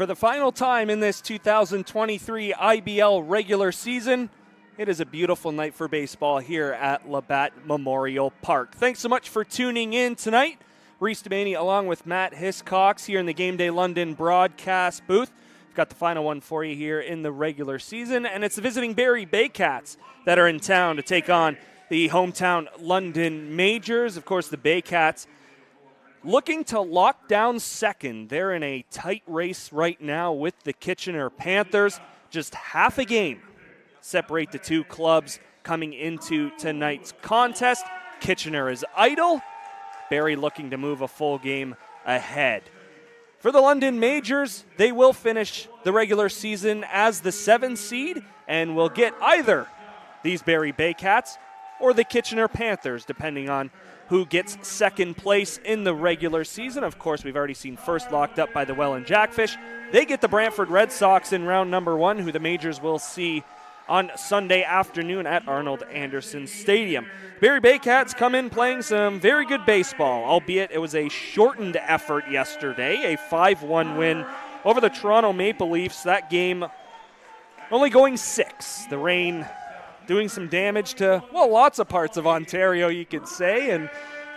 For the final time in this 2023 IBL regular season, it is a beautiful night for baseball here at Labatt Memorial Park. Thanks so much for tuning in tonight. Reece Doumani along with Matt Hiscox here in the Game Day London broadcast booth. We've got the final one for you here in the regular season, and it's the visiting Barrie Baycats that are in town to take on the hometown London Majors. Of course, the Baycats looking to lock down second. They're in a tight race right now with the Kitchener Panthers. Just half a game separate the two clubs coming into tonight's contest. Kitchener is idle. Barrie looking to move a full game ahead. For the London Majors, they will finish the regular season as the 7th seed and will get either these Barrie Baycats or the Kitchener Panthers, depending on who gets second place in the regular season. Of course, we've already seen first locked up by the Welland Jackfish. They get the Brantford Red Sox in round number 1, who the Majors will see on Sunday afternoon at Arnold Anderson Stadium. Barrie Baycats come in playing some very good baseball, albeit it was a shortened effort yesterday, a 5-1 win over the Toronto Maple Leafs. That game only going 6. The rain doing some damage to, well, lots of parts of Ontario, you could say, and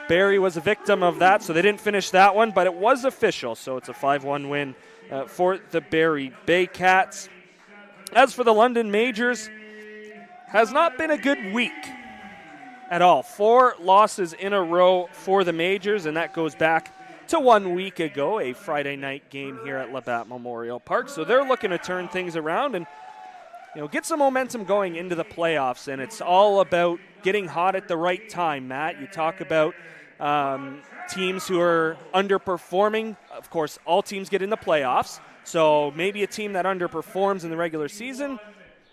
Barrie was a victim of that, so they didn't finish that one, but it was official, so it's a 5-1 win for the Barrie Baycats. As for the London Majors, has not been a good week at all. 4 losses in a row for the Majors, and that goes back to 1 week ago, a Friday night game here at Labatt Memorial Park. So they're looking to turn things around and get some momentum going into the playoffs, and it's all about getting hot at the right time, Matt. You talk about teams who are underperforming. Of course, all teams get in the playoffs, so maybe a team that underperforms in the regular season,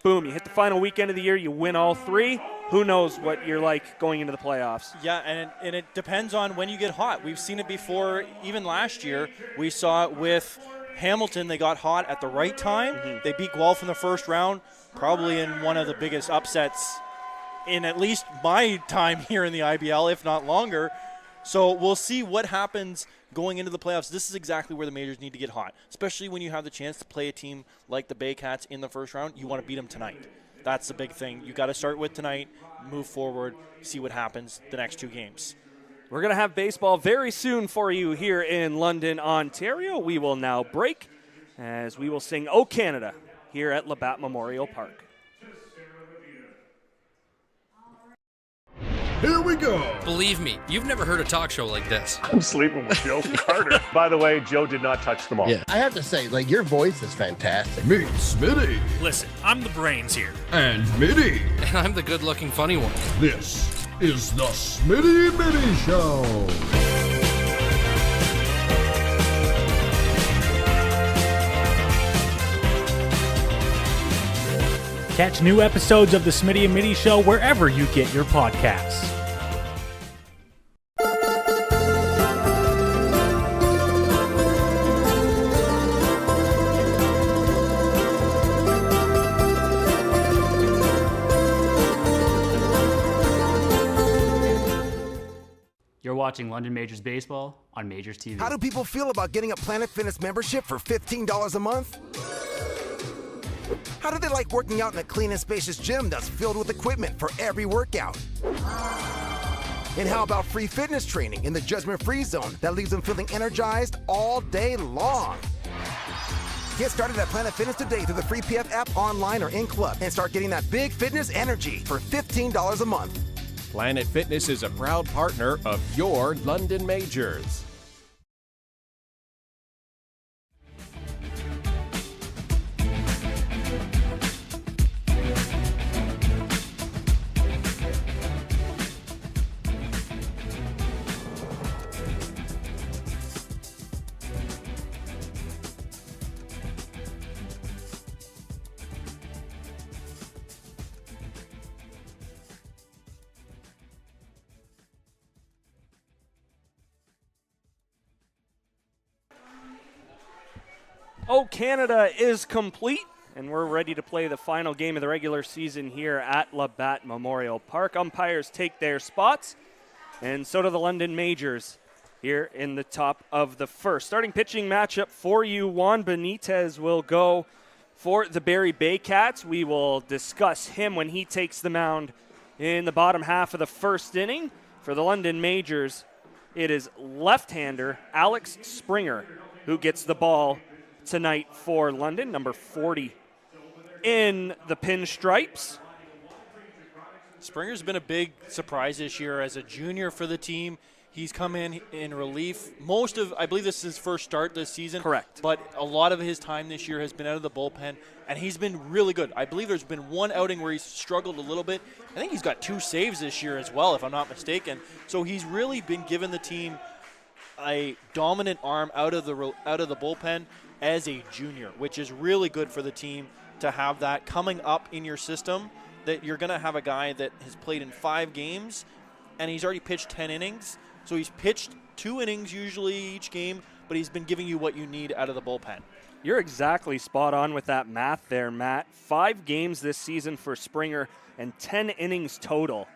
boom, you hit the final weekend of the year, you win all 3. Who knows what you're like going into the playoffs. Yeah, and it depends on when you get hot. We've seen it before, even last year. We saw it with Hamilton. They got hot at the right time. They beat Guelph in the first round, probably in one of the biggest upsets in at least my time here in the IBL, if not longer. So we'll see what happens going into the playoffs. This is exactly where the Majors need to get hot, especially when you have the chance to play a team like the Baycats in the first round. You want to beat them tonight. That's the big thing. You got to start with tonight, move forward, see what happens the next 2 games. We're going to have baseball very soon for you here in London, Ontario. We will now break as we will sing "O Canada" here at Labatt Memorial Park. Here we go. Believe me, you've never heard a talk show like this. I'm sleeping with Joe Carter. By the way, Joe did not touch the ball. Yeah, I have to say, your voice is fantastic. Meet Smitty. Listen, I'm the brains here. And Mitty. And I'm the good-looking funny one. This is the Smitty Mitty Show. Catch new episodes of the Smitty and Mitty Show wherever you get your podcasts. You're watching London Majors Baseball on Majors TV. How do people feel about getting a Planet Fitness membership for $15 a month? How do they like working out in a clean and spacious gym that's filled with equipment for every workout? And how about free fitness training in the judgment-free zone that leaves them feeling energized all day long? Get started at Planet Fitness today through the free PF app, online, or in-club, and start getting that big fitness energy for $15 a month. Planet Fitness is a proud partner of your London Majors. O Canada is complete, and we're ready to play the final game of the regular season here at Labatt Memorial Park. Umpires take their spots, and so do the London Majors. here in the top of the first. Starting pitching matchup for you, Juan Benitez will go for the Barrie Baycats. We will discuss him when he takes the mound in the bottom half of the first inning. For the London Majors, it is left-hander Alex Springer who gets the ball tonight for London, number 40 in the pinstripes. Springer's been a big surprise this year as a junior for the team. He's come in relief. I believe this is his first start this season. Correct. But a lot of his time this year has been out of the bullpen, and he's been really good. I believe there's been one outing where he's struggled a little bit. I think he's got 2 saves this year as well, if I'm not mistaken. So he's really been giving the team a dominant arm out of the bullpen as a junior, which is really good for the team to have that coming up in your system, that you're going to have a guy that has played in 5 games, and he's already pitched 10 innings. So he's pitched 2 innings usually each game, but he's been giving you what you need out of the bullpen. You're exactly spot on with that math there, Matt. 5 games this season for Springer and 10 innings total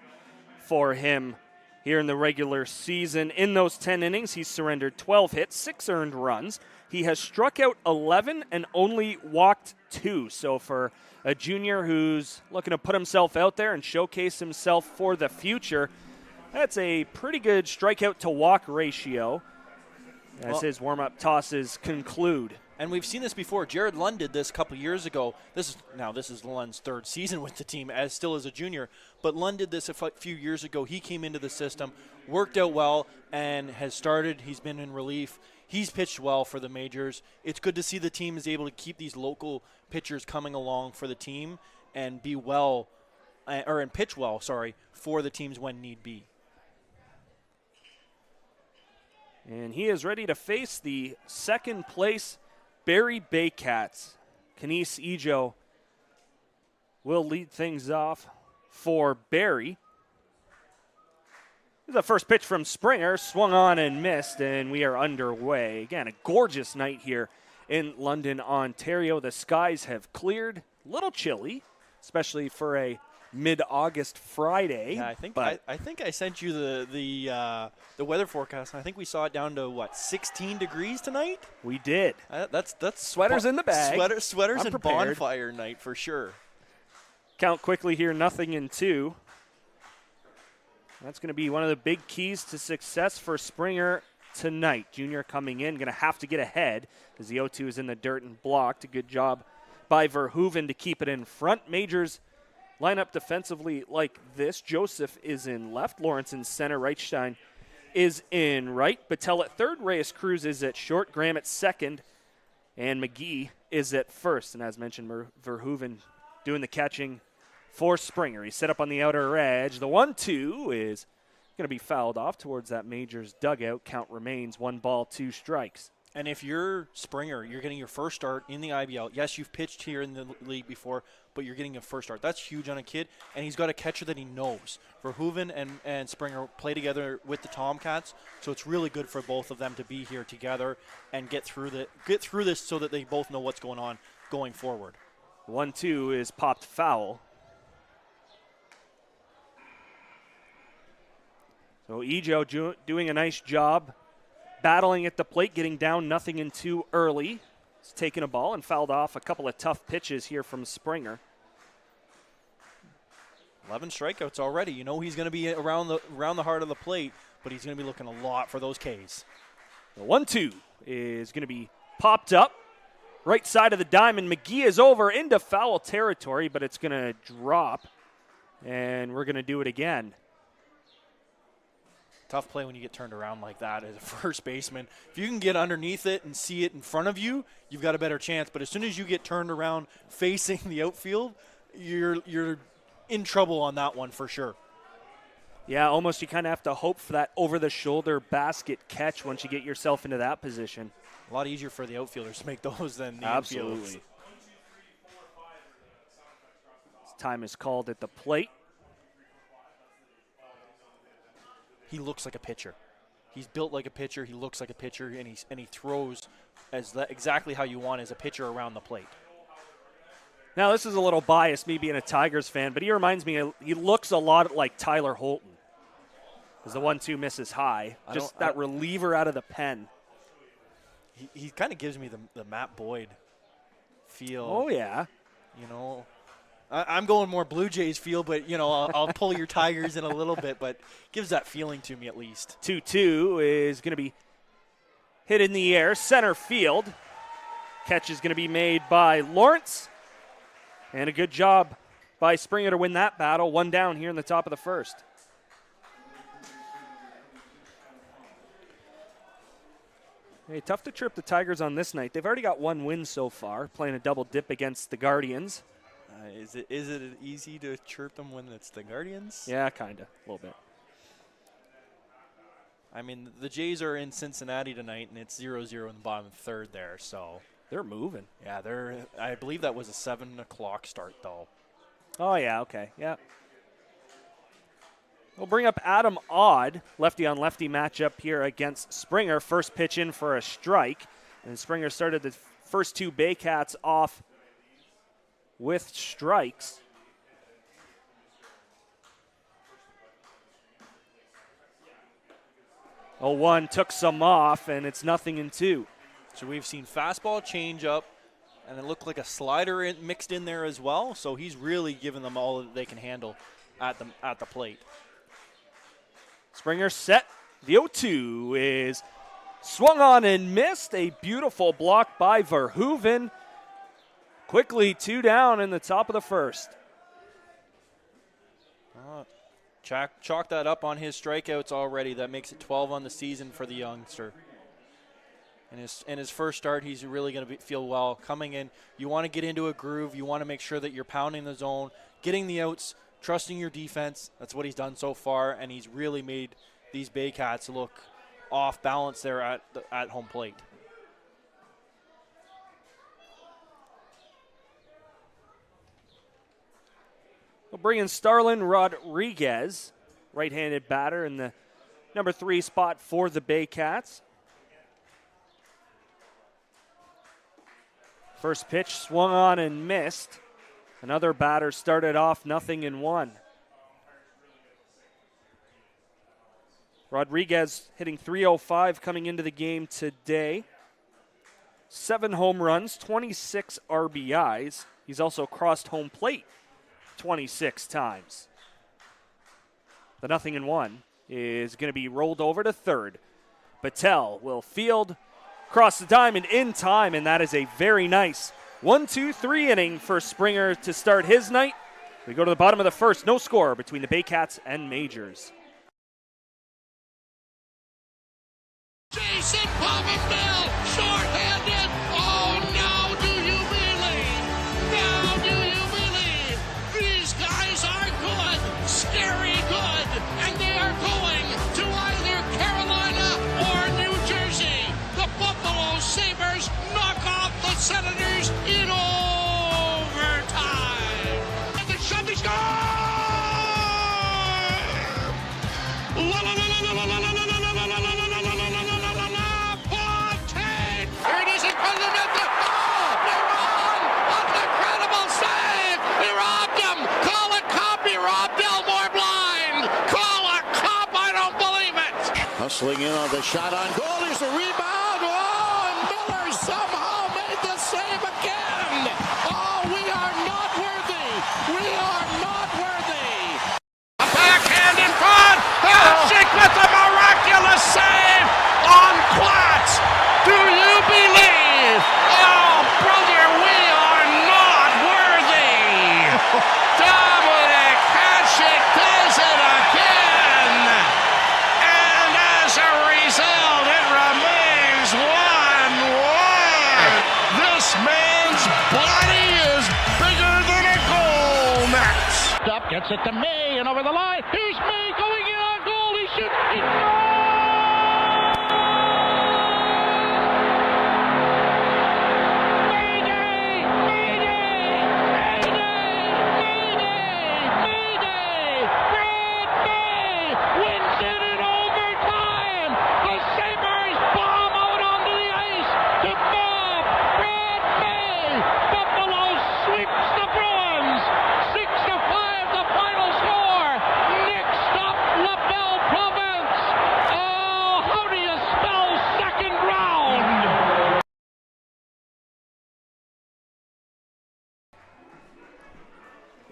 for him here in the regular season. In those 10 innings, he's surrendered 12 hits, 6 earned runs. He has struck out 11 and only walked 2. So for a junior who's looking to put himself out there and showcase himself for the future, that's a pretty good strikeout to walk ratio as his warm-up tosses conclude. And we've seen this before. Jared Lund did this a couple years ago. This is Lund's 3rd season with the team, still as a junior. But Lund did this a few years ago. He came into the system, worked out well, and has started. He's been in relief. He's pitched well for the majors. It's good to see the team is able to keep these local pitchers coming along for the team and pitch well, for the teams when need be. And he is ready to face the second place Barrie Baycats. Kenise Ejo will lead things off for Barrie. The first pitch from Springer, swung on and missed, and we are underway. Again, a gorgeous night here in London, Ontario. The skies have cleared, a little chilly, especially for a mid-August Friday. Yeah, I think I sent you the weather forecast, and I think we saw it down to 16 degrees tonight. We did. That's sweaters in the bag. Sweaters I'm and prepared. bonfire night for sure. Count quickly here, 0-2. That's going to be one of the big keys to success for Springer tonight. Junior coming in, going to have to get ahead because the 0-2 is in the dirt and blocked. A good job by Verhoeven to keep it in front. Majors line up defensively like this. Joseph is in left. Lawrence in center. Reichstein is in right. Battelle at third. Reyes Cruz is at short. Graham at second. And McGee is at first. And as mentioned, Verhoeven doing the catching for Springer. He's set up on the outer edge. The 1-2 is going to be fouled off towards that Majors dugout. Count remains 1 ball, 2 strikes. And if you're Springer, you're getting your first start in the IBL. Yes, you've pitched here in the league before, but you're getting a first start. That's huge on a kid, and he's got a catcher that he knows. Verhoeven and Springer play together with the Tomcats, so it's really good for both of them to be here together and get through this so that they both know what's going on going forward. 1-2 is popped foul. So Ejo doing a nice job battling at the plate, getting down 0-2 early. He's taken a ball and fouled off a couple of tough pitches here from Springer. 11 strikeouts already. You know he's going to be around the heart of the plate, but he's going to be looking a lot for those Ks. The 1-2 is going to be popped up. Right side of the diamond. McGee is over into foul territory, but it's going to drop, and we're going to do it again. Tough play when you get turned around like that as a first baseman. If you can get underneath it and see it in front of you, you've got a better chance. But as soon as you get turned around facing the outfield, you're in trouble on that one for sure. Yeah, almost you kind of have to hope for that over-the-shoulder basket catch once you get yourself into that position. A lot easier for the outfielders to make those than the Absolutely. Time is called at the plate. He looks like a pitcher. He's built like a pitcher. He looks like a pitcher, and he throws exactly how you want as a pitcher around the plate. Now, this is a little biased, me being a Tigers fan, but he reminds me, he looks a lot like Tyler Holton. As the 1-2 misses high. Just that reliever out of the pen. He kind of gives me the Matt Boyd feel. Oh, yeah. You know, I'm going more Blue Jays feel, but, you know, I'll pull your Tigers in a little bit, but gives that feeling to me at least. 2-2 is going to be hit in the air, center field. Catch is going to be made by Lawrence. And a good job by Springer to win that battle. 1 down here in the top of the first. Hey, tough to trip the Tigers on this night. They've already got 1 win so far, playing a double dip against the Guardians. Is it easy to chirp them when it's the Guardians? Yeah, kind of, a little bit. I mean, the Jays are in Cincinnati tonight, and it's 0-0 in the bottom third there, so. They're moving. Yeah, I believe that was a 7 o'clock start, though. Oh, yeah, okay, yeah. We'll bring up Adam Odd, lefty-on-lefty matchup here against Springer. First pitch in for a strike. And Springer started the first 2 Baycats off with strikes. Oh, 1 took some off, and it's 0-2. So we've seen fastball changeup, and it looked like a slider mixed in there as well. So he's really given them all that they can handle at the plate. Springer set. The 0-2 is swung on and missed. A beautiful block by Verhoeven. Quickly 2 down in the top of the first. Chalk that up on his strikeouts already. That makes it 12 on the season for the youngster. In his first start, he's really going to feel well. Coming in, you want to get into a groove. You want to make sure that you're pounding the zone, getting the outs, trusting your defense. That's what he's done so far, and he's really made these Baycats look off balance there at home plate. We'll bring in Starlin Rodriguez, right-handed batter in the number 3 spot for the Baycats. First pitch swung on and missed. Another batter started off 0-1. Rodriguez hitting .305 coming into the game today. 7 home runs, 26 RBIs. He's also crossed home plate 26 times. The 0-1 is going to be rolled over to third. Patel will field, cross the diamond in time, and that is a very nice 1-2-3 inning for Springer to start his night. We go to the bottom of the first. No score between the Baycats and Majors. Jason Palmerville, short-handed. Oh, now do you believe? Now do you believe? These guys are good, scary good, and they are going to either Carolina or New Jersey. The Buffalo Sabres knock off the Senators in overtime. And the shove is gone! La la la la la la la la la la la la la la la la. Here it is in front of the net. Oh, they're on! An incredible save! He robbed him! Call a cop! He robbed Elmore blind! Call a cop! I don't believe it! Hustling in on the shot on goal. There's a rebound. Oh, and Miller somehow made the save again. Oh, we are not worthy. We are not worthy. A backhand in front! Hasek with a miraculous save on Platts! Do you believe? Oh, brother, we are not worthy! Dominic Hasek does it again! And as a result, it remains 1-1. This man's body is bigger than a goal net. Up, gets it to May and over the line. Here's May going in on goal. He shoots.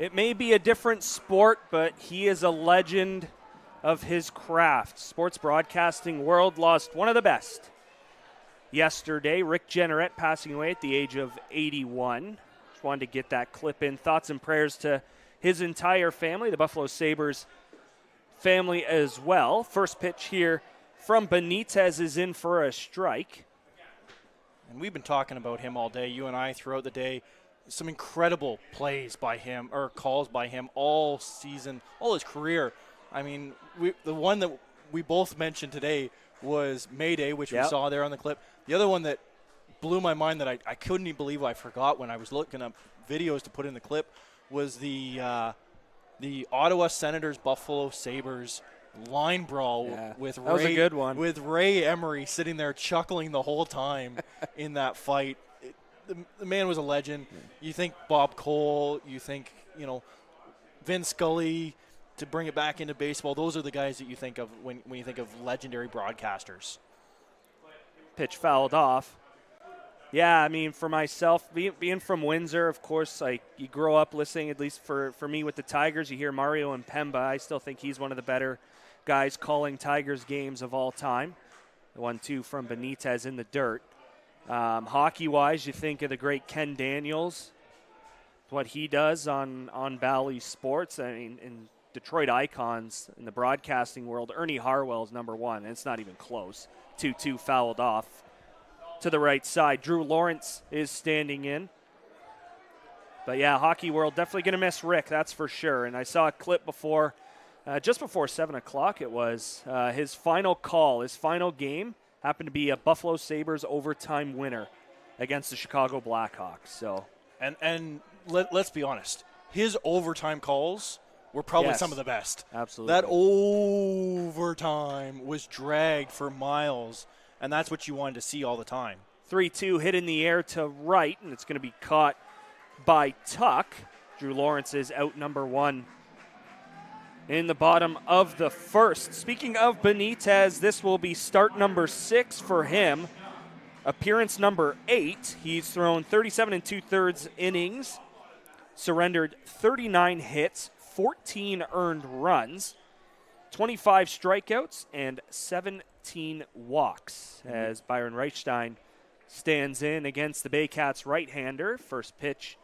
It may be a different sport, but he is a legend of his craft. Sports broadcasting world lost one of the best yesterday. Rick Jenneret passing away at the age of 81. Just wanted to get that clip in. Thoughts and prayers to his entire family, the Buffalo Sabres family as well. First pitch here from Benitez is in for a strike. And we've been talking about him all day, you and I, throughout the day. Some incredible plays by him, or calls by him all season, all his career. I mean, the one that we both mentioned today was Mayday, which we saw there on the clip. The other one that blew my mind that I couldn't even believe I forgot when I was looking up videos to put in the clip was the Ottawa Senators Buffalo Sabres line brawl with Ray. That was a good one. With Ray Emery sitting there chuckling the whole time in that fight. The man was a legend. You think Bob Cole, you think, Vin Scully. To bring it back into baseball, those are the guys that you think of when you think of legendary broadcasters. Pitch fouled off. Yeah, I mean, for myself, being from Windsor, of course, you grow up listening, at least for me with the Tigers, you hear Mario Impemba. I still think he's one of the better guys calling Tigers games of all time. The 1-2 from Benitez in the dirt. Hockey-wise, you think of the great Ken Daniels, what he does on Bally Sports. I mean, in Detroit icons in the broadcasting world, Ernie Harwell is number one, and it's not even close. 2-2 fouled off to the right side. Drew Lawrence is standing in. But, yeah, hockey world definitely going to miss Rick, that's for sure. And I saw a clip before, just before 7 o'clock it was, his final call, his final game happened to be a Buffalo Sabres overtime winner against the Chicago Blackhawks. So, And let's be honest, his overtime calls were probably some of the best. Absolutely. That overtime was dragged for miles, and that's what you wanted to see all the time. 3-2 hit in the air to right, and it's going to be caught by Tuck. Drew Lawrence is out number one in the bottom of the first. Speaking of Benitez, this will be start number 6 for him. Appearance number 8. He's thrown 37 2/3 innings, surrendered 39 hits, 14 earned runs, 25 strikeouts, and 17 walks as Byron Reichstein stands in against the Baycats right-hander. First pitch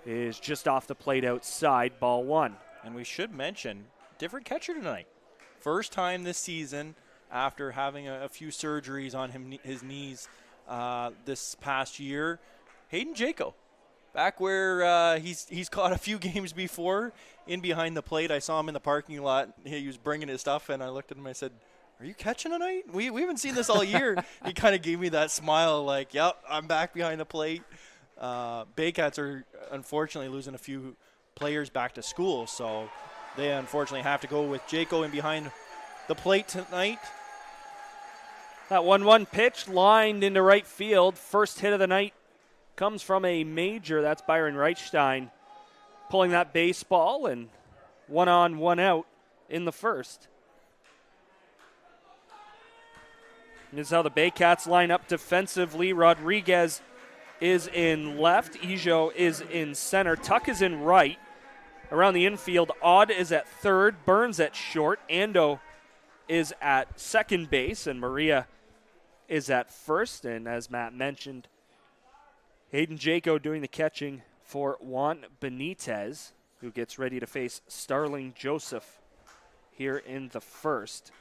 is just off the plate outside, ball 1. And we should mention, different catcher tonight. First time this season after having a few surgeries on his knees this past year, Hayden Jaco. Back where he's caught a few games before in behind the plate. I saw him in the parking lot. He was bringing his stuff, and I looked at him and I said, "Are you catching tonight? We haven't seen this all year." He kind of gave me that smile like, "Yep, I'm back behind the plate." Baycats are unfortunately losing a few players back to school, so they unfortunately have to go with Jaco in behind the plate tonight. That 1-1 pitch lined into right field. First hit of the night comes from a major. That's Byron Reichstein pulling that baseball, and 1 on, 1 out in the first. This is how the Baycats line up defensively. Rodriguez is in left. Ijo is in center. Tuck is in right. Around the infield, Odd is at third. Burns at short. Ando is at second base. And Maria is at first. And as Matt mentioned, Hayden Jaco doing the catching for Juan Benitez, who gets ready to face Starling Joseph here in the first.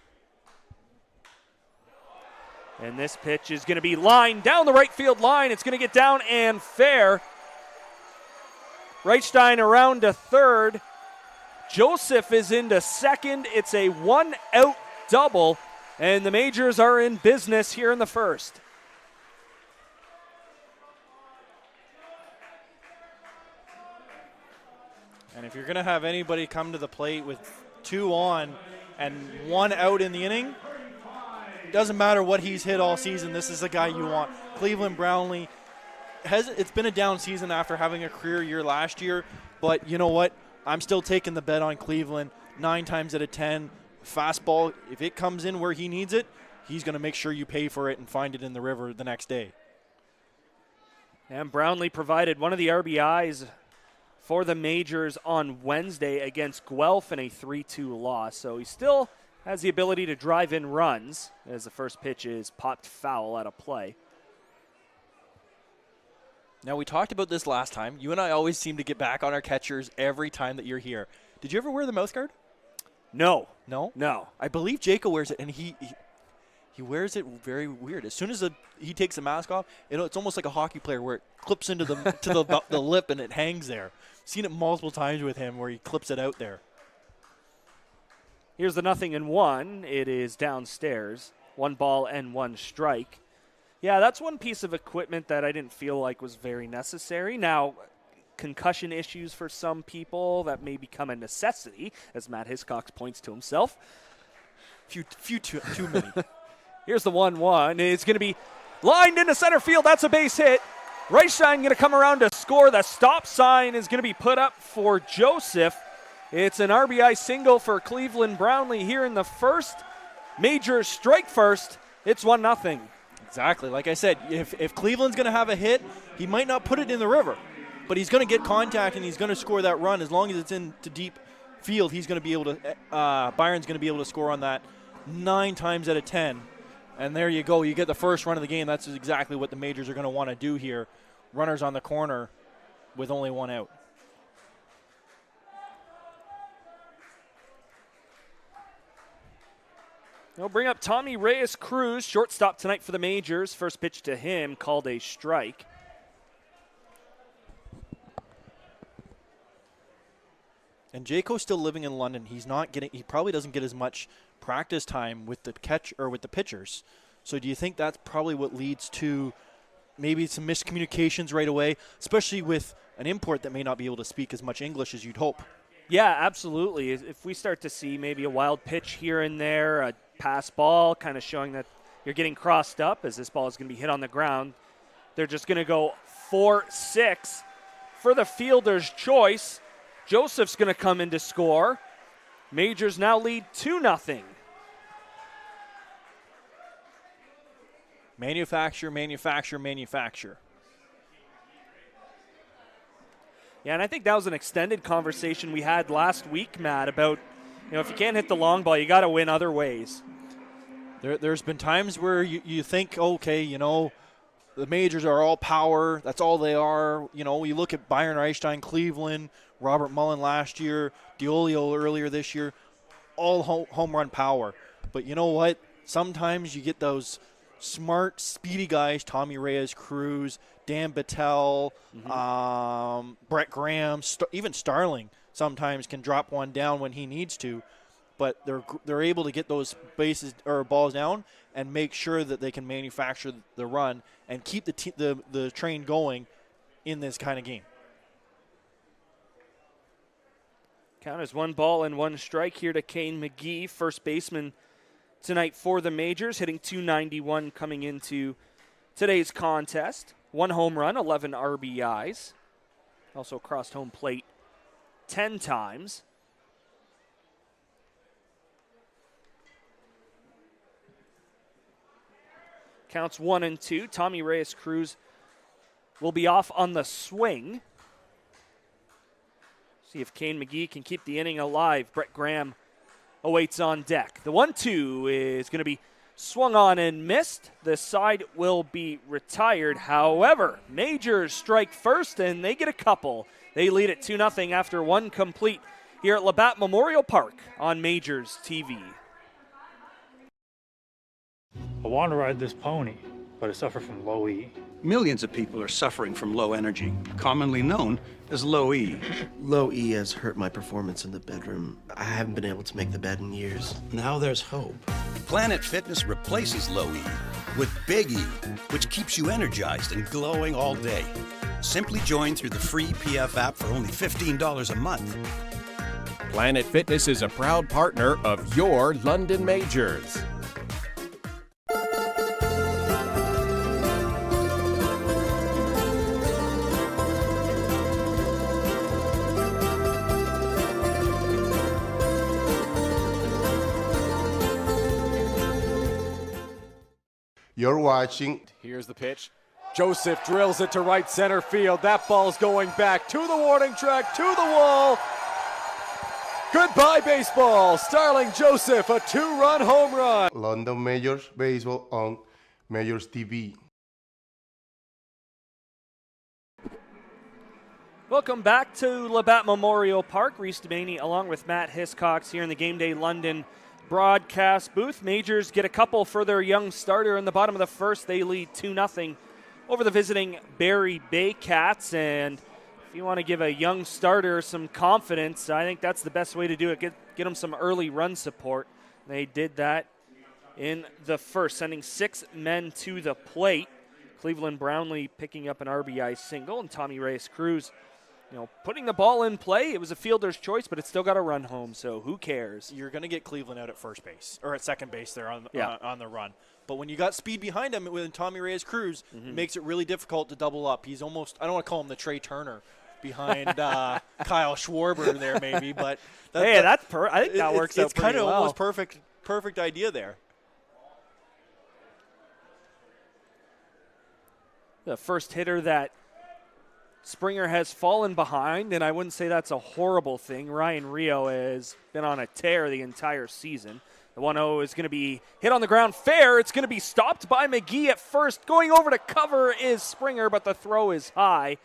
And this pitch is going to be lined down the right field line. It's going to get down and fair. Reichstein around to third. Joseph is into second. It's a 1-out double, and the Majors are in business here in the first. And if you're going to have anybody come to the plate with 2 on and 1 out in the inning, it doesn't matter what he's hit all season. This is the guy you want. Cleveland Brownlee, it's been a down season after having a career year last year, but you know what? I'm still taking the bet on Cleveland 9 times out of 10. Fastball, if it comes in where he needs it, he's going to make sure you pay for it and find it in the river the next day. And Brownlee provided one of the RBIs for the Majors on Wednesday against Guelph in a 3-2 loss. So he still has the ability to drive in runs as the first pitch is popped foul out of play. Now, we talked about this last time. You and I always seem to get back on our catchers every time that you're here. Did you ever wear the mouth guard? No. No? No. I believe Jacob wears it, and he wears it very weird. As soon as he takes the mask off, it's almost like a hockey player where it clips into the lip and it hangs there. Seen it multiple times with him where he clips it out there. Here's the 0-1. It is downstairs. 1 ball and 1 strike. Yeah, that's one piece of equipment that I didn't feel like was very necessary. Now, concussion issues for some people, that may become a necessity, as Matt Hiscox points to himself. Few too many. Here's the 1-1. It's going to be lined into center field. That's a base hit. Reichstein going to come around to score. The stop sign is going to be put up for Joseph. It's an RBI single for Cleveland Brownlee here in the first. Majors strike first. It's 1-0. Exactly. Like I said, if Cleveland's going to have a hit, he might not put it in the river, but he's going to get contact and he's going to score that run. As long as it's into deep field, he's going to be able to. Byron's going to be able to score on that 9 times out of 10. And there you go. You get the first run of the game. That's exactly what the Majors are going to want to do here. Runners on the corner with only 1 out. They'll bring up Tommy Reyes-Cruz, shortstop tonight for the Majors. First pitch to him called a strike. And Jaco's still living in London. He probably doesn't get as much practice time with the with the pitchers. So do you think that's probably what leads to maybe some miscommunications right away, especially with an import that may not be able to speak as much English as you'd hope? Yeah, absolutely. If we start to see maybe a wild pitch here and there, a pass ball, kind of showing that you're getting crossed up as this ball is going to be hit on the ground, they're just going to go 4-6 for the fielder's choice. Joseph's going to come in to score. Majors now lead 2-0. Manufacture, manufacture, manufacture. Yeah, and I think that was an extended conversation we had last week, Matt, about, if you can't hit the long ball, you got to win other ways. There's been times where you think, okay, the Majors are all power. That's all they are. You look at Byron Reichstein, Cleveland, Robert Mullen last year, Diolio earlier this year, all home run power. But you know what? Sometimes you get those smart, speedy guys, Tommy Reyes-Cruz, Dan Battelle, Brett Graham, even Starling sometimes can drop one down when he needs to. But they're able to get those bases or balls down and make sure that they can manufacture the run and keep the train going in this kind of game. Count as 1 ball and 1 strike here to Kane McGee, first baseman tonight for the Majors, hitting .291 coming into today's contest. 1 home run, 11 RBIs. Also crossed home plate 10 times. Counts 1-2. Tommy Reyes-Cruz will be off on the swing. See if Kane McGee can keep the inning alive. Brett Graham awaits on deck. The 1-2 is going to be swung on and missed. The side will be retired. However, Majors strike first, and they get a couple. They lead at 2-0 after 1 complete here at Labatt Memorial Park on Majors TV. I want to ride this pony, but I suffer from low E. Millions of people are suffering from low energy, commonly known as low E. Low E has hurt my performance in the bedroom. I haven't been able to make the bed in years. Now there's hope. Planet Fitness replaces low E with Big E, which keeps you energized and glowing all day. Simply join through the free PF app for only $15 a month. Planet Fitness is a proud partner of your London Majors. You're watching. Here's the pitch. Joseph drills it to right center field. That ball's going back to the warning track, to the wall. Goodbye, baseball. Starling Joseph, a 2-run home run. London Majors Baseball on Majors TV. Welcome back to Labatt Memorial Park. Reece Doumani along with Matt Hiscox here in the Game Day London broadcast booth. Majors get a couple for their young starter in the bottom of the first. They lead 2-0 over the visiting Barrie Baycats. And if you want to give a young starter some confidence, I think that's the best way to do it. Get them some early run support. They did that in the first, sending 6 men to the plate. Cleveland Brownlee picking up an RBI single, and Tommy Reyes-Cruz, putting the ball in play. It was a fielder's choice, but it's still got to run home, so who cares? You're going to get Cleveland out at first base, or at second base there on the run. But when you got speed behind him with Tommy Reyes-Cruz, it makes it really difficult to double up. He's almost, I don't want to call him the Trey Turner behind Kyle Schwarber there maybe, but I think that works out pretty well. It's kind of almost perfect idea there. The first hitter that Springer has fallen behind, and I wouldn't say that's a horrible thing. Ryan Rio has been on a tear the entire season. The 1-0 is going to be hit on the ground fair. It's going to be stopped by McGee at first. Going over to cover is Springer, but the throw is high.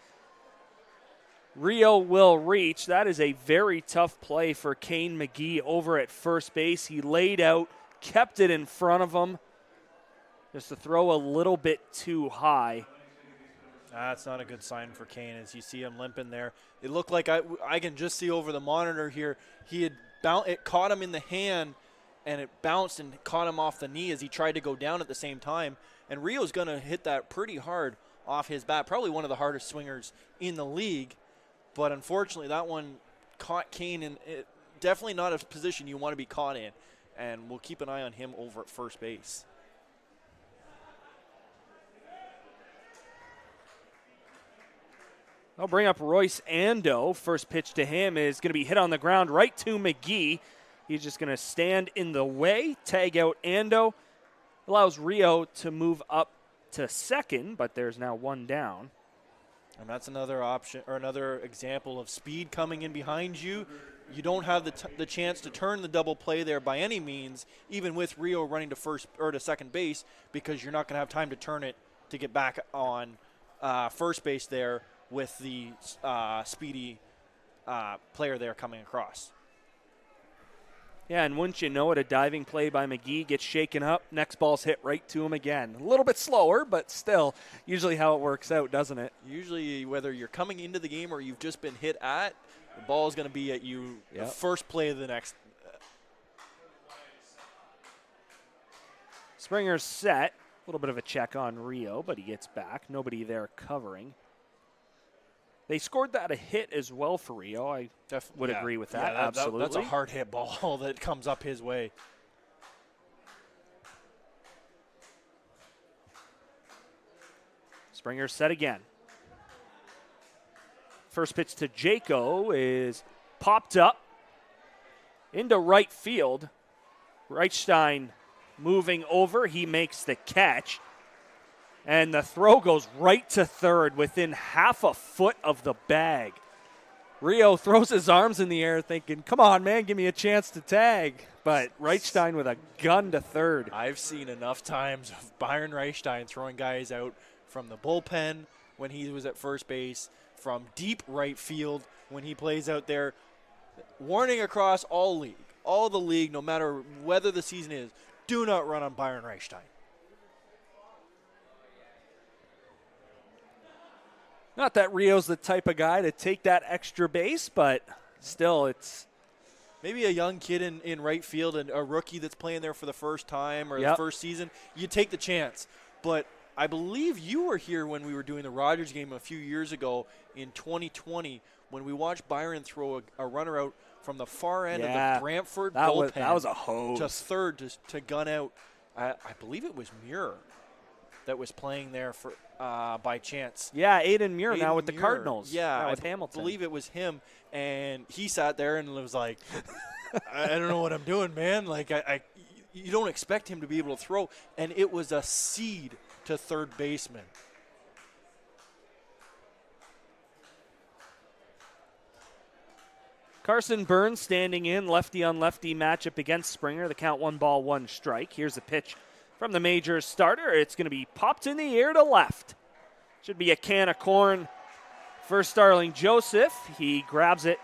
Rio will reach. That is a very tough play for Kane McGee over at first base. He laid out, kept it in front of him. Just the throw a little bit too high. That's not a good sign for Kane as you see him limping there. It looked like I can just see over the monitor here. It caught him in the hand, and it bounced and caught him off the knee as he tried to go down at the same time. And Rio's going to hit that pretty hard off his bat. Probably one of the hardest swingers in the league. But unfortunately, that one caught Kane in definitely not a position you want to be caught in. And we'll keep an eye on him over at first base. I'll bring up Royce Ando. First pitch to him is going to be hit on the ground right to McGee. He's just going to stand in the way, tag out Ando. Allows Rio to move up to second, but there's now one down. And that's another option or another example of speed coming in behind you. You don't have the chance to turn the double play there by any means, even with Rio running to first or to second base, because you're not going to have time to turn it to get back on first base there with the speedy player there coming across. Yeah, and wouldn't you know it, a diving play by McGee gets shaken up. Next ball's hit right to him again. A little bit slower, but still usually how it works out, doesn't it? Usually whether you're coming into the game or you've just been hit at, the ball is going to be at you the first play of the next. Springer's set. A little bit of a check on Rio, but he gets back. Nobody there covering. They scored that a hit as well for Rio. I would agree with that. Absolutely. That's a hard hit ball that comes up his way. Springer set again. First pitch to Jaco is popped up into right field. Reichstein moving over. He makes the catch. And the throw goes right to third within half a foot of the bag. Rio throws his arms in the air thinking, come on, man, give me a chance to tag. But Reichstein with a gun to third. I've seen enough times of Byron Reichstein throwing guys out from the bullpen when he was at first base, from deep right field when he plays out there. Warning across all the league, no matter whether the season is, do not run on Byron Reichstein. Not that Rio's the type of guy to take that extra base, but still it's... Maybe a young kid in right field and a rookie that's playing there for the first time or the first season, you take the chance. But I believe you were here when we were doing the Rogers game a few years ago in 2020 when we watched Byron throw a runner out from the far end of the Brantford bullpen. That was a hose. To third to gun out. I believe it was Muir that was playing there for by chance. Yeah, Aiden Muir now with the Cardinals. Yeah, with Hamilton. I believe it was him, and he sat there and was like, I don't know what I'm doing, man. Like, you don't expect him to be able to throw, and it was a seed to third baseman. Carson Burns standing in, lefty-on-lefty matchup against Springer. The count 1-1 strike. Here's a pitch from the Majors starter. It's going to be popped in the air to left. Should be a can of corn for Starling Joseph. He grabs it,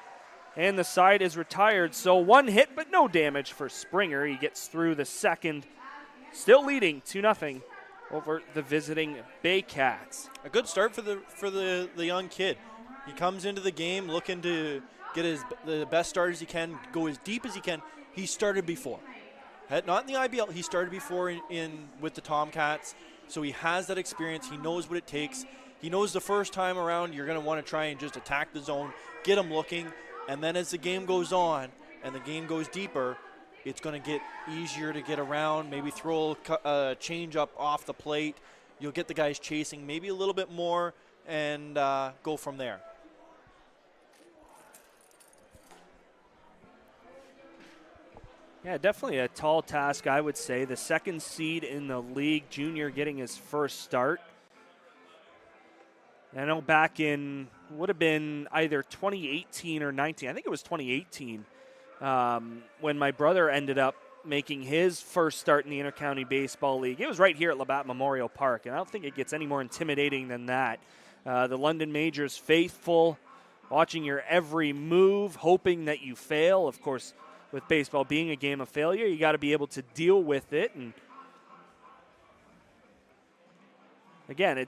and the side is retired. So one hit, but no damage for Springer. He gets through the second, still leading 2-0 over the visiting Baycats. A good start for the young kid. He comes into the game looking to get the best start as he can, go as deep as he can. He started before. Not in the IBL, he started before in with the Tomcats, so he has that experience. He knows what it takes. He knows the first time around you're going to want to try and just attack the zone, get him looking, and then as the game goes on and the game goes deeper, it's going to get easier to get around, maybe throw a change up off the plate. You'll get the guys chasing maybe a little bit more and go from there. Yeah, definitely a tall task, I would say. The second seed in the league, junior getting his first start. I know back in, would have been either 2018 or 19. I think it was 2018 when my brother ended up making his first start in the Intercounty Baseball League. It was right here at Labatt Memorial Park, and I don't think it gets any more intimidating than that. The London Majors faithful, watching your every move, hoping that you fail. Of course, with baseball being a game of failure, you got to be able to deal with it. And again,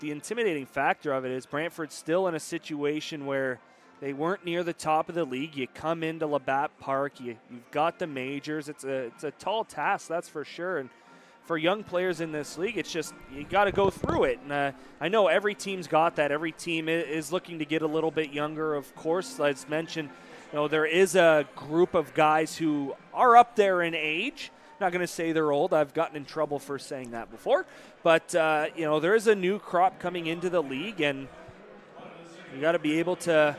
the intimidating factor of it is Brantford's still in a situation where they weren't near the top of the league. You come into Labatt Park, you've got the majors. It's a tall task, that's for sure. And for young players in this league, it's just you got to go through it. And I know every team's got that. Every team is looking to get a little bit younger, of course. As mentioned, there is a group of guys who are up there in age. Not going to say they're old. I've gotten in trouble for saying that before. But, there is a new crop coming into the league, and you got to be able to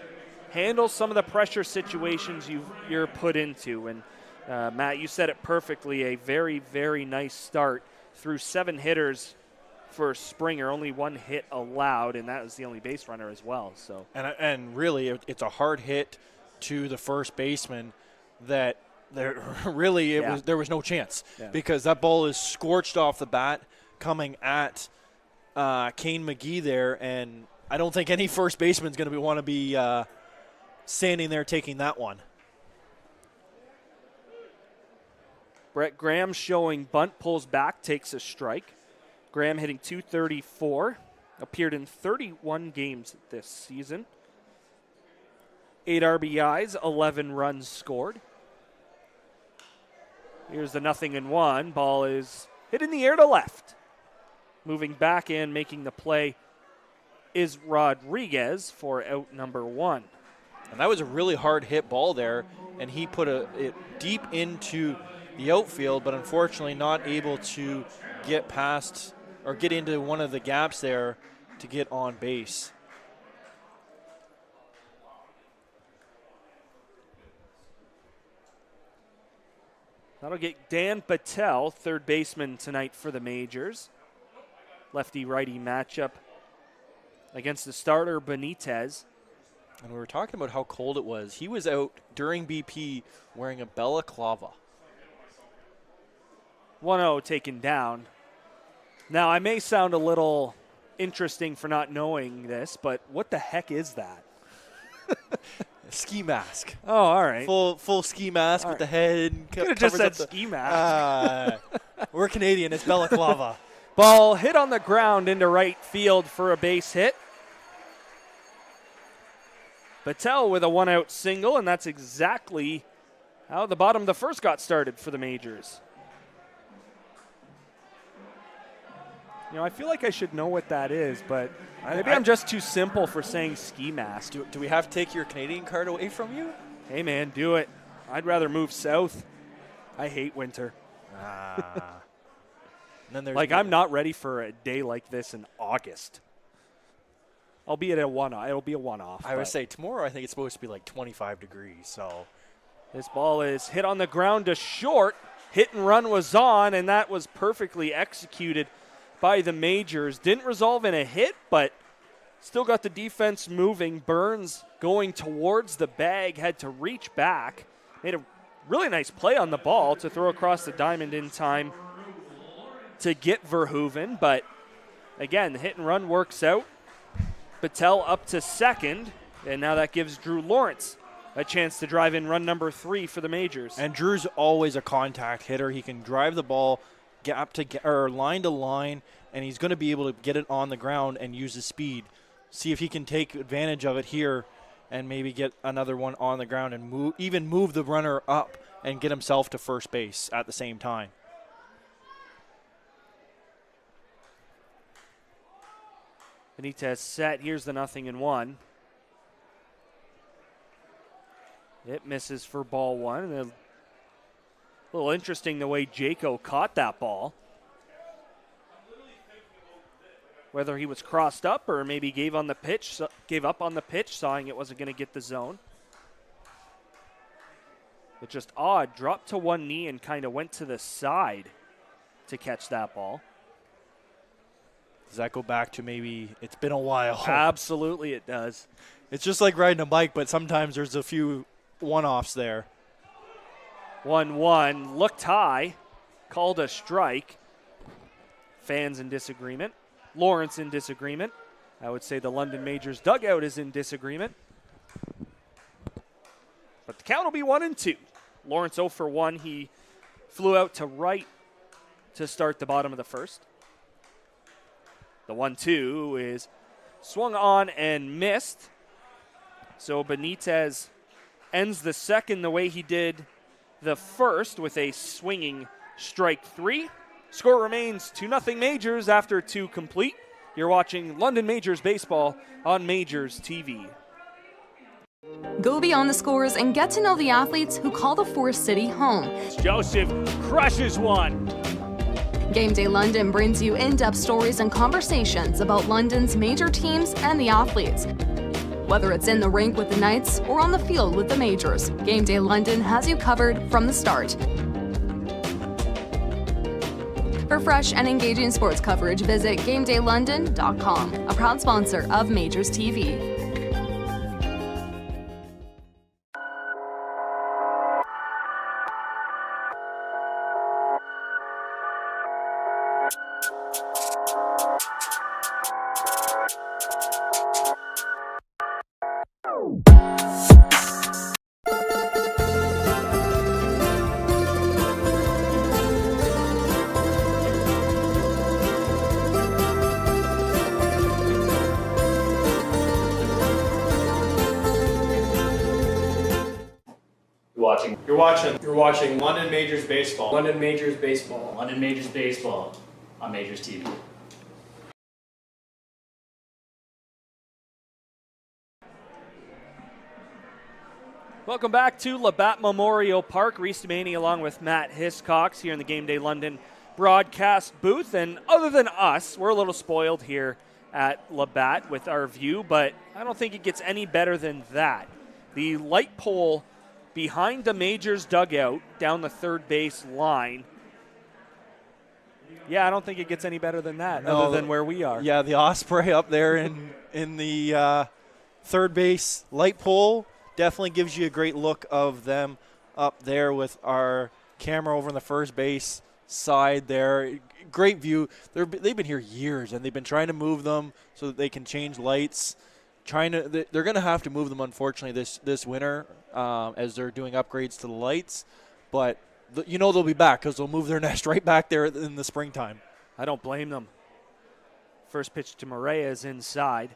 handle some of the pressure situations you're put into. And, Matt, you said it perfectly. A very, very nice start through 7 hitters for Springer. Only 1 hit allowed, and that was the only base runner as well. So And really, it's a hard hit to the first baseman that there was no chance because that ball is scorched off the bat coming at Kane McGee there, and I don't think any first baseman's going to want to be standing there taking that one. Brett Graham showing bunt, pulls back, takes a strike. Graham hitting .234, appeared in 31 games this season. 8 RBIs, 11 runs scored. Here's the 0-1. Ball is hit in the air to left. Moving back in, making the play is Rodriguez for out number 1. And that was a really hard hit ball there, and he put it deep into the outfield, but unfortunately not able to get past or get into one of the gaps there to get on base. That'll get Dan Patel, third baseman tonight for the Majors. Lefty-righty matchup against the starter Benitez. And we were talking about how cold it was. He was out during BP wearing a balaclava. 1-0 taken down. Now, I may sound a little interesting for not knowing this, but what the heck is that? Ski mask. Oh, all right. Full ski mask all with the head. Could have just said ski mask. We're Canadian. It's balaclava. Ball hit on the ground into right field for a base hit. Patel with a 1-out single, and that's exactly how the bottom of the first got started for the Majors. I feel like I should know what that is, but maybe I'm just too simple for saying ski mask. Do we have to take your Canadian card away from you? Hey, man, do it. I'd rather move south. I hate winter. I'm not ready for a day like this in August. It'll be a one-off. I would say tomorrow I think it's supposed to be like 25 degrees. So this ball is hit on the ground to short. Hit and run was on, and that was perfectly executed by the Majors. Didn't resolve in a hit, but Still got the defense moving. Burns going towards the bag, had to reach back. Made a really nice play on the ball to throw across the diamond in time to get Verhoeven. But again, the hit and run works out. Patel up to second, and now that gives Drew Lawrence a chance to drive in run number 3 for the Majors. And Drew's always a contact hitter. He can drive the ball gap to or line to line, and he's going to be able to get it on the ground and use his speed. See if he can take advantage of it here and maybe get another one on the ground and move the runner up and get himself to first base at the same time. Benitez set. Here's the 0-1. It misses for ball 1. And a little interesting the way Jaco caught that ball. Whether he was crossed up or maybe gave up on the pitch, sawing it wasn't going to get the zone. But just odd, dropped to one knee and kind of went to the side to catch that ball. Does that go back to maybe it's been a while? Absolutely it does. It's just like riding a bike, but sometimes there's a few one-offs there. 1-1, looked high, called a strike. Fans in disagreement. Lawrence in disagreement. I would say the London Majors dugout is in disagreement. But the count will be 1-2. Lawrence 0 for 1. He flew out to right to start the bottom of the first. The 1-2 is swung on and missed. So Benitez ends the second the way he did the first with a swinging strike 3. Score remains 2-0 Majors after 2 complete. You're watching London Majors baseball on Majors TV. Go beyond the scores and get to know the athletes who call the Forest City home. Joseph crushes one. Game Day London brings you in-depth stories and conversations about London's major teams and the athletes. Whether it's in the rink with the Knights or on the field with the Majors, Game Day London has you covered from the start. For fresh and engaging sports coverage, visit GameDayLondon.com, a proud sponsor of Majors TV. You're watching London Majors Baseball. London Majors Baseball. London Majors Baseball on Majors TV. Welcome back to Labatt Memorial Park. Reece Doumani along with Matt Hiscox here in the Game Day London broadcast booth. And other than us, we're a little spoiled here at Labatt with our view, but I don't think it gets any better than that. The light pole behind the Majors dugout down the third base line. Yeah, I don't think it gets any better than that, other than where we are. Yeah, the Osprey up there in the third base light pole definitely gives you a great look of them up there with our camera over on the first base side there. Great view. They've been here years, and they've been trying to move them so that they can change lights. They're going to have to move them, unfortunately, this winter as they're doing upgrades to the lights. But they'll be back because they'll move their nest right back there in the springtime. I don't blame them. First pitch to Marea is inside.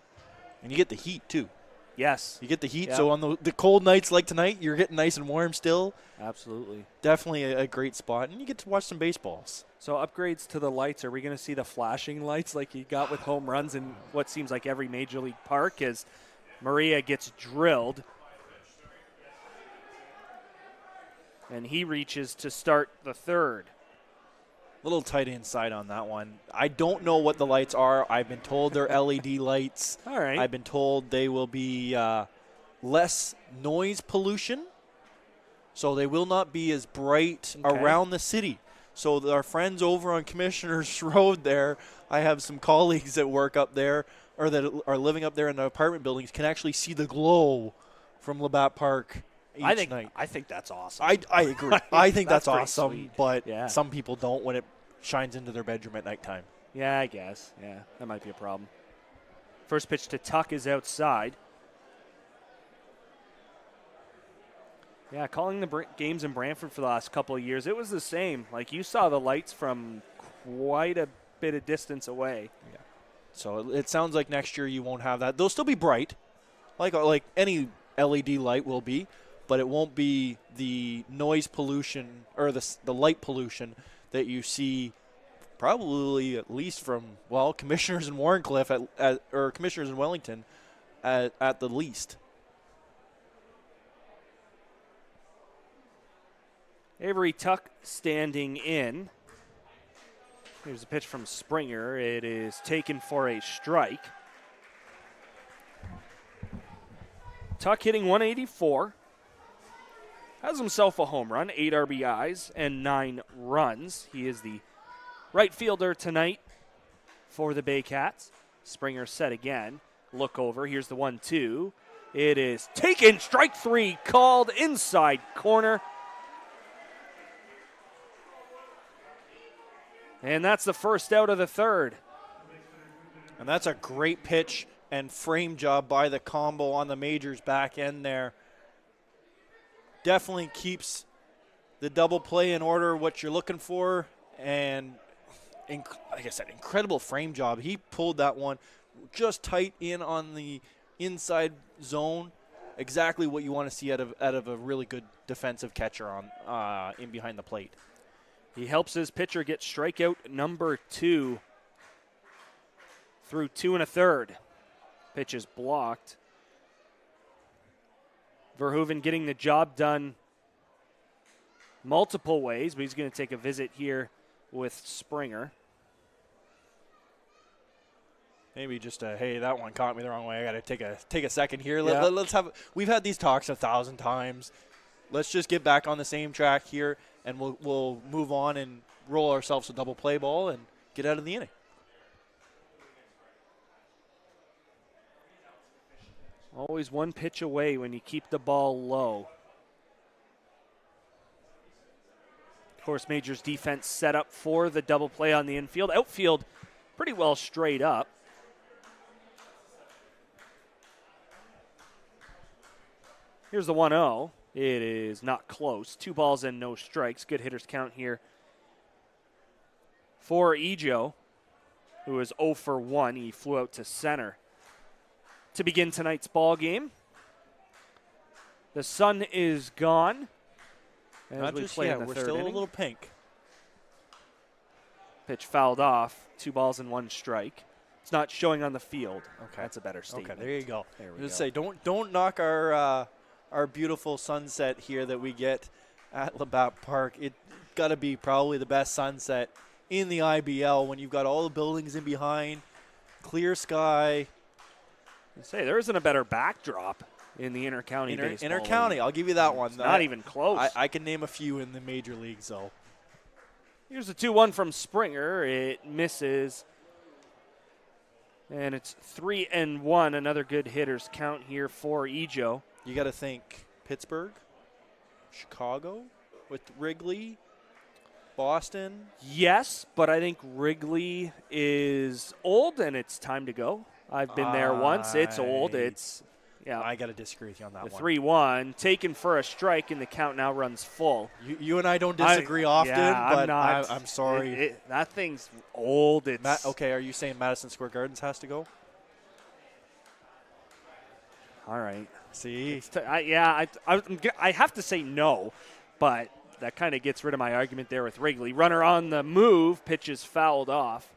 And you get the heat, too. Yes. You get the heat. Yep. So on the cold nights like tonight, you're getting nice and warm still. Absolutely. Definitely a great spot. And you get to watch some baseballs. So upgrades to the lights. Are we going to see the flashing lights like you got with home runs in what seems like every Major League park as Marea gets drilled? And he reaches to start the third. A little tight inside on that one. I don't know what the lights are. I've been told they're LED lights. All right. I've been told they will be less noise pollution, so they will not be as bright around the city. So our friends over on Commissioners Road there, I have some colleagues that work up there, or that are living up there in the apartment buildings can actually see the glow from Labatt Park each night. I think that's awesome. I agree. I think that's awesome, sweet. but Yeah. some people don't when it shines into their bedroom at nighttime. Yeah, I guess. Yeah, that might be a problem. First pitch to Tuck is outside. Yeah, calling the games in Brantford for the last couple of years, it was the same. Like, you saw the lights from quite a bit of distance away. Yeah. So it sounds like next year you won't have that. They'll still be bright, like any LED light will be, but it won't be the noise pollution or the light pollution that you see probably at least from, well, Commissioners in Warrencliffe or Commissioners in Wellington at the least. Avery Tuck standing in. Here's a pitch from Springer. It is taken for a strike. Tuck hitting 184. Has himself a home run, 8 RBIs and 9 runs. He is the right fielder tonight for the Baycats. Springer set again. Look over. Here's the 1-2. It is taken. Strike 3 called inside corner. And that's the first out of the third. And that's a great pitch and frame job by the combo on the Majors back end there. Definitely keeps the double play in order, what you're looking for. And like I said, incredible frame job. He pulled that one just tight in on the inside zone. Exactly what you want to see out of a really good defensive catcher on in behind the plate. He helps his pitcher get strikeout number 2 through 2 1/3. Pitch is blocked. Verhoeven getting the job done multiple ways, but he's going to take a visit here with Springer. Maybe just hey, that one caught me the wrong way. I got to take a second here. Let's have. We've had these talks 1,000 times. Let's just get back on the same track here, and we'll move on and roll ourselves a double play ball and get out of the inning. Always one pitch away when you keep the ball low. Of course, Majors defense set up for the double play on the infield. Outfield pretty well straight up. Here's the 1-0. It is not close. 2 balls and no strikes. Good hitters count here for Ejo, who is 0 for 1. He flew out to center to begin tonight's ball game. The sun is gone. Not just yet. We're still a little pink. Pitch fouled off. 2 balls and 1 strike. It's not showing on the field. Okay, that's a better statement. Okay, there you go. There we Just go. say don't knock our beautiful sunset here that we get at Labatt Park. It got to be probably the best sunset in the IBL when you've got all the buildings in behind, clear sky. Say there isn't a better backdrop in the intercounty baseball. Intercounty, I'll give you that one. It's not even close. I can name a few in the major leagues, though. Here's a 2-1 from Springer. It misses. And it's 3-1. Another good hitters count here for Ejo. You got to think Pittsburgh, Chicago with Wrigley, Boston. Yes, but I think Wrigley is old and it's time to go. I've been there once. It's old. I got to disagree with you on that the one. 3-1 taken for a strike, and the count now runs full. You and I don't disagree often, but I'm sorry. That thing's old. Okay, are you saying Madison Square Gardens has to go? All right. See? I have to say no, but that kind of gets rid of my argument there with Wrigley. Runner on the move, pitch is fouled off.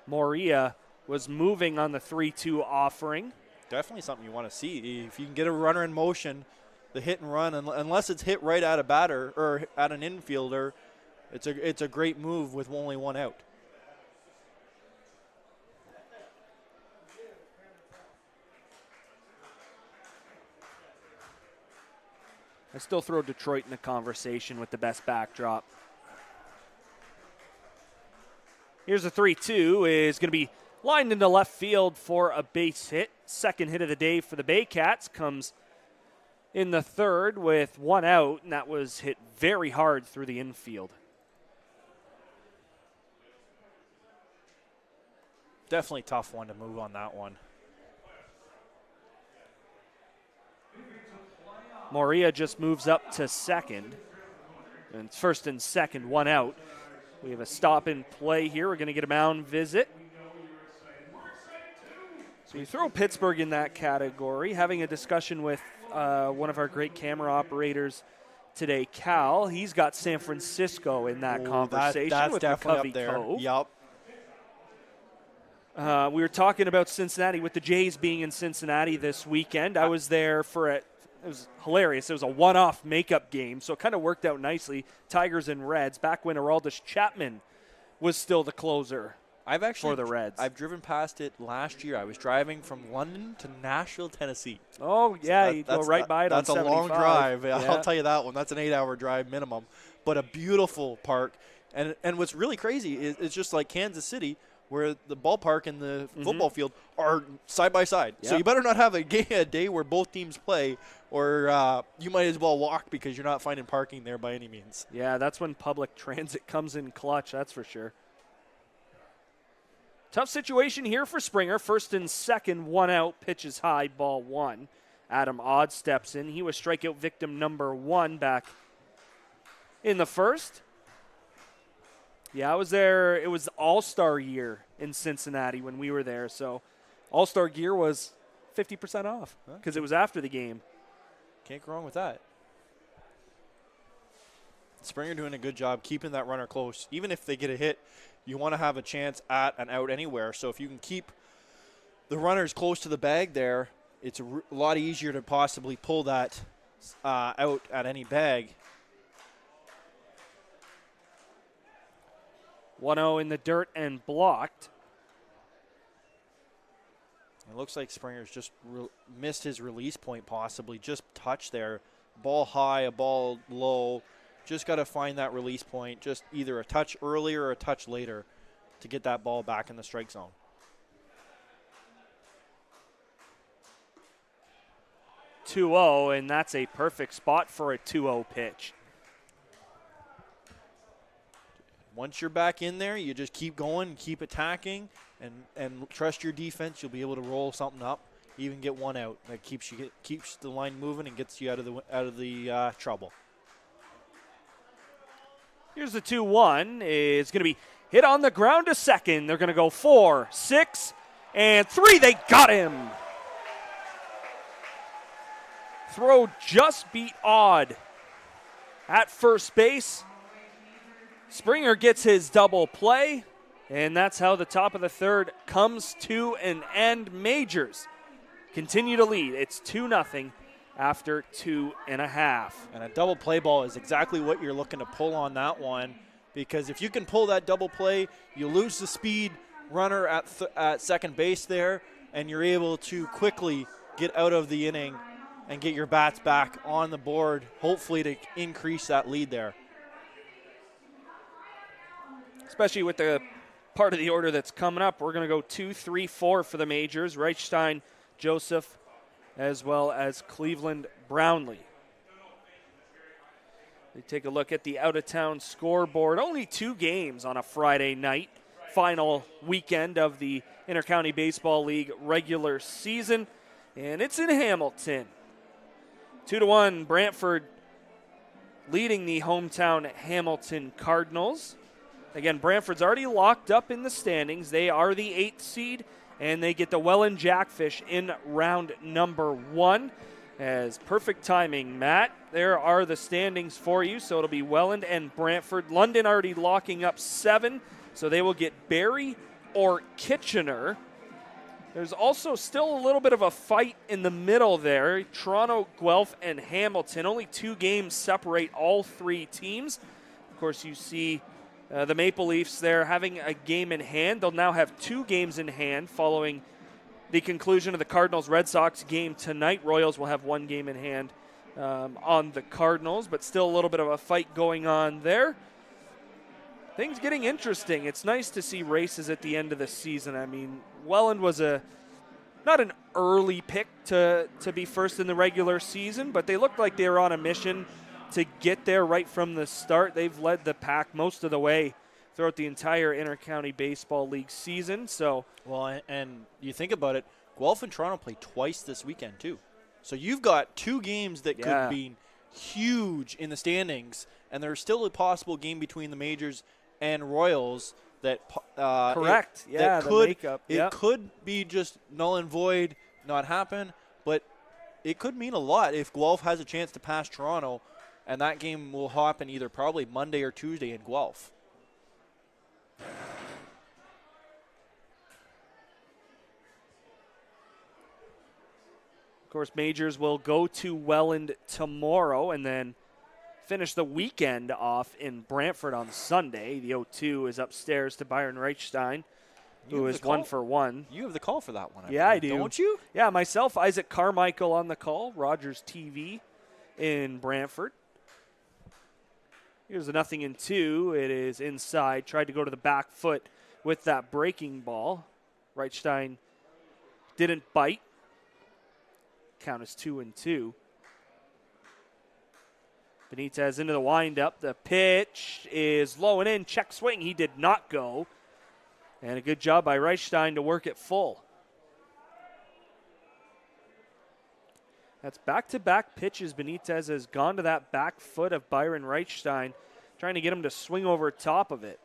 Moria was moving on the 3-2 offering. Definitely something you want to see. If you can get a runner in motion, the hit and run, unless it's hit right at a batter or at an infielder, it's a great move with only 1 out. I still throw Detroit in the conversation with the best backdrop. Here's a 3-2, is going to be lined into left field for a base hit. Second hit of the day for the Baycats comes in the third with one out, and that was hit very hard through the infield. Definitely tough one to move on that one. Moria just moves up to second. And it's first and second, one out. We have a stop in play here. We're going to get a mound visit. So we throw Pittsburgh in that category. Having a discussion with one of our great camera operators today, Cal. He's got San Francisco in that conversation. That's with definitely up McCovey there. Cove. Yup. We were talking about Cincinnati with the Jays being in Cincinnati this weekend. I was there for it. It was hilarious. It was a one-off makeup game, so it kind of worked out nicely. Tigers and Reds, back when Aroldis Chapman was still the closer for the Reds. I've driven past it last year. I was driving from London to Nashville, Tennessee. Oh, yeah, you go right by it on 75. That's a long drive. Yeah. I'll tell you that one. That's an 8-hour drive minimum, but a beautiful park. And what's really crazy is it's just like Kansas City, where the ballpark and the football field are side by side. Yep. So you better not have a day where both teams play, or you might as well walk because you're not finding parking there by any means. Yeah, that's when public transit comes in clutch, that's for sure. Tough situation here for Springer. First and second, one out, pitches high, ball one. Adam Odd steps in. He was strikeout victim number one back in the first. Yeah, I was there. It was All-Star year in Cincinnati when we were there. So All-Star gear was 50% off because it was after the game. Can't go wrong with that. Springer doing a good job keeping that runner close. Even if they get a hit, you want to have a chance at an out anywhere. So if you can keep the runners close to the bag there, it's a lot easier to possibly pull that out at any bag. 1-0 in the dirt and blocked. It looks like Springer's just missed his release point possibly. Just touch there. Ball high, a ball low. Just got to find that release point. Just either a touch earlier or a touch later to get that ball back in the strike zone. (2-0), and that's a perfect spot for a 2-0 pitch. Once you're back in there, you just keep going, keep attacking, and trust your defense. You'll be able to roll something up, even get one out. That keeps the line moving and gets you out of the trouble. Here's the 2-1. It's going to be hit on the ground to second. They're going to go 4, 6, and 3. They got him. Throw just beat Odd at first base. Springer gets his double play, and that's how the top of the third comes to an end. Majors continue to lead. It's 2-0 after 2.5. And a double play ball is exactly what you're looking to pull on that one, because if you can pull that double play, you lose the speed runner at second base there, and you're able to quickly get out of the inning and get your bats back on the board, hopefully to increase that lead there. Especially with the part of the order that's coming up. We're going to go 2, 3, 4 for the Majors. Reichstein, Joseph, as well as Cleveland Brownlee. We take a look at the out-of-town scoreboard. Only 2 games on a Friday night. Final weekend of the Intercounty Baseball League regular season. And it's in Hamilton. 2-1, Brantford leading the hometown Hamilton Cardinals. Again, Brantford's already locked up in the standings. They are the 8th seed, and they get the Welland Jackfish in round number 1. As perfect timing, Matt. There are the standings for you. So it'll be Welland and Brantford. London already locking up 7, so they will get Barrie or Kitchener. There's also still a little bit of a fight in the middle there. Toronto, Guelph, and Hamilton. Only 2 games separate all 3 teams. Of course, you see the Maple Leafs there having a game in hand. They'll now have 2 games in hand following the conclusion of the Cardinals-Red Sox game tonight. Royals will have 1 game in hand on the Cardinals, but still a little bit of a fight going on there. things getting interesting. It's nice to see races at the end of the season. I mean, Welland was not an early pick to be first in the regular season, but they looked like they were on a mission to get there right from the start. They've led the pack most of the way throughout the entire Intercounty Baseball League season. So, well, and you think about it, Guelph and Toronto play twice this weekend too. So you've got 2 games that could be huge in the standings, and there's still a possible game between the Majors and Royals that correct. That the could makeup. It could be just null and void, not happen, but it could mean a lot if Guelph has a chance to pass Toronto, and that game will happen either probably Monday or Tuesday in Guelph. Of course, Majors will go to Welland tomorrow and then finish the weekend off in Brantford on Sunday. The 0-2 is upstairs to Byron Reichstein, who is 1-for-1. You have the call for that one. I do. Don't you? Yeah, myself, Isaac Carmichael on the call, Rogers TV in Brantford. Here's a 0-2. It is inside. Tried to go to the back foot with that breaking ball. Reichstein didn't bite. Count is 2-2. Benitez into the windup. The pitch is low and in. Check swing. He did not go. And a good job by Reichstein to work it full. That's back-to-back pitches. Benitez has gone to that back foot of Byron Reichstein, trying to get him to swing over top of it.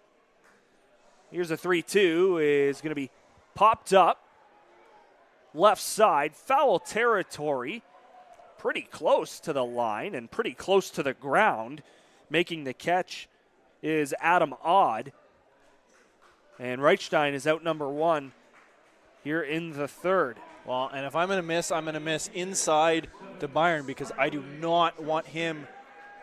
Here's a 3-2. Is going to be popped up. Left side. Foul territory. Pretty close to the line and pretty close to the ground. Making the catch is Adam Odd. And Reichstein is out number 1 here in the third. Well, and if I'm going to miss inside to Byron, because I do not want him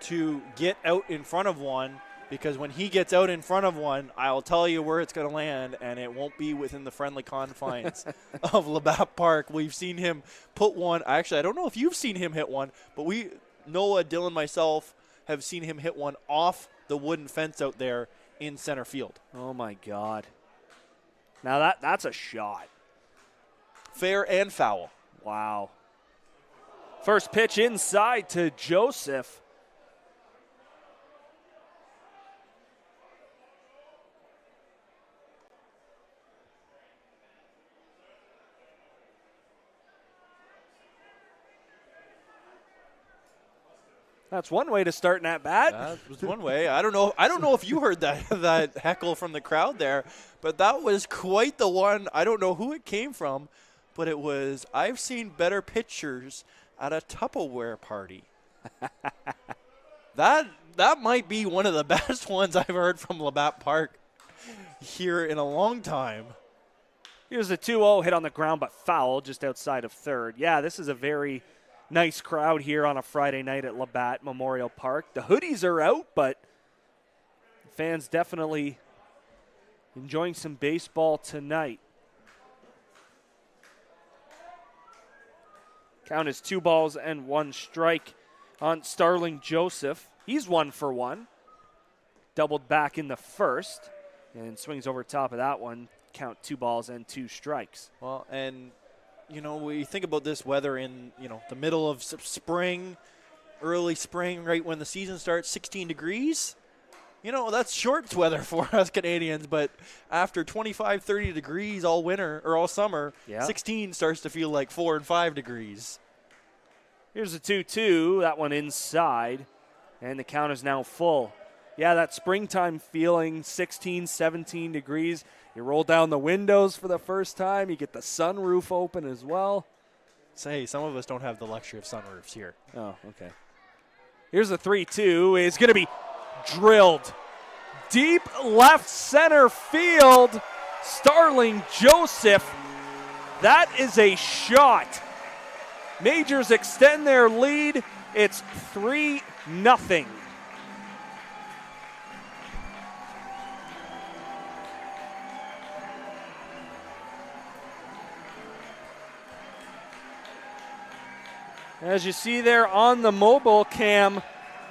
to get out in front of one, because when he gets out in front of one, I'll tell you where it's going to land, and it won't be within the friendly confines of Labatt Park. We've seen him put one. Actually, I don't know if you've seen him hit one, but Noah, Dylan, myself have seen him hit one off the wooden fence out there in center field. Oh, my God. Now that's a shot. Fair and foul. Wow. First pitch inside to Joseph. That's one way to start an at-bat. That was one way. I don't know if you heard that heckle from the crowd there, but that was quite the one. I don't know who it came from, but it was, I've seen better pictures at a Tupperware party. That might be one of the best ones I've heard from Labatt Park here in a long time. Here's a 2-0 hit on the ground, but foul just outside of third. Yeah, this is a very nice crowd here on a Friday night at Labatt Memorial Park. The hoodies are out, but fans definitely enjoying some baseball tonight. Count is 2-1 on Starling Joseph. He's 1-for-1. Doubled back in the first and swings over top of that one. Count 2-2. Well, and we think about this weather in, the middle of spring, early spring, right when the season starts, 16 degrees. That's shorts weather for us Canadians, but after 25, 30 degrees all winter or all summer, 16 starts to feel like 4 and 5 degrees. Here's a 2-2, that one inside, and the count is now full. Yeah, that springtime feeling, 16, 17 degrees. You roll down the windows for the first time. You get the sunroof open as well. Say, some of us don't have the luxury of sunroofs here. Oh, okay. Here's a 3-2. It's going to be drilled deep left center field. Starling Joseph. That is a shot. Majors extend their lead. It's 3-0. As you see there on the mobile cam,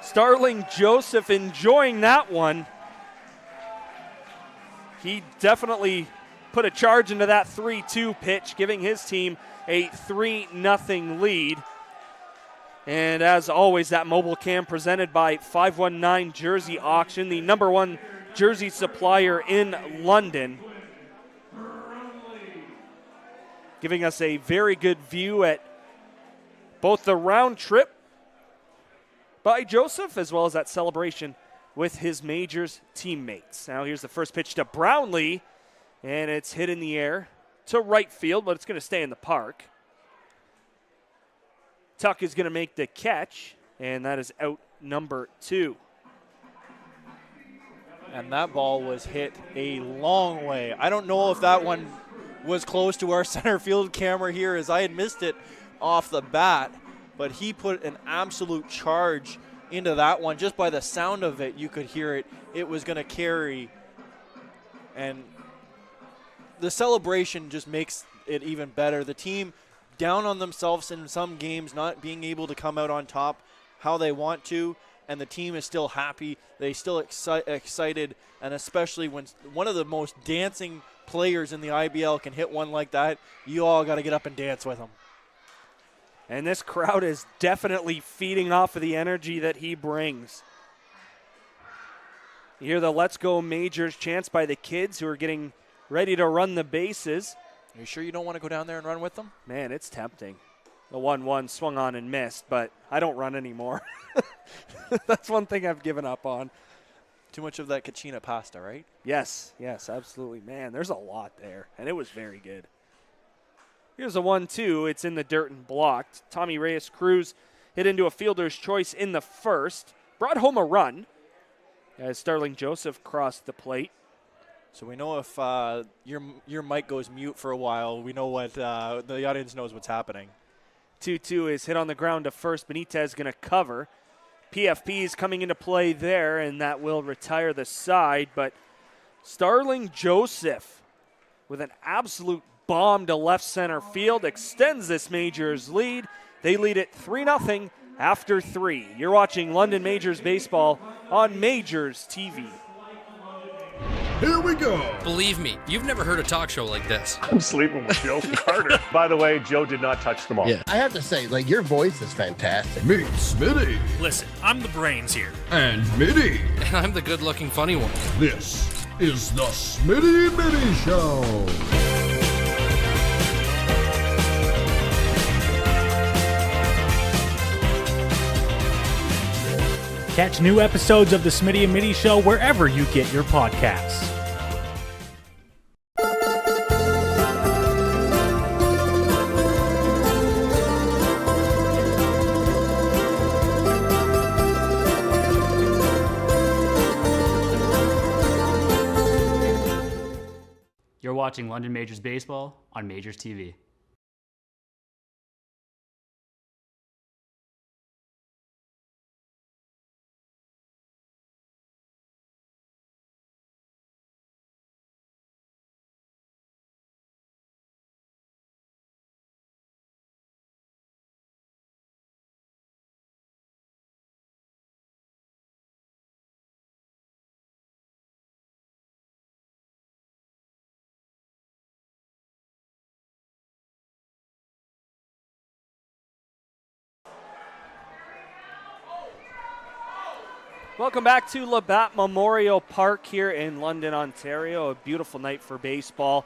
Starling Joseph enjoying that one. he definitely put a charge into that 3-2 pitch, giving his team a 3-0 lead. And as always, that mobile cam presented by 519 Jersey Auction, the #1 jersey supplier in London, giving us a very good view at both the round trip by Joseph as well as that celebration with his majors teammates. Now here's the first pitch to Brownlee, and it's hit in the air to right field, but it's going to stay in the park. Tuck is going to make the catch, and that is out number 2. And that ball was hit a long way. I don't know if that one was close to our center field camera here, as I had missed it off the bat, but he put an absolute charge into that one. Just by the sound of it, you could hear it. It was going to carry, and the celebration just makes it even better. The team down on themselves in some games, not being able to come out on top how they want to, and the team is still happy. They still excited, and especially when one of the most dancing players in the IBL can hit one like that, you all got to get up and dance with them. And this crowd is definitely feeding off of the energy that he brings. You hear the Let's Go Majors chants by the kids who are getting ready to run the bases. Are you sure you don't want to go down there and run with them? Man, it's tempting. The 1-1 swung on and missed, but I don't run anymore. That's one thing I've given up on. Too much of that Kachina pasta, right? Yes, absolutely. Man, there's a lot there, and it was very good. Here's a 1-2. It's in the dirt and blocked. Tommy Reyes Cruz hit into a fielder's choice in the first. Brought home a run as Starling Joseph crossed the plate. So we know if your mic goes mute for a while, we know what the audience knows what's happening. 2-2 is hit on the ground to first. Benitez going to cover. PFP is coming into play there, and that will retire the side. But Starling Joseph with an absolute bomb to left center field extends this Majors lead. They lead it 3-0 after 3. You're watching London Majors Baseball on Majors TV. Here we go. Believe me, you've never heard a talk show like this. I'm sleeping with Joe Carter. By the way, Joe did not touch the ball. Yeah, I have to say, your voice is fantastic. Meet Smitty. Listen, I'm the brains here. And Mitty. And I'm the good-looking funny one. This is the Smitty Mitty Show. Catch new episodes of the Smitty and Mitty Show wherever you get your podcasts. You're watching London Majors Baseball on Majors TV. Welcome back to Labatt Memorial Park here in London, Ontario. A beautiful night for baseball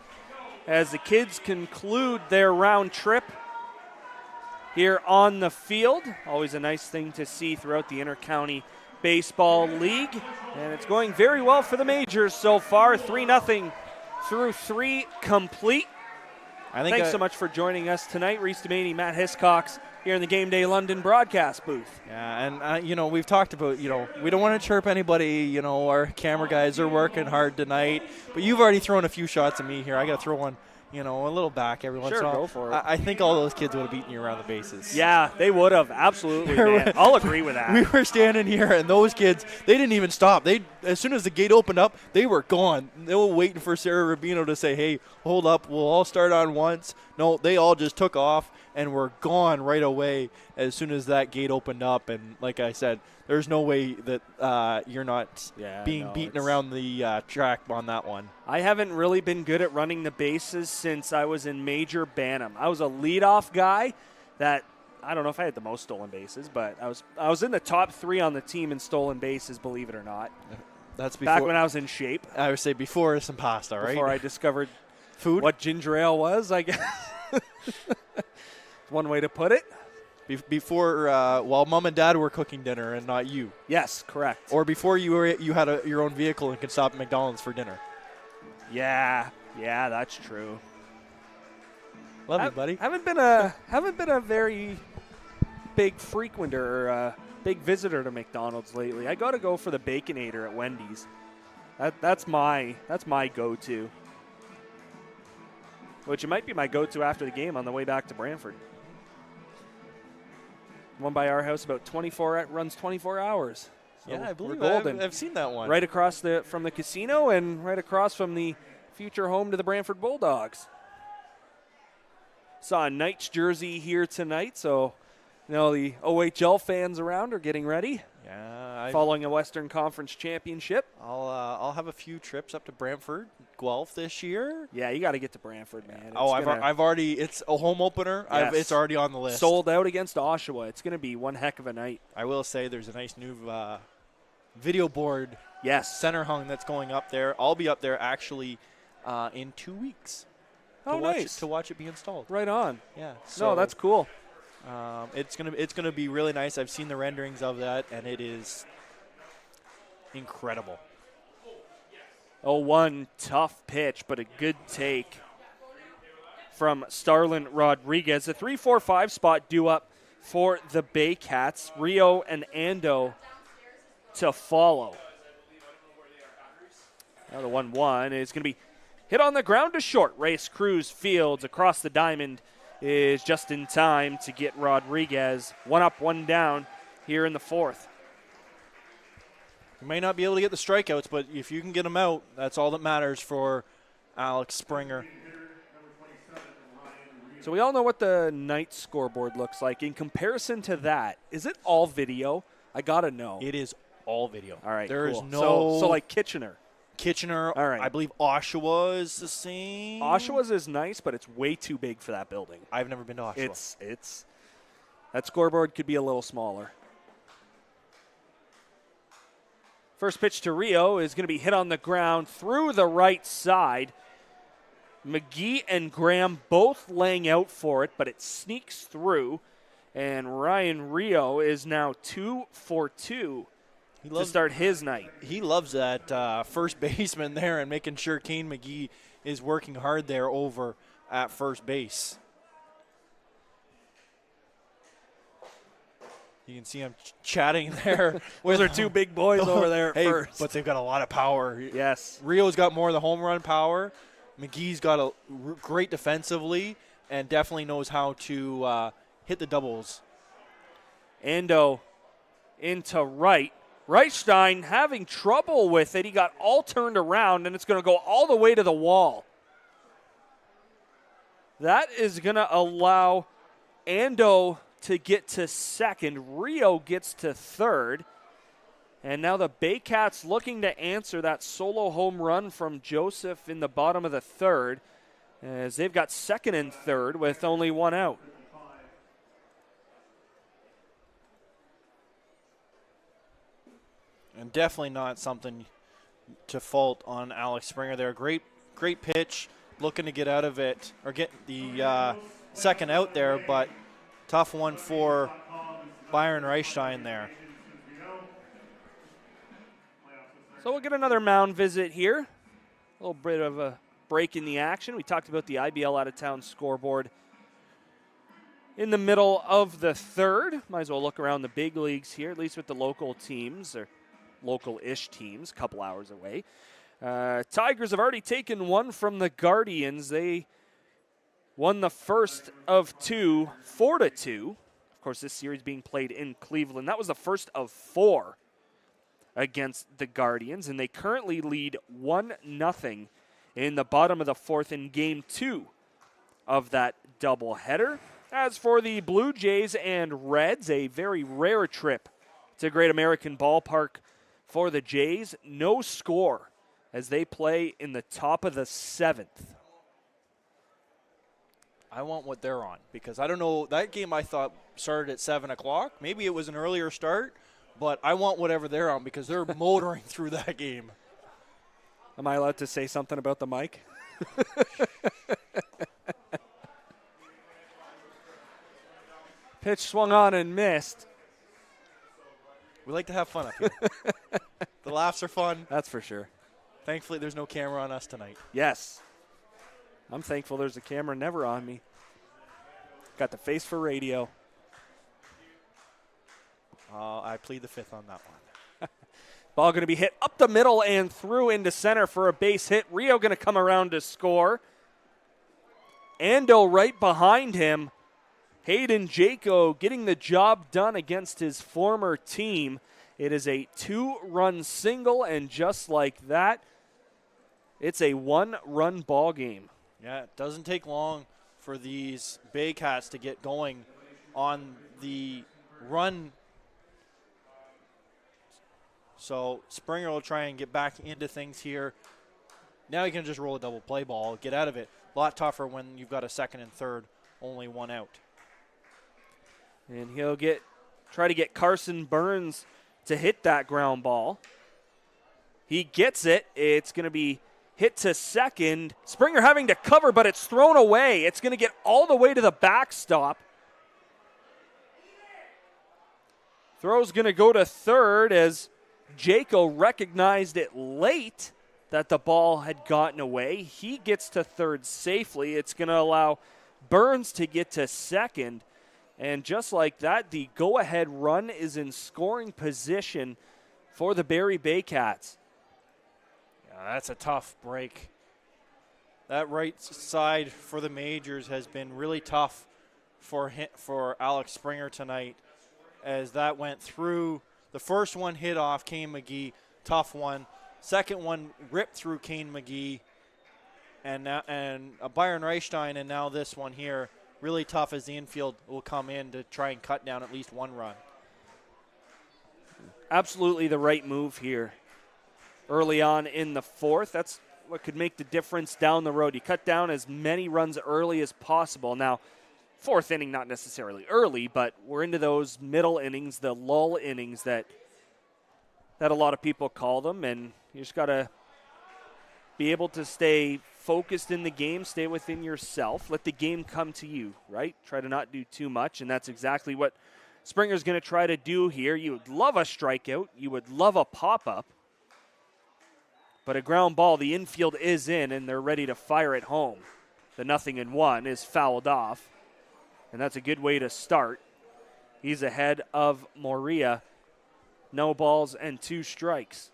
as the kids conclude their round trip here on the field. Always a nice thing to see throughout the Intercounty Baseball League. And it's going very well for the Majors so far. 3-0 through 3 complete. Thanks so much for joining us tonight. Reece, Doumani, Matt Hiscox here in the Game Day London broadcast booth. Yeah, and we've talked about, we don't want to chirp anybody. Our camera guys are working hard tonight. But you've already thrown a few shots at me here. I got to throw one, a little back every once in a while. Go for it. I think all those kids would have beaten you around the bases. Yeah, they would have. Absolutely, man. I'll agree with that. We were standing here, and those kids, they didn't even stop. As soon as the gate opened up, they were gone. They were waiting for Sarah Rubino to say, hey, hold up, we'll all start on once. No, they all just took off and were gone right away as soon as that gate opened up. And like I said, there's no way that you're not being no, beaten around the track on that one. I haven't really been good at running the bases since I was in Major Bantam. I was a leadoff guy that, I don't know if I had the most stolen bases, but I was in the top 3 on the team in stolen bases, believe it or not. That's before, back when I was in shape. I would say before some pasta, right? Before I discovered food, what ginger ale was, I guess. One way to put it. Before, while mom and dad were cooking dinner and not you. Yes, correct. Or before you had your own vehicle and could stop at McDonald's for dinner. Yeah, that's true. Love you, buddy. Haven't been a very big frequenter or big visitor to McDonald's lately. I got to go for the Baconator at Wendy's. That's my go-to. Which it might be my go-to after the game on the way back to Brantford. One by our house about runs 24 hours. So yeah, I believe we're golden. I've seen that one. Right across from the casino and right across from the future home to the Brantford Bulldogs. Saw a Knights jersey here tonight, so the OHL fans around are getting ready. Yeah, following a Western Conference championship. I'll have a few trips up to Brantford, Guelph this year. Yeah, you got to get to Brantford, man. I've already. It's a home opener. Yes. It's already on the list. Sold out against Oshawa. It's going to be one heck of a night. I will say there's a nice new video board. Yes, center hung that's going up there. I'll be up there actually in 2 weeks. Nice. To watch it be installed. Right on. Yeah. So that's cool. It's gonna be really nice. I've seen the renderings of that, and it is incredible. 0-1, tough pitch, but a good take from Starlin Rodriguez. A 3-4-5 spot due up for the Baycats. Rio and Ando to follow. Now the 1-1 is going to be hit on the ground to short. Race Cruz fields across the diamond is just in time to get Rodriguez 1 up, 1 down here in the 4th. You may not be able to get the strikeouts, but if you can get them out, that's all that matters for Alex Springer. So we all know what the Knights scoreboard looks like. In comparison to that, is it all video? I got to know. It is all video. All right, There cool. is no... So like Kitchener. All right. I believe Oshawa is the same. Oshawa's is nice, but it's way too big for that building. I've never been to Oshawa. It's that scoreboard could be a little smaller. First pitch to Rio is going to be hit on the ground through the right side. McGee and Graham both laying out for it, but it sneaks through. And Ryan Rio is now 2 for 2 to start his night. He loves that first baseman there and making sure Kane McGee is working hard there over at first base. You can see him chatting there. Those are two big boys over there at hey, first. But they've got a lot of power. Yes. Rio's got more of the home run power. McGee's got a great defensively and definitely knows how to hit the doubles. Ando into right. Reichstein having trouble with it. He got all turned around, and it's going to go all the way to the wall. That is going to allow Ando to get to second. Rio gets to third. And now the Baycats looking to answer that solo home run from Joseph in the bottom of the third, as they've got second and third with only 1 out. And definitely not something to fault on Alex Springer there. Great pitch, looking to get out of it, or get the second out there, but tough one for Byron Reichstein there. So we'll get another mound visit here. A little bit of a break in the action. We talked about the IBL out-of-town scoreboard in the middle of the third. Might as well look around the big leagues here, at least with the local teams, or local-ish teams, a couple hours away. Tigers have already taken one from the Guardians. They won the first of 2, 4-2. Of course, this series being played in Cleveland. That was the first of 4 against the Guardians, and they currently lead 1-0 in the bottom of the 4th in Game 2 of that doubleheader. As for the Blue Jays and Reds, a very rare trip It's a Great American Ballpark for the Jays. No score as they play in the top of the 7th. I want what they're on because I don't know. That game I thought started at 7 o'clock. Maybe it was an earlier start, but I want whatever they're on because they're motoring through that game. Am I allowed to say something about the mic? Pitch swung on and missed. We like to have fun up here. The laughs are fun. That's for sure. Thankfully, there's no camera on us tonight. Yes. I'm thankful there's a camera never on me. Got the face for radio. I plead the fifth on that one. Ball going to be hit up the middle and through into center for a base hit. Rio going to come around to score. Ando right behind him. Hayden Jaco getting the job done against his former team. It is a 2-run single, and just like that, it's a 1-run ball game. Yeah, it doesn't take long for these Baycats to get going on the run. So Springer will try and get back into things here. Now you can just roll a double play ball, get out of it. A lot tougher when you've got a second and third, only one out. And he'll try to get Carson Burns to hit that ground ball. He gets it. It's going to be hit to second. Springer having to cover, but it's thrown away. It's going to get all the way to the backstop. Throw's going to go to third as Jaco recognized it late that the ball had gotten away. He gets to third safely. It's going to allow Burns to get to second. And just like that, the go-ahead run is in scoring position for the Barrie Baycats. Yeah, that's a tough break. That right side for the Majors has been really tough for Alex Springer tonight as that went through. The first one hit off Kane McGee, tough one. Second one ripped through Kane McGee and Byron Reichstein, and now this one here. Really tough as the infield will come in to try and cut down at least one run. Absolutely the right move here. Early on in the fourth, that's what could make the difference down the road. You cut down as many runs early as possible. Now, fourth inning, not necessarily early, but we're into those middle innings, the lull innings that a lot of people call them, and you just got to be able to stay focused in the game, stay within yourself, let the game come to you, right? Try to not do too much, and that's exactly what Springer's going to try to do here. You would love a strikeout. You would love a pop-up. But a ground ball, the infield is in, and they're ready to fire it home. The 0-1 is fouled off, and that's a good way to start. He's ahead of Moria. No balls and 2 strikes.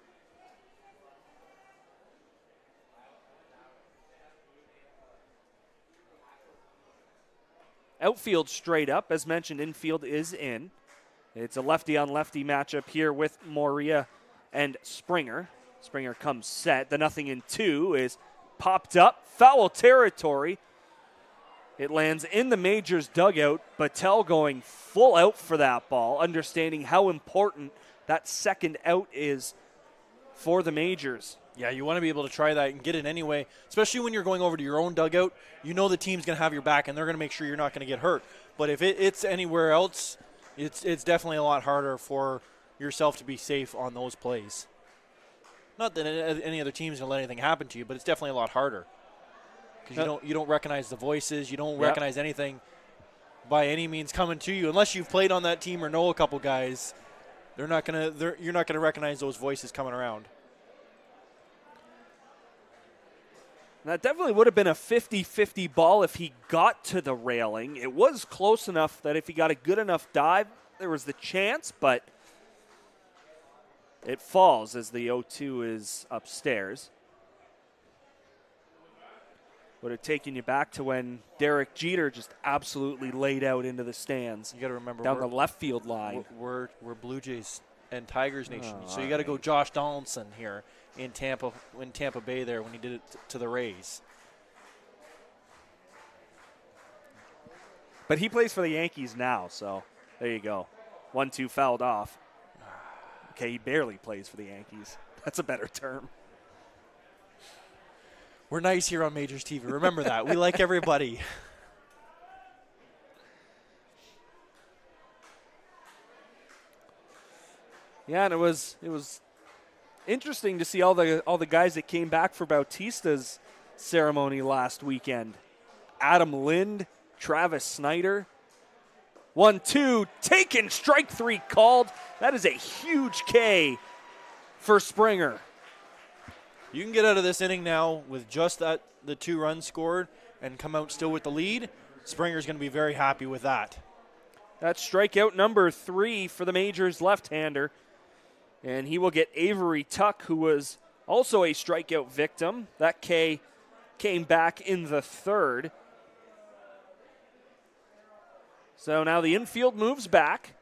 Outfield straight up. As mentioned, infield is in. It's a lefty-on-lefty matchup here with Moria and Springer. Springer comes set. The 0-2 is popped up. Foul territory. It lands in the Majors dugout. Battelle going full out for that ball, understanding how important that second out is for the Majors. Yeah, you want to be able to try that and get it anyway, especially when you're going over to your own dugout. You know the team's going to have your back, and they're going to make sure you're not going to get hurt. But if it's anywhere else, it's definitely a lot harder for yourself to be safe on those plays. Not that any other team's going to let anything happen to you, but it's definitely a lot harder because you don't recognize the voices, you don't recognize anything by any means coming to you unless you've played on that team or know a couple guys. You're not going to recognize those voices coming around. That definitely would have been a 50-50 ball if he got to the railing. It was close enough that if he got a good enough dive, there was the chance, but it falls as the 0-2 is upstairs. Would have taken you back to when Derek Jeter just absolutely laid out into the stands. You got to remember down the left field line. We're Blue Jays and Tigers Nation, so you got to go Josh Donaldson here in Tampa Bay there when he did it to the Rays. But he plays for the Yankees now, so there you go. 1-2 fouled off. Okay, he barely plays for the Yankees. That's a better term. We're nice here on Majors TV. Remember that. We like everybody. Yeah, and it was interesting to see all the guys that came back for Bautista's ceremony last weekend. Adam Lind, Travis Snyder. 1-2, taken, strike 3 called. That is a huge K for Springer. You can get out of this inning now with just the 2 runs scored and come out still with the lead. Springer's going to be very happy with that. That's strikeout number 3 for the Majors left-hander. And he will get Avery Tuck, who was also a strikeout victim. That K came back in the 3rd. So now the infield moves back.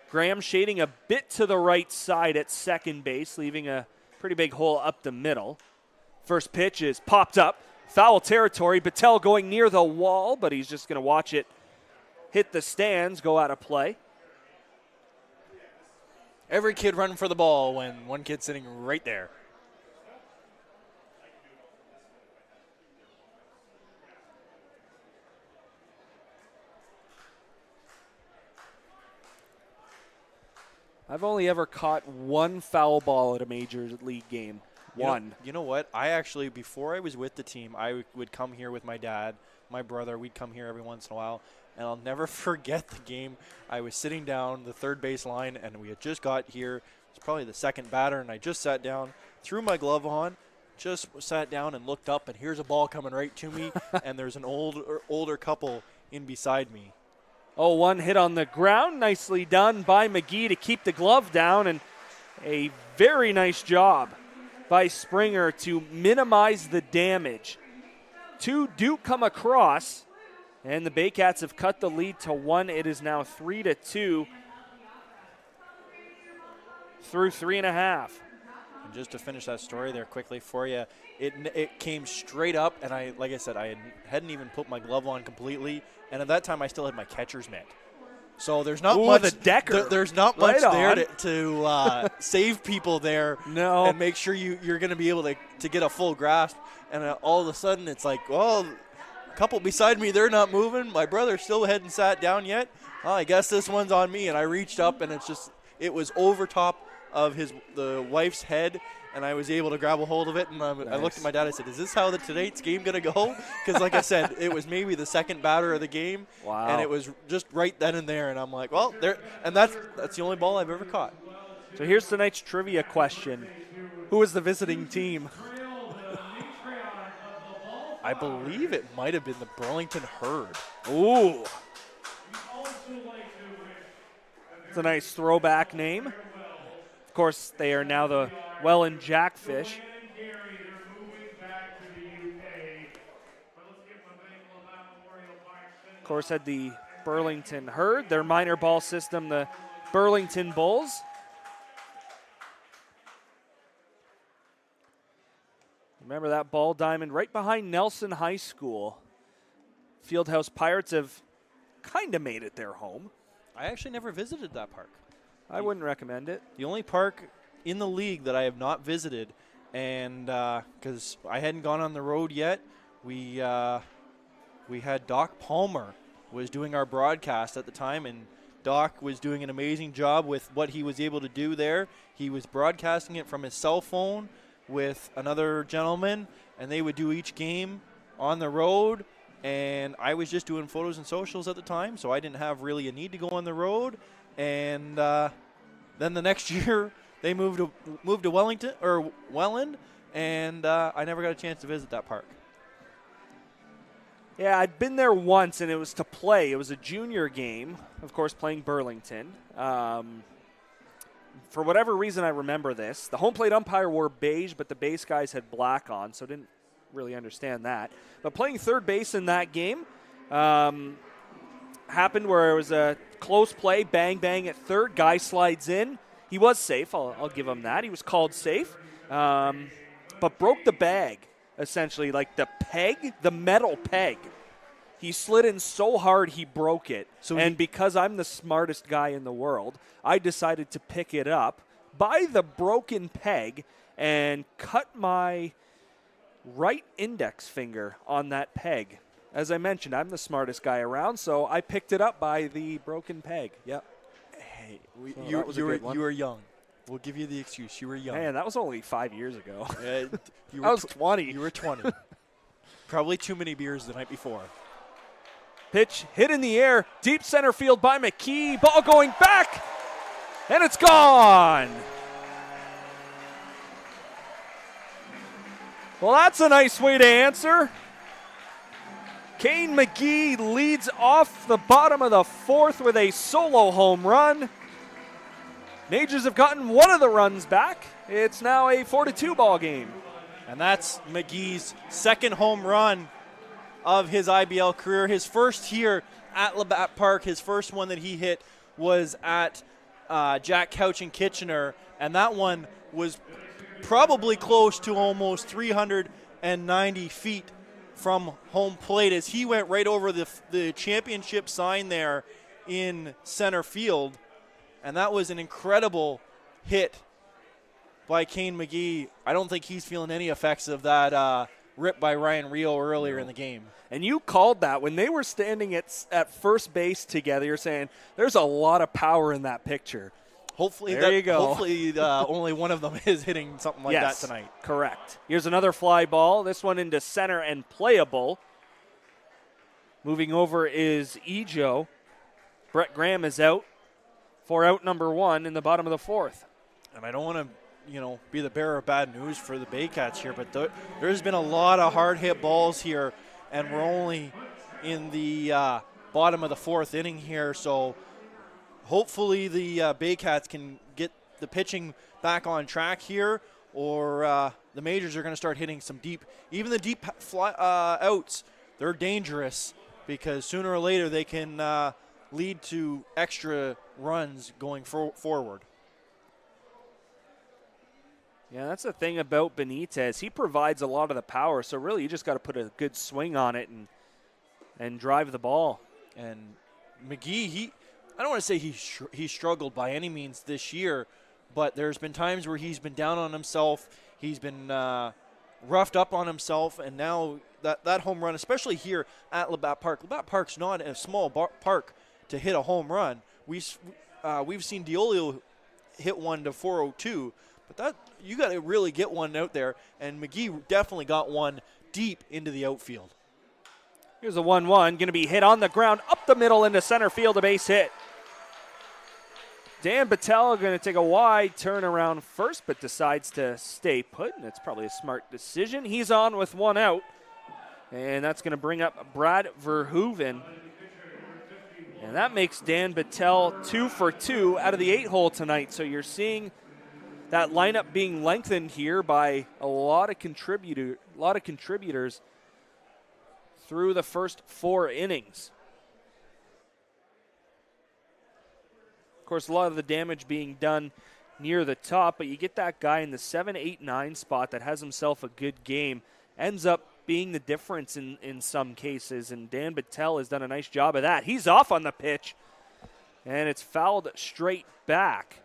Graham shading a bit to the right side at second base, leaving a pretty big hole up the middle. First pitch is popped up. Foul territory. Battelle going near the wall, but he's just going to watch it hit the stands, go out of play. Every kid running for the ball when one kid's sitting right there. I've only ever caught one foul ball at a major league game. One. You know what? I actually, before I was with the team, I would come here with my dad, my brother. We'd come here every once in a while. And I'll never forget the game. I was sitting down the third base line, and we had just got here. It was probably the second batter, and I just sat down, threw my glove on, just sat down and looked up, and here's a ball coming right to me, and there's an older couple in beside me. Oh, one hit on the ground. Nicely done by McGee to keep the glove down, and a very nice job by Springer to minimize the damage. 2 do come across, and the Baycats have cut the lead to 1. It is now 3-2 through 3.5. And just to finish that story there quickly for you, it came straight up, and like I said, I hadn't even put my glove on completely, and at that time I still had my catcher's mitt. So there's not much. The Decker. There's not much there to save people there. No. And make sure you're going to be able to get a full grasp. And all of a sudden it's like, well, a couple beside me, they're not moving. My brother still hadn't sat down yet. Oh, I guess this one's on me. And I reached up, and it was over top of the wife's head, and I was able to grab a hold of it. And I looked at my dad. I said, "Is this how tonight's game gonna go?" Because, like I said, it was maybe the second batter of the game, and it was just right then and there. And I'm like, "Well, there." And that's the only ball I've ever caught. So here's tonight's trivia question: who is the visiting team? I believe it might have been the Burlington Herd. Ooh, it's a nice throwback name. Of course, they are now the Welland Jackfish. Of course, had the Burlington Herd, their minor ball system, the Burlington Bulls. Remember that ball diamond right behind Nelson High School. Fieldhouse Pirates have kind of made it their home. I actually never visited that park. I wouldn't recommend it. The only park in the league that I have not visited, and because I hadn't gone on the road yet, we had Doc Palmer was doing our broadcast at the time, and Doc was doing an amazing job with what he was able to do there. He was broadcasting it from his cell phone with another gentleman, and they would do each game on the road, and I was just doing photos and socials at the time, so I didn't have really a need to go on the road. And then the next year they moved to Welland, and I never got a chance to visit that park. Yeah, I'd been there once, and it was to play. It was a junior game, of course, playing Burlington. For whatever reason, I remember this. The home plate umpire wore beige, but the base guys had black on, so didn't really understand that. But playing third base in that game happened where it was a close play, bang, bang at third. Guy slides in. He was safe. I'll give him that. He was called safe, but broke the bag, essentially, like the peg, the metal peg. He slid in so hard he broke it. And because I'm the smartest guy in the world, I decided to pick it up by the broken peg and cut my right index finger on that peg. As I mentioned, I'm the smartest guy around, so I picked it up by the broken peg. Yep. Hey, you were young. We'll give you the excuse. You were young. Man, that was only 5 years ago. I was 20. You were 20. Probably too many beers the night before. Pitch hit in the air, deep center field by McKee. Ball going back, and it's gone. Well, that's a nice way to answer. Kane McGee leads off the bottom of the fourth with a solo home run. Majors have gotten one of the runs back. It's now a 4-2 ball game. And that's McGee's second home run of his IBL career. His first here at Labatt Park, his first one that he hit was at Jack Couch in Kitchener, and that one was probably close to almost 390 feet from home plate as he went right over the championship sign there in center field. And that was an incredible hit by Kane McGee. I don't think he's feeling any effects of that rip by Ryan Rio earlier in the game. And you called that when they were standing at first base together. You're saying there's a lot of power in that picture. Hopefully, there you go. Hopefully, only one of them is hitting something like that tonight. Correct. Here's another fly ball. This one into center and playable. Moving over is Ejo. Brett Graham is out for out number one in the bottom of the fourth. And I don't want to, be the bearer of bad news for the Baycats here, but there's been a lot of hard hit balls here, and we're only in the bottom of the fourth inning here, so hopefully the Baycats can get the pitching back on track here, or the Majors are going to start hitting some deep, even the deep outs, they're dangerous because sooner or later they can lead to extra runs going forward. Yeah, that's the thing about Benitez. He provides a lot of the power, so really you just got to put a good swing on it and drive the ball. And McGee, I don't want to say he struggled by any means this year, but there's been times where he's been down on himself. He's been roughed up on himself, and now that home run, especially here at Labatt Park. Labatt Park's not a small park to hit a home run. We've seen Diolio hit one to 402, but that you got to really get one out there, and McGee definitely got one deep into the outfield. Here's a 1-1, going to be hit on the ground, up the middle into center field, a base hit. Dan Battelle going to take a wide turn around first, but decides to stay put, and it's probably a smart decision. He's on with one out, and that's going to bring up Brad Verhoeven. And that makes Dan Battelle 2 for 2 out of the 8-hole tonight. So you're seeing that lineup being lengthened here by a lot of contributors through the first 4 innings. Of course, a lot of the damage being done near the top, but you get that guy in the 7, 8, 9 spot that has himself a good game, ends up being the difference in some cases, and Dan Battelle has done a nice job of that. He's off on the pitch, and it's fouled straight back.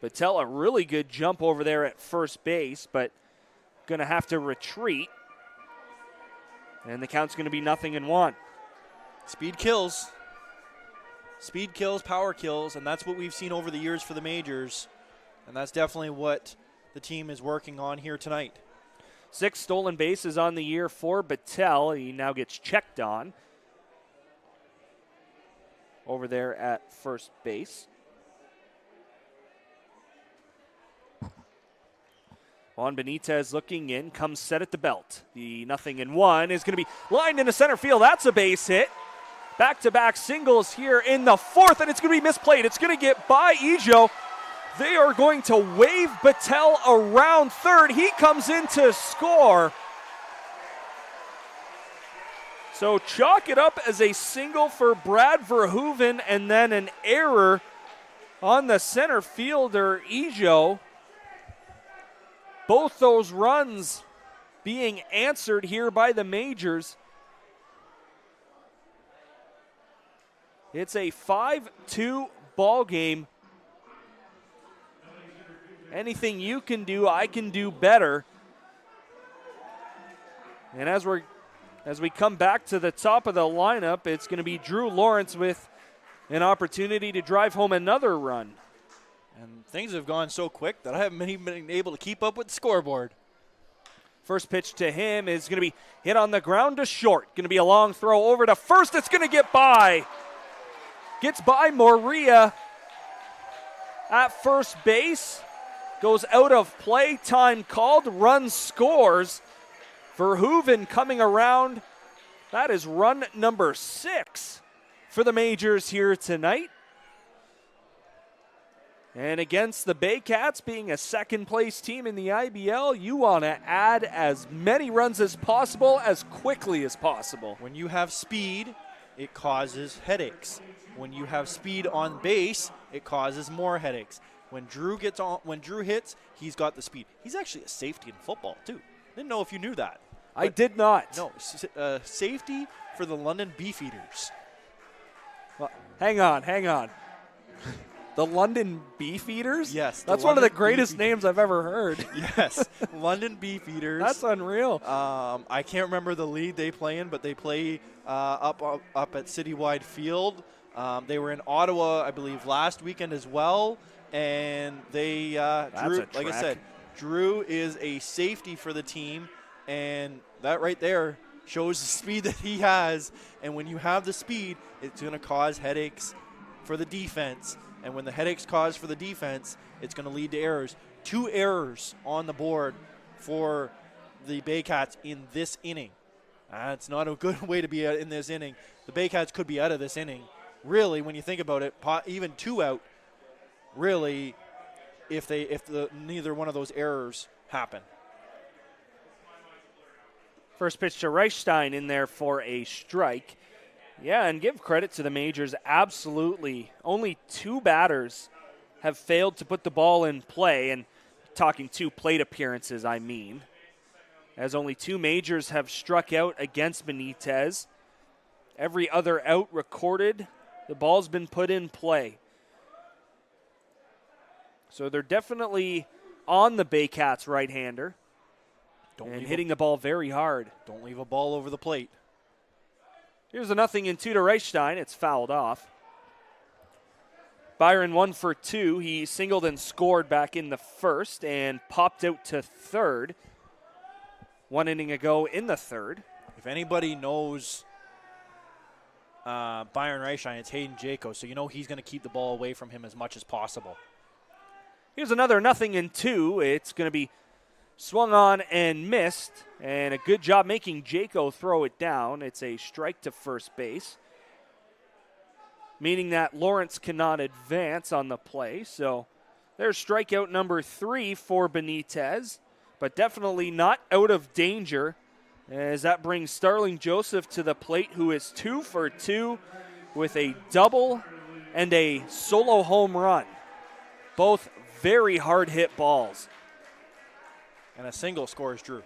Battelle, a really good jump over there at first base, but going to have to retreat, and the count's going to be 0-1. Speed kills. Speed kills, power kills, and that's what we've seen over the years for the Majors, and that's definitely what the team is working on here tonight. 6 stolen bases on the year for Battelle. He now gets checked on over there at first base. Juan Benitez looking in, comes set at the belt. The 0-1 is going to be lined into center field. That's a base hit. Back-to-back singles here in the fourth, and it's going to be misplayed. It's going to get by Ejo. They are going to wave Battelle around third. He comes in to score. So chalk it up as a single for Brad Verhoeven, and then an error on the center fielder, Ejo. Both those runs being answered here by the Majors. It's a 5-2 ball game. Anything you can do, I can do better. And as we come back to the top of the lineup, it's going to be Drew Lawrence with an opportunity to drive home another run. And things have gone so quick that I haven't even been able to keep up with the scoreboard. First pitch to him is going to be hit on the ground to short. Going to be a long throw over to first. It's going to get by. Gets by Moria at first base. Goes out of play. Time called. Run scores. Verhoeven coming around. That is run number 6 for the Majors here tonight. And against the Baycats being a second-place team in the IBL, you want to add as many runs as possible, as quickly as possible. When you have speed, it causes headaches. When you have speed on base, it causes more headaches. When Drew hits, he's got the speed. He's actually a safety in football, too. Didn't know if you knew that. I did not. No, safety for the London Beefeaters. Well, hang on. The London Beefeaters? Yes. That's one of the greatest names I've ever heard. Yes, London Beefeaters. That's unreal. I can't remember the league they play in, but they play up at Citywide Field. They were in Ottawa, I believe, last weekend as well. And they, Drew, like I said, Drew is a safety for the team. And that right there shows the speed that he has. And when you have the speed, it's going to cause headaches for the defense. And when the headaches cause for the defense, it's going to lead to errors. 2 errors on the board for the Baycats in this inning. That's not a good way to be in this inning. The Baycats could be out of this inning. Really, when you think about it, even 2 out, really, if neither one of those errors happen. First pitch to Reichstein in there for a strike. Yeah, and give credit to the Majors. Absolutely. Only 2 batters have failed to put the ball in play. And talking 2 plate appearances, I mean. As only 2 Majors have struck out against Benitez. Every other out recorded, the ball's been put in play. So they're definitely on the Baycats right-hander. Hitting the ball very hard. Don't leave a ball over the plate. Here's a 0-2 to Reichstein. It's fouled off. Byron 1 for 2. He singled and scored back in the first and popped out to third. 1 inning ago in the third. If anybody knows Byron Reichstein, it's Hayden Jaco, so you know he's going to keep the ball away from him as much as possible. Here's another 0-2. It's going to be swung on and missed, and a good job making Jaco throw it down. It's a strike to first base, meaning that Lawrence cannot advance on the play. So there's strikeout number 3 for Benitez, but definitely not out of danger, as that brings Starling Joseph to the plate, who is 2 for 2 with a double and a solo home run. Both very hard hit balls. And a single scores Drew.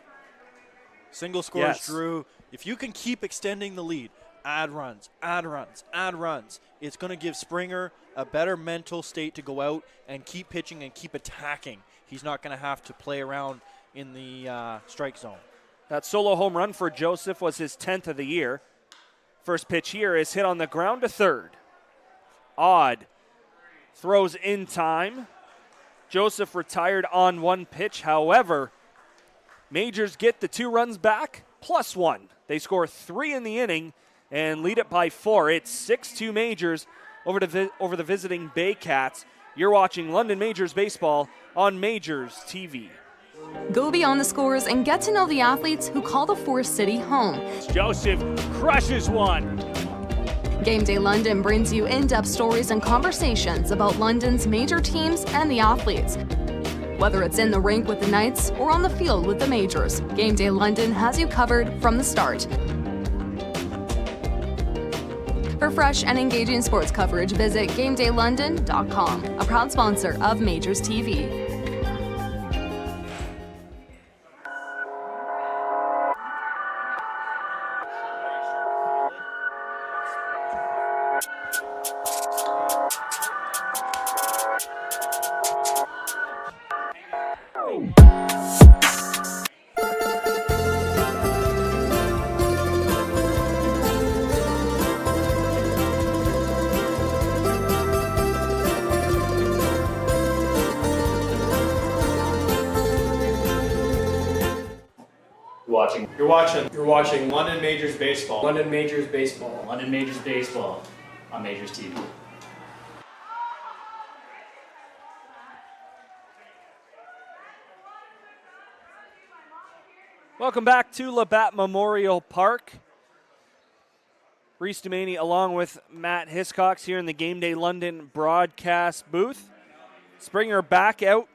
Single scores Drew. If you can keep extending the lead, add runs. It's going to give Springer a better mental state to go out and keep pitching and keep attacking. He's not going to have to play around in the strike zone. That solo home run for Joseph was his 10th of the year. First pitch here is hit on the ground to third. Odd throws in time. Joseph retired on 1 pitch. However, Majors get the 2 runs back, +1. They score 3 in the inning and lead it by 4. It's 6-2 Majors over the visiting Baycats. You're watching London Majors Baseball on Majors TV. Go beyond the scores and get to know the athletes who call the Forest City home. Joseph crushes one. Game Day London brings you in-depth stories and conversations about London's major teams and the athletes. Whether it's in the rink with the Knights or on the field with the Majors, Game Day London has you covered from the start. For fresh and engaging sports coverage, visit GameDayLondon.com, a proud sponsor of Majors TV. You're watching London Majors Baseball. London Majors Baseball. London Majors Baseball on Majors TV. Welcome back to Labatt Memorial Park. Reece Doumani along with Matt Hiscox here in the Game Day London broadcast booth. Springer back out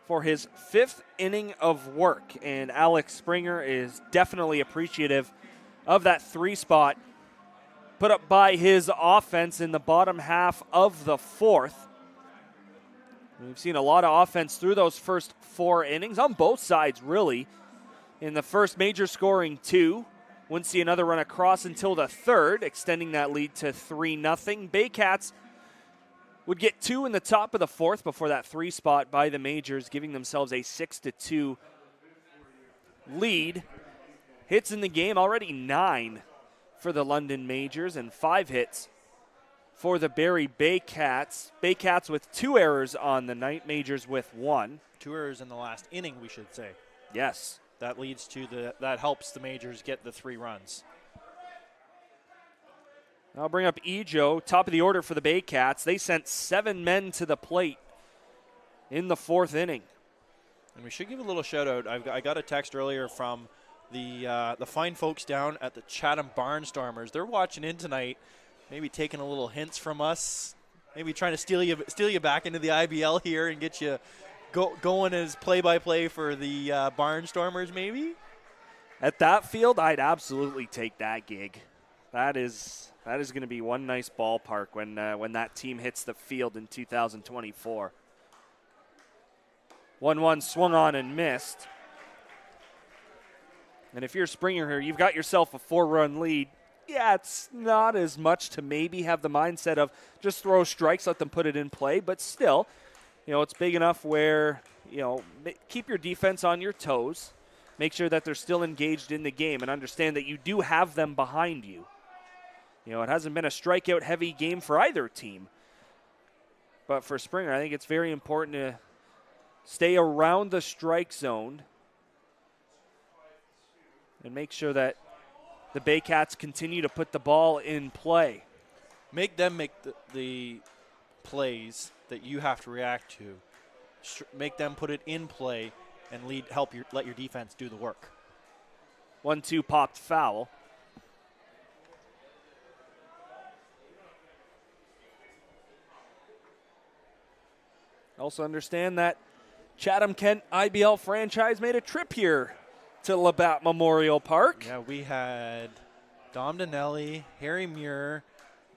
for his 5th inning of work, and Alex Springer is definitely appreciative of that 3 spot put up by his offense in the bottom half of the 4th. We've seen a lot of offense through those first 4 innings on both sides, really. In the first, Major scoring 2. Wouldn't see another run across until the 3rd, extending that lead to 3-0. Baycats would get 2 in the top of the 4th before that 3 spot by the Majors, giving themselves a 6-2 lead. Hits in the game, already 9 for the London Majors and 5 hits for the Barrie Baycats. Baycats with 2 errors on the night, Majors with 1. 2 errors in the last inning, we should say. Yes. That leads to that helps the Majors get the 3 runs. I'll bring up Ejo, top of the order for the Baycats. They sent 7 men to the plate in the 4th inning. And we should give a little shout out. I got a text earlier from the fine folks down at the Chatham Barnstormers. They're watching in tonight, maybe taking a little hints from us, maybe trying to steal you back into the IBL here and get you going as play-by-play for the Barnstormers, maybe? At that field, I'd absolutely take that gig. That is going to be one nice ballpark when that team hits the field in 2024. 1-1 swung on and missed. And if you're Springer here, you've got yourself a 4-run lead. Yeah, it's not as much to maybe have the mindset of just throw strikes, let them put it in play, but still, it's big enough where, keep your defense on your toes, make sure that they're still engaged in the game, and understand that you do have them behind you. It hasn't been a strikeout-heavy game for either team. But for Springer, I think it's very important to stay around the strike zone and make sure that the Baycats continue to put the ball in play. Make them make the plays that you have to react to. Make them put it in play and let your defense do the work. 1-2 popped foul. Also understand that Chatham-Kent IBL franchise made a trip here to Labatt Memorial Park. Yeah, we had Dom Donnelly, Harry Muir,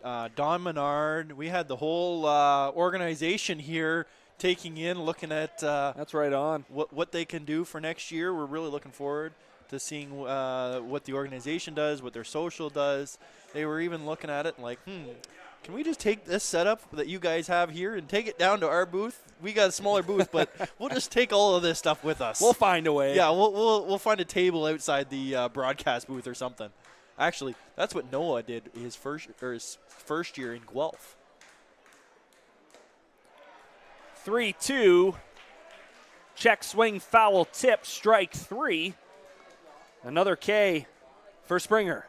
Don Menard. We had the whole organization here taking in, looking at that's right on what they can do for next year. We're really looking forward to seeing what the organization does, what their social does. They were even looking at it and like, can we just take this setup that you guys have here and take it down to our booth? We got a smaller booth, but we'll just take all of this stuff with us. We'll find a way. Yeah, we'll find a table outside the broadcast booth or something. Actually, that's what Noah did his first year in Guelph. 3-2. Check swing foul tip, strike 3. Another K for Springer.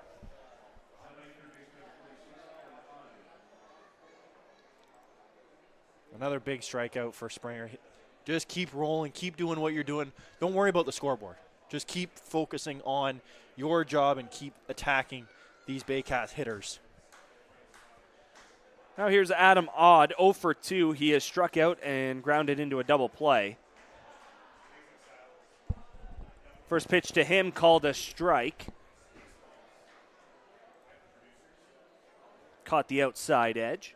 Another big strikeout for Springer. Just keep rolling, keep doing what you're doing. Don't worry about the scoreboard. Just keep focusing on your job and keep attacking these Baycats hitters. Now here's Adam Odd, 0 for 2. He has struck out and grounded into a double play. First pitch to him called a strike. Caught the outside edge.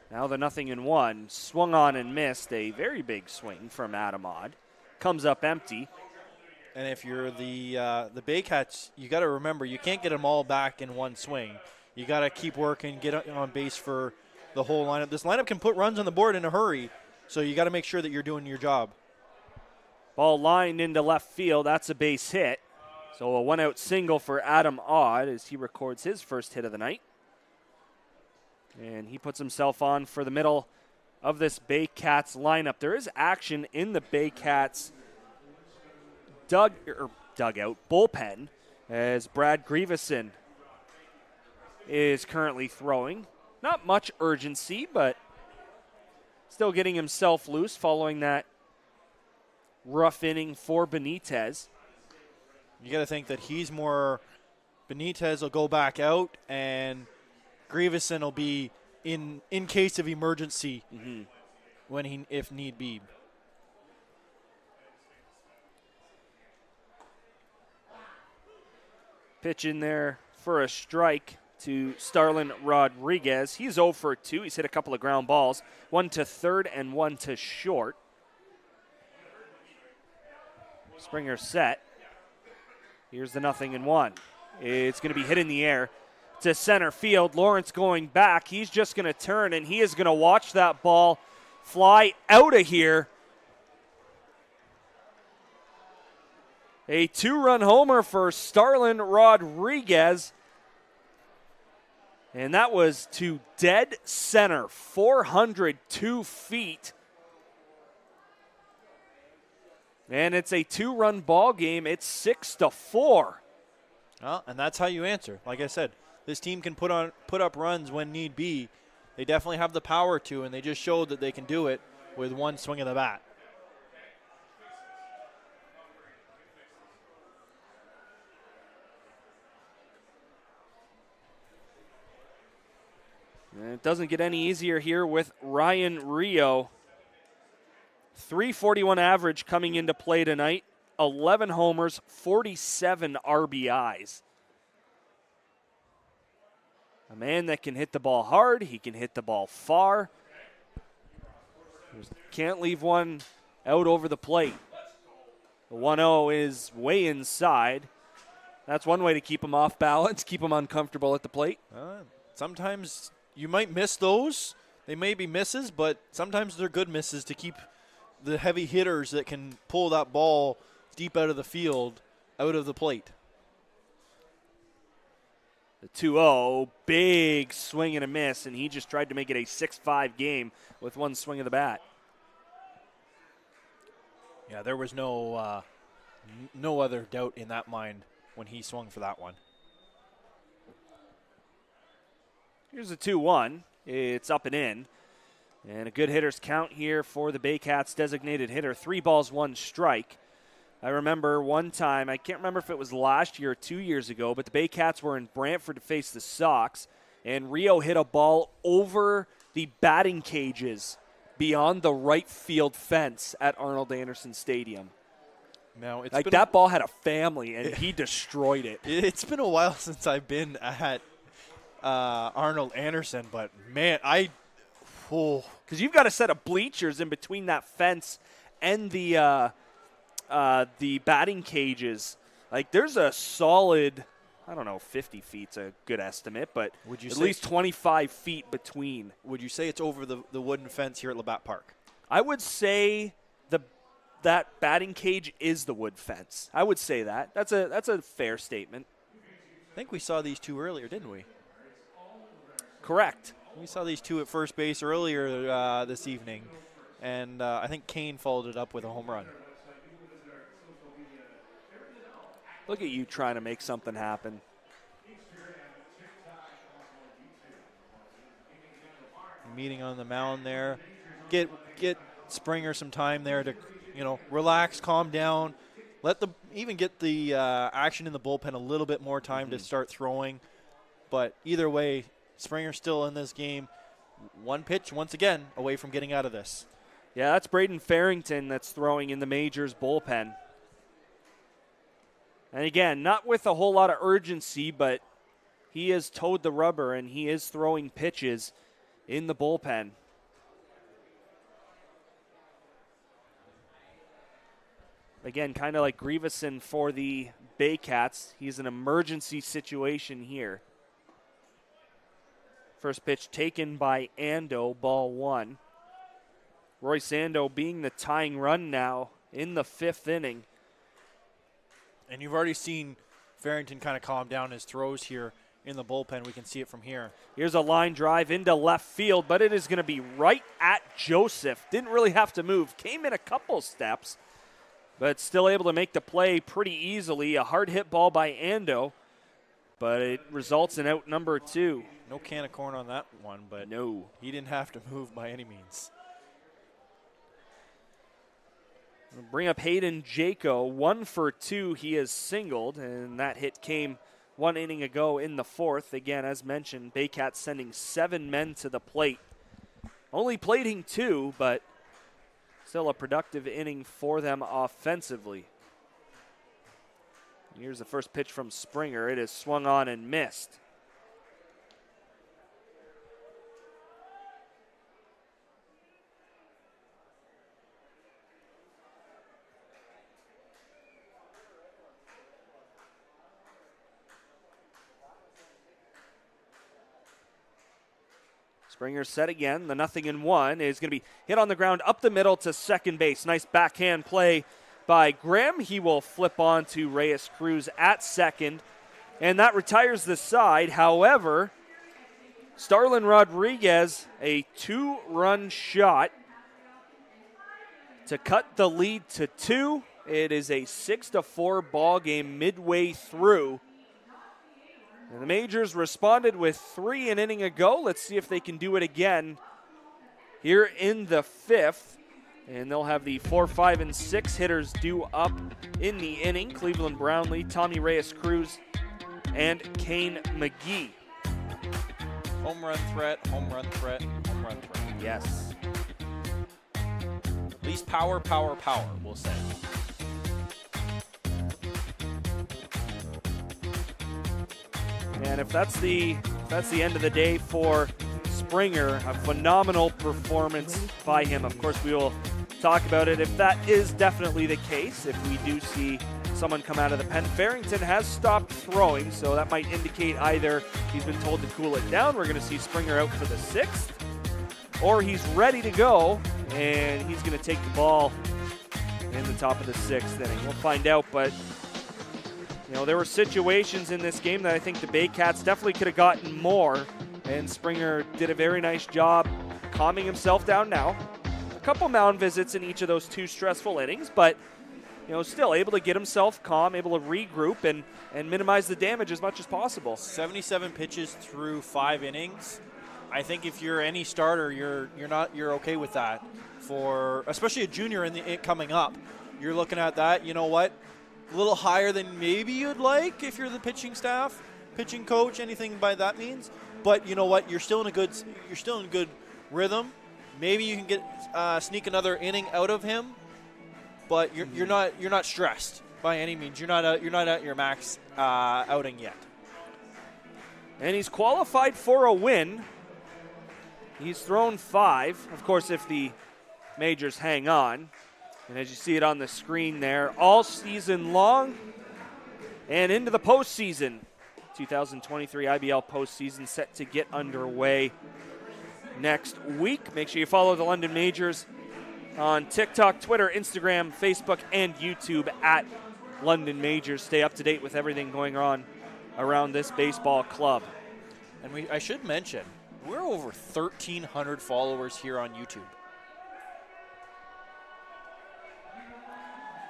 Now the 0-1. Swung on and missed. A very big swing from Adam Odd. Comes up empty. And if you're the Baycats, you got to remember you can't get them all back in one swing. You got to keep working, get on base for the whole lineup. This lineup can put runs on the board in a hurry, so you got to make sure that you're doing your job. Ball lined into left field. That's a base hit. So a 1-out single for Adam Odd as he records his first hit of the night. And he puts himself on for the middle of this Baycats lineup. There is action in the Baycats dugout bullpen as Brad Grieveson is currently throwing. Not much urgency, but still getting himself loose following that rough inning for Benitez. You got to think that he's more. Benitez will go back out, and Grieveson will be in case of emergency if need be. Pitch in there for a strike to Starlin Rodriguez. He's 0 for 2. He's hit a couple of ground balls, one to third and one to short. Springer set. Here's the 0-1. It's going to be hit in the air to center field. Lawrence going back. He's just going to turn, and he is going to watch that ball fly out of here. A 2-run homer for Starlin Rodriguez. And that was to dead center, 402 feet. And it's a 2-run ball game. It's 6-4. Well, and that's how you answer. Like I said, this team can put up runs when need be. They definitely have the power to, and they just showed that they can do it with one swing of the bat. And it doesn't get any easier here with Ryan Rio. 341 average coming into play tonight. 11 homers, 47 RBIs. A man that can hit the ball hard. He can hit the ball far. Can't leave one out over the plate. The 1-0 is way inside. That's one way to keep him off balance, keep him uncomfortable at the plate. Sometimes you might miss those. They may be misses, but sometimes they're good misses to keep the heavy hitters that can pull that ball deep out of the field out of the plate. The 2-0, big swing and a miss, and he just tried to make it a 6-5 game with one swing of the bat. Yeah, there was no other doubt in that mind when he swung for that one. Here's a 2-1. It's up and in. And a good hitter's count here for the Baycats designated hitter. 3 balls, 1 strike. I remember one time, I can't remember if it was last year or 2 years ago, but the Baycats were in Brantford to face the Sox, and Rio hit a ball over the batting cages beyond the right field fence at Arnold Anderson Stadium. Now, that ball had a family, and he destroyed it. It's been a while since I've been at Arnold Anderson, but man, because you've got a set of bleachers in between that fence and the batting cages. Like, there's a solid, 50 feet's a good estimate, but at least 25 feet between. Would you say it's over the wooden fence here at Labatt Park? I would say that batting cage is the wood fence. I would say that. That's a fair statement. I think we saw these two earlier, didn't we? Correct. We saw these two at first base earlier this evening, and I think Kane followed it up with a home run. Look at you trying to make something happen. Meeting on the mound there. Get Springer some time there to, relax, calm down. Even get the action in the bullpen a little bit more time to start throwing. But either way, Springer's still in this game. One pitch, once again, away from getting out of this. Yeah, that's Braden Farrington that's throwing in the Majors bullpen. And again, not with a whole lot of urgency, but he has towed the rubber and he is throwing pitches in the bullpen. Again, kind of like Grieveson for the Baycats. He's an emergency situation here. First pitch taken by Ando, ball 1. Royce Ando being the tying run now in the 5th inning. And you've already seen Farrington kind of calm down his throws here in the bullpen. We can see it from here. Here's a line drive into left field, but it is going to be right at Joseph. Didn't really have to move. Came in a couple steps, but still able to make the play pretty easily. A hard hit ball by Ando, but it results in out number 2. No can of corn on that one, but no, he didn't have to move by any means. We'll bring up Hayden Jaco. 1 for 2. He is singled, and that hit came 1 inning ago in the 4th. Again, as mentioned, Baycats sending 7 men to the plate. Only plating 2, but still a productive inning for them offensively. Here's the first pitch from Springer. It is swung on and missed. Springer set again. The 0-1 is going to be hit on the ground up the middle to second base. Nice backhand play by Graham. He will flip on to Reyes Cruz at second, and that retires the side. However, Starlin Rodriguez, a 2-run shot to cut the lead to 2. It is a 6-4 ball game midway through. And the Majors responded with 3 an inning ago. Let's see if they can do it again here in the 5th. And they'll have the 4, 5, and 6 hitters due up in the inning. Cleveland Brownlee, Tommy Reyes Cruz, and Kane McGee. Home run threat, home run threat, home run threat. Yes. At least power, we'll say. And if that's the end of the day for Springer, a phenomenal performance by him. Of course, we will talk about it if that is definitely the case. If we do see someone come out of the pen, Farrington has stopped throwing, so that might indicate either he's been told to cool it down. We're going to see Springer out for the 6th, or he's ready to go and he's going to take the ball in the top of the 6th inning. We'll find out, but you know, there were situations in this game that I think the Baycats definitely could have gotten more, and Springer did a very nice job calming himself down now. A couple mound visits in each of those 2 stressful innings, but you know, still able to get himself calm, able to regroup and minimize the damage as much as possible. 77 pitches through 5 innings. I think if you're any starter, you're okay with that. For especially a junior coming up, you're looking at that. You know what? A little higher than maybe you'd like if you're the pitching staff, pitching coach, anything by that means. But you know what? You're still in a good rhythm. Maybe you can get sneak another inning out of him, but you're not stressed by any means. You're not at your max outing yet. And he's qualified for a win. He's thrown 5. Of course, if the Majors hang on. And as you see it on the screen there, all season long and into the postseason. 2023 IBL postseason set to get underway next week. Make sure you follow the London Majors on TikTok, Twitter, Instagram, Facebook, and YouTube at London Majors. Stay up to date with everything going on around this baseball club. And I should mention, we're over 1,300 followers here on YouTube.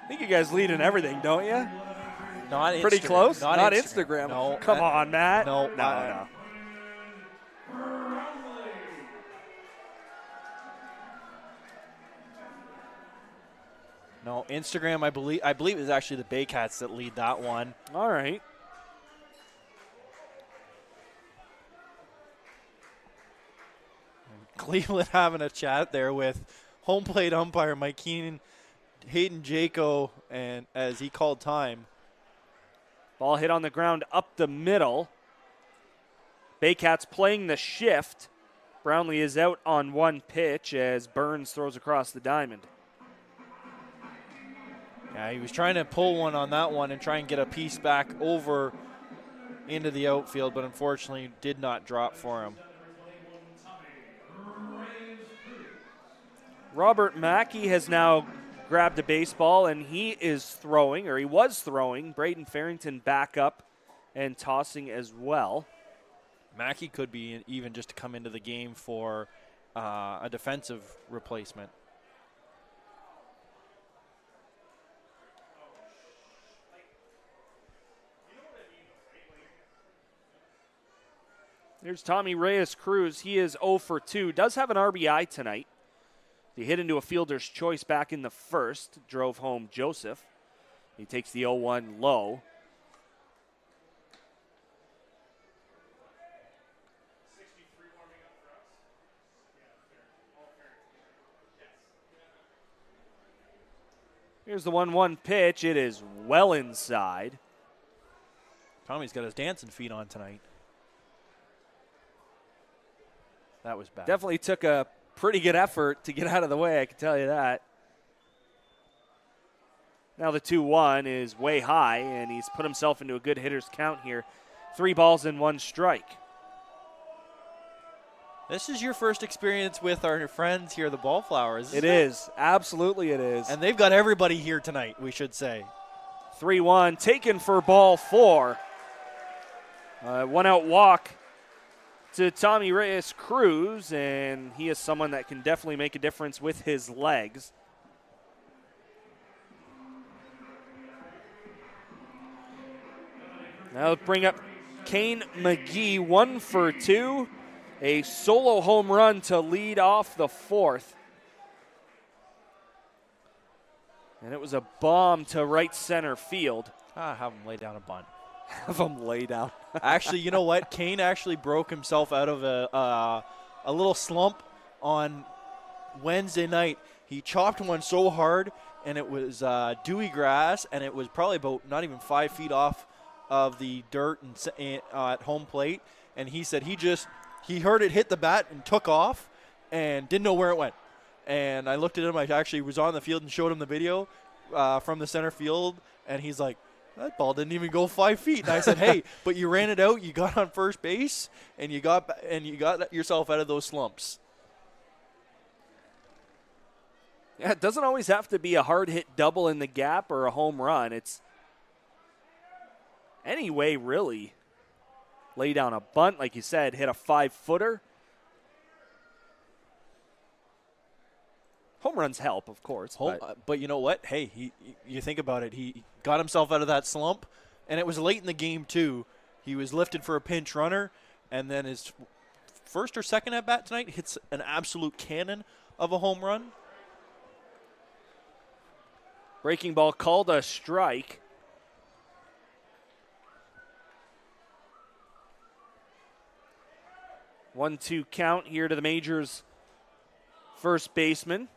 I think you guys lead in everything, don't you? Not pretty Instagram. close. Not Instagram. No. Come on, Matt. No. No, Instagram. I believe is actually the Baycats that lead that one. All right. And Cleveland having a chat there with home plate umpire Mike Keenan, Hayden Jaco, and as he called time. Ball hit on the ground up the middle. Baycats playing the shift. Brownlee is out on 1 pitch as Burns throws across the diamond. Yeah, he was trying to pull one on that one and try and get a piece back over into the outfield, but unfortunately did not drop for him. Robert Mackey has now grabbed a baseball, and he is throwing, or he was throwing. Braden Farrington back up and tossing as well. Mackey could be even just to come into the game for a defensive replacement. Here's Tommy Reyes-Cruz. He is 0 for 2. Does have an RBI tonight. He hit into a fielder's choice back in the first. Drove home Joseph. He takes the 0-1 low. Here's the 1-1 pitch. It is well inside. Tommy's got his dancing feet on tonight. That was bad. Definitely took a pretty good effort to get out of the way, I can tell you that. Now the 2-1 is way high, and he's put himself into a good hitter's count here. 3 balls and 1 strike. This is your first experience with our friends here, the Ballflowers. It is. Absolutely it is. And they've got everybody here tonight, we should say. 3-1, taken for ball 4. 1-out walk to Tommy Reyes-Cruz, and he is someone that can definitely make a difference with his legs. Now let's bring up Kane McGee, 1 for 2. A solo home run to lead off the 4th. And it was a bomb to right center field. Have him lay down a bunt. Have him lay down. Actually, you know what? Kane actually broke himself out of a little slump on Wednesday night. He chopped one so hard, and it was dewy grass, and it was probably about not even 5 feet off of the dirt at home plate. And he said he heard it hit the bat and took off and didn't know where it went. And I looked at him. I actually was on the field and showed him the video from the center field, and he's like, that ball didn't even go 5 feet. And I said, hey, but you ran it out, you got on first base, and you got yourself out of those slumps. Yeah, it doesn't always have to be a hard hit double in the gap or a home run. It's any way, really. Lay down a bunt, like you said, hit a 5-footer. Home runs help, of course. But you know what? Hey, you think about it. He got himself out of that slump, and it was late in the game, too. He was lifted for a pinch runner, and then his first or second at-bat tonight hits an absolute cannon of a home run. Breaking ball called a strike. One-two count here to the Majors' first baseman.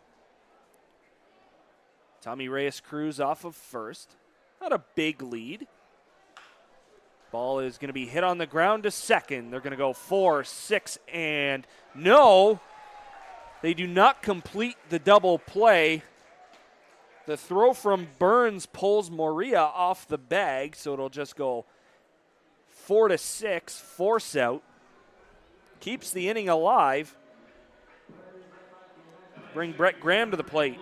Tommy Reyes-Cruz off of first. Not a big lead. Ball is going to be hit on the ground to second. They're going to go 4, 6, and no. They do not complete the double play. The throw from Burns pulls Moria off the bag, so it'll just go 4 to 6, force out. Keeps the inning alive. Bring Brett Graham to the plate.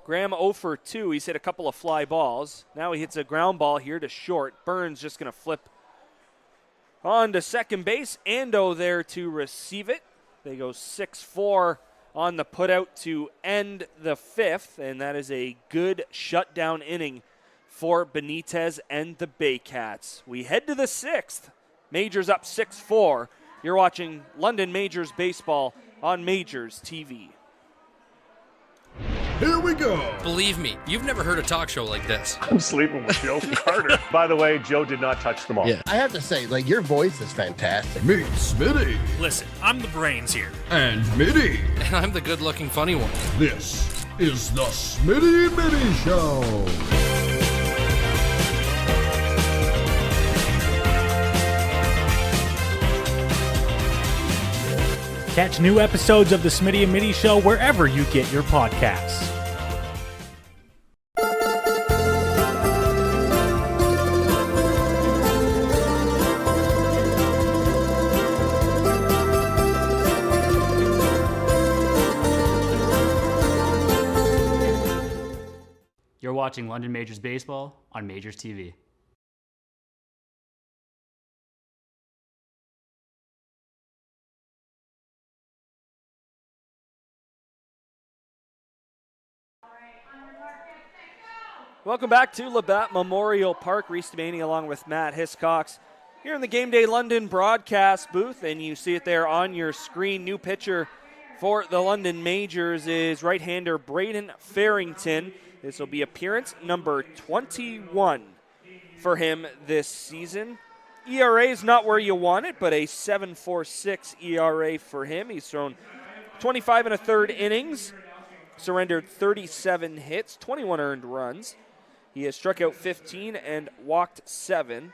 Graham 0 for 2. He's hit a couple of fly balls. Now he hits a ground ball here to short. Burns just going to flip on to second base. Ando there to receive it. They go 6-4 on the putout to end the 5th, and that is a good shutdown inning for Benitez and the Baycats. We head to the 6th. Majors up 6-4. You're watching London Majors baseball on Majors TV. Here we go. Believe me, you've never heard a talk show like this. I'm sleeping with Joe Carter. By the way, Joe did not touch them all. Yeah, I have to say, your voice is fantastic. Meet Smitty. Listen, I'm the brains here. And Mitty. And I'm the good-looking funny one. This is the Smitty Mitty Show. Catch new episodes of the Smitty and Mitty Show wherever you get your podcasts. watching London Majors Baseball on Majors TV. Welcome back to Labatt Memorial Park. Reece Doumani along with Matt Hiscox here in the Game Day London broadcast booth, and you see it there on your screen. New pitcher for the London Majors is right-hander Braden Farrington. This will be appearance number 21 for him this season. ERA is not where you want it, but a 7.46 ERA for him. He's thrown 25 1/3 innings, surrendered 37 hits, 21 earned runs. He has struck out 15 and walked 7.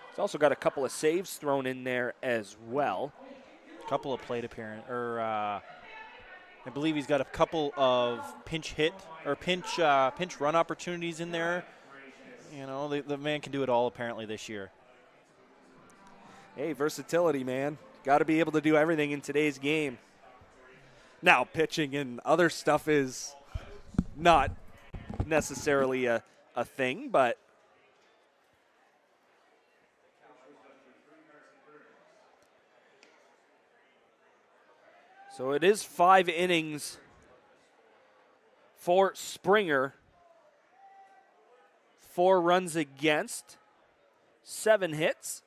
He's also got a couple of saves thrown in there as well. A couple of plate appearance, I believe he's got a couple of pinch run opportunities in there. You know, the man can do it all apparently this year. Hey, versatility, man. Got to be able to do everything in today's game. Now, pitching and other stuff is not necessarily a thing, but so it is 5 innings for Springer. 4 runs against, 7 hits.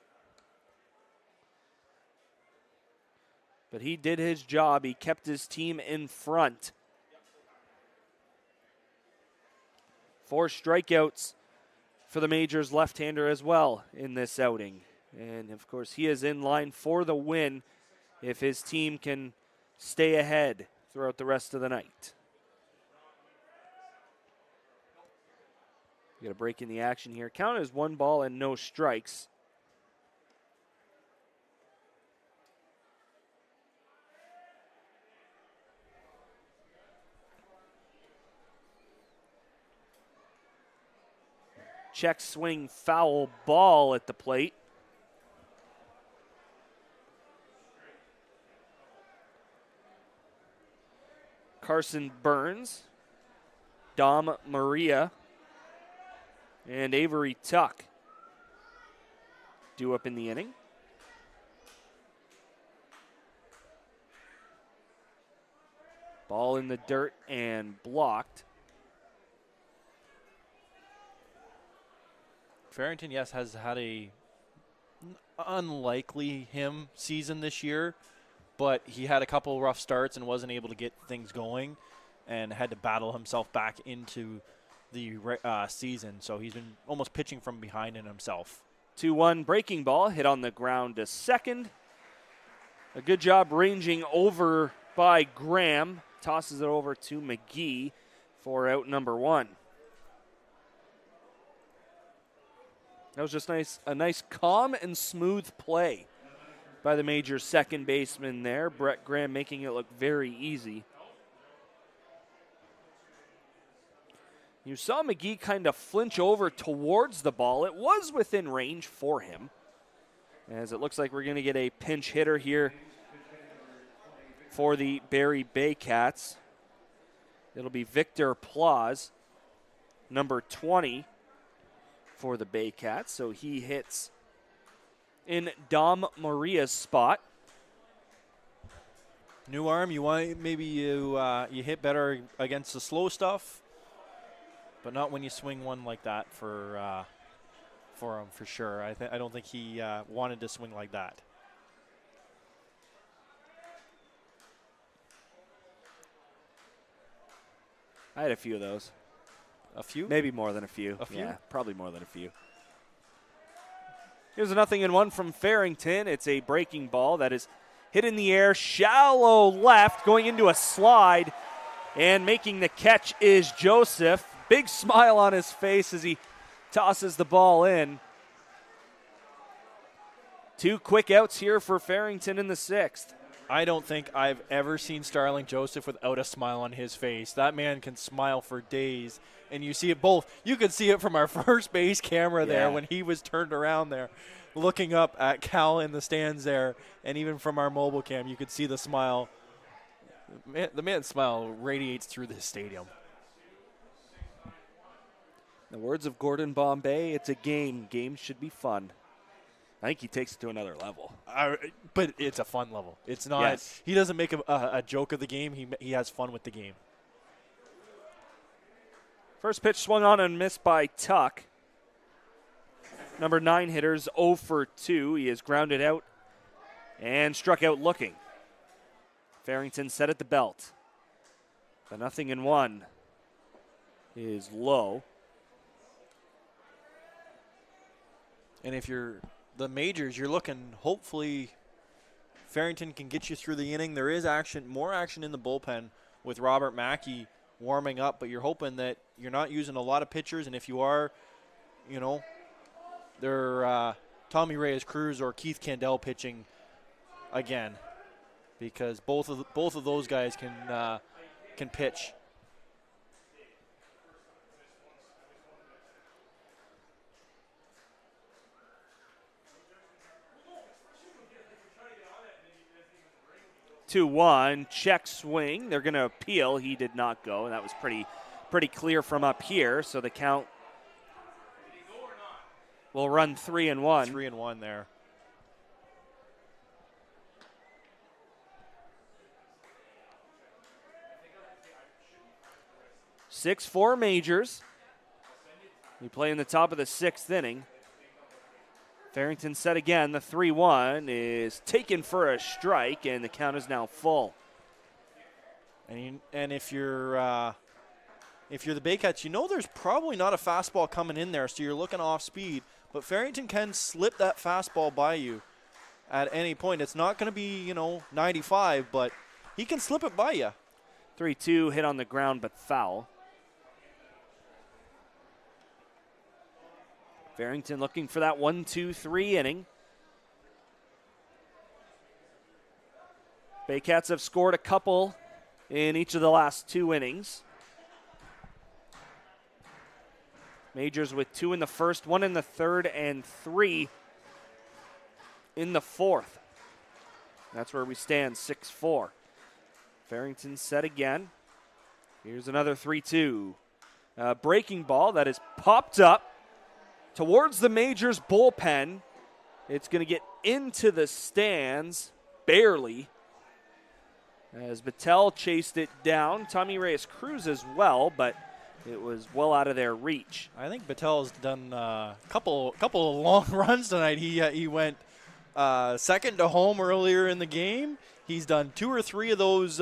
But he did his job. He kept his team in front. 4 strikeouts for the Majors left-hander as well in this outing. And, of course, he is in line for the win if his team can stay ahead throughout the rest of the night. We got a break in the action here. Count as 1 ball and no strikes. Check swing, foul ball at the plate. Carson Burns, Dom Maria, and Avery Tuck due up in the inning. Ball in the dirt and blocked. Farrington, yes, has had a unlikely him season this year, but he had a couple rough starts and wasn't able to get things going and had to battle himself back into the season. So he's been almost pitching from behind in himself. 2-1 breaking ball hit on the ground to second. A good job ranging over by Graham. Tosses it over to McGee for out number 1. That was just a nice calm and smooth play by the Majors second baseman there. Brett Graham making it look very easy. You saw McGee kind of flinch over towards the ball. It was within range for him. As it looks like we're going to get a pinch hitter here for the Barrie Baycats. It'll be Victor Plaus, number 20. For the Baycats, so he hits in Dom Maria's spot. New arm, you hit better against the slow stuff, but not when you swing one like that for him for sure. I don't think he wanted to swing like that. I had a few of those. A few? Maybe more than a few. A few? Yeah, probably more than a few. Here's a 0-1 from Farrington. It's a breaking ball that is hit in the air, shallow left, going into a slide, and making the catch is Joseph. Big smile on his face as he tosses the ball in. 2 quick outs here for Farrington in the 6th. I don't think I've ever seen Starling Joseph without a smile on his face. That man can smile for days, and you see it both. You could see it from our first base camera there when he was turned around there, looking up at Cal in the stands there, and even from our mobile cam, you could see the smile. The man's smile radiates through this stadium. In the words of Gordon Bombay, it's a game. Games should be fun. I think he takes it to another level. But it's a fun level. It's not. Yes. He doesn't make a joke of the game. He has fun with the game. First pitch swung on and missed by Tuck. Number 9 hitter's 0 for 2. He is grounded out and struck out looking. Farrington set at the belt. The 0-1 is low. And if you're the majors, you're looking, hopefully Farrington can get you through the inning. There is more action in the bullpen with Robert Mackey warming up, but you're hoping that you're not using a lot of pitchers, and if you are, they're Tommy Reyes-Cruz or Keith Candell pitching again, because both of those guys can pitch. One check swing. They're going to appeal. He did not go, and that was pretty clear from up here. So the count will run 3-1. 3-1 there. Four majors. We play in the top of the 6th inning. Farrington set again. The 3-1 is taken for a strike, and the count is now full. And if you're the Baycats, there's probably not a fastball coming in there, so you're looking off speed. But Farrington can slip that fastball by you at any point. It's not going to be 95, but he can slip it by you. 3-2 hit on the ground, but foul. Farrington looking for that 1-2-3 inning. Baycats have scored a couple in each of the last 2 innings. Majors with 2 in the first, 1 in the third, and 3 in the fourth. That's where we stand, 6-4. Farrington set again. Here's another 3-2. Breaking ball that is popped up towards the Majors bullpen. It's going to get into the stands, barely, as Battelle chased it down. Tommy Reyes-Cruz as well, but it was well out of their reach. I think Battelle's done a couple of long runs tonight. He went second to home earlier in the game. He's done 2 or 3 of those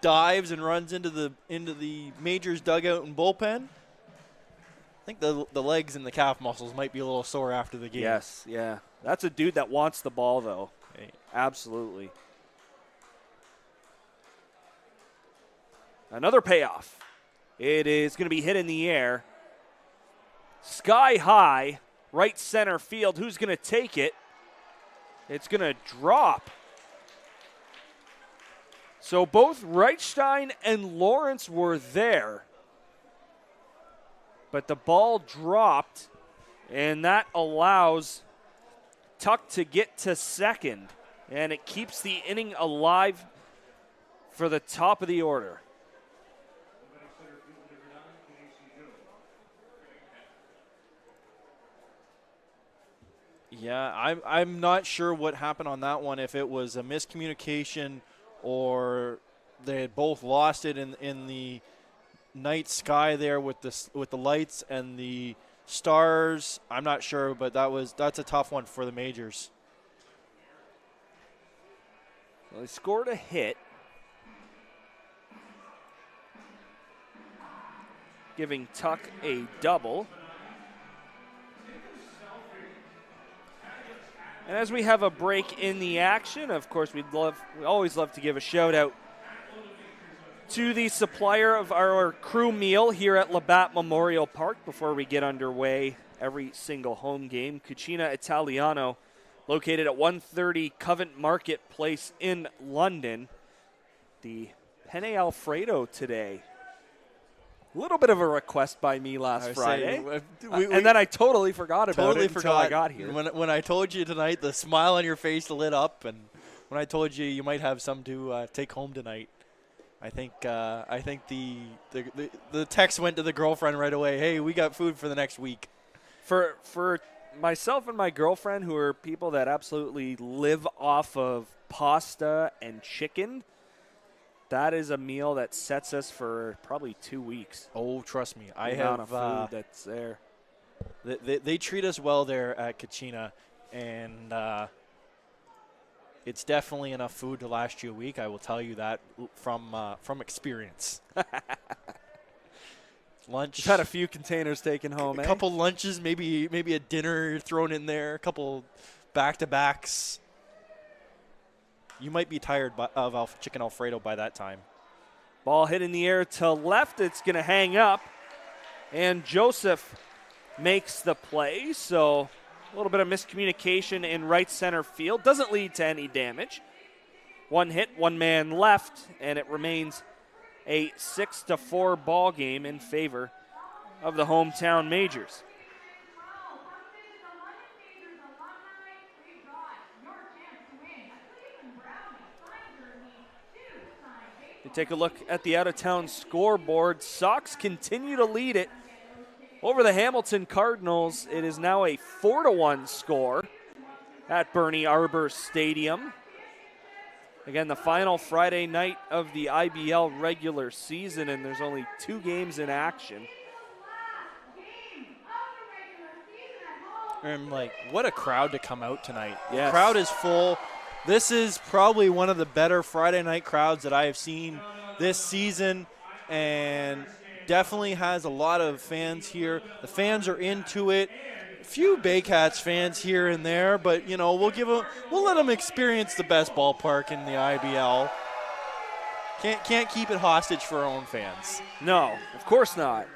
dives and runs into the Majors dugout and bullpen. I think the legs and the calf muscles might be a little sore after the game. Yes, yeah. That's a dude that wants the ball, though. Hey. Absolutely. Another payoff. It is going to be hit in the air. Sky high, right center field. Who's going to take it? It's going to drop. So both Reichstein and Lawrence were there. But the ball dropped, and that allows Tuck to get to second. And it keeps the inning alive for the top of the order. Yeah, I'm not sure what happened on that one, if it was a miscommunication or they had both lost it in the night sky there with the lights and the stars. I'm not sure, but that's a tough one for the Majors. Well, they scored a hit, giving Tuck a double. And as we have a break in the action, of course, we always love to give a shout out to the supplier of our crew meal here at Labatt Memorial Park before we get underway every single home game. Cucina Italiano, located at 130 Covent Marketplace in London. The penne Alfredo today. A little bit of a request by me last Friday. And then I totally forgot about it until I got here. When I told you tonight, the smile on your face lit up, and when I told you might have some to take home tonight. I think the text went to the girlfriend right away. Hey, we got food for the next week. For myself and my girlfriend, who are people that absolutely live off of pasta and chicken, that is a meal that sets us for probably 2 weeks. Oh, trust me, I have food that's there. They treat us well there at Kachina, and it's definitely enough food to last you a week. I will tell you that from experience. Lunch. Just had a few containers taken home. A couple lunches, maybe a dinner thrown in there, a couple back-to-backs. You might be tired of chicken Alfredo by that time. Ball hit in the air to left. It's going to hang up, and Joseph makes the play. So a little bit of miscommunication in right center field. Doesn't lead to any damage. One hit, one man left, and it remains a 6-4 ball game in favor of the hometown Majors. You take a look at the out-of-town scoreboard. Sox continue to lead it over the Hamilton Cardinals. It is now a 4-1 score at Bernie Arbor Stadium. Again, the final Friday night of the IBL regular season, and there's only 2 games in action. And, what a crowd to come out tonight. Yes. The crowd is full. This is probably one of the better Friday night crowds that I have seen this season, and definitely has a lot of fans here. The fans are into it. A few Baycats fans here and there, but we'll let them experience the best ballpark in the IBL. Can't keep it hostage for our own fans. No, of course not.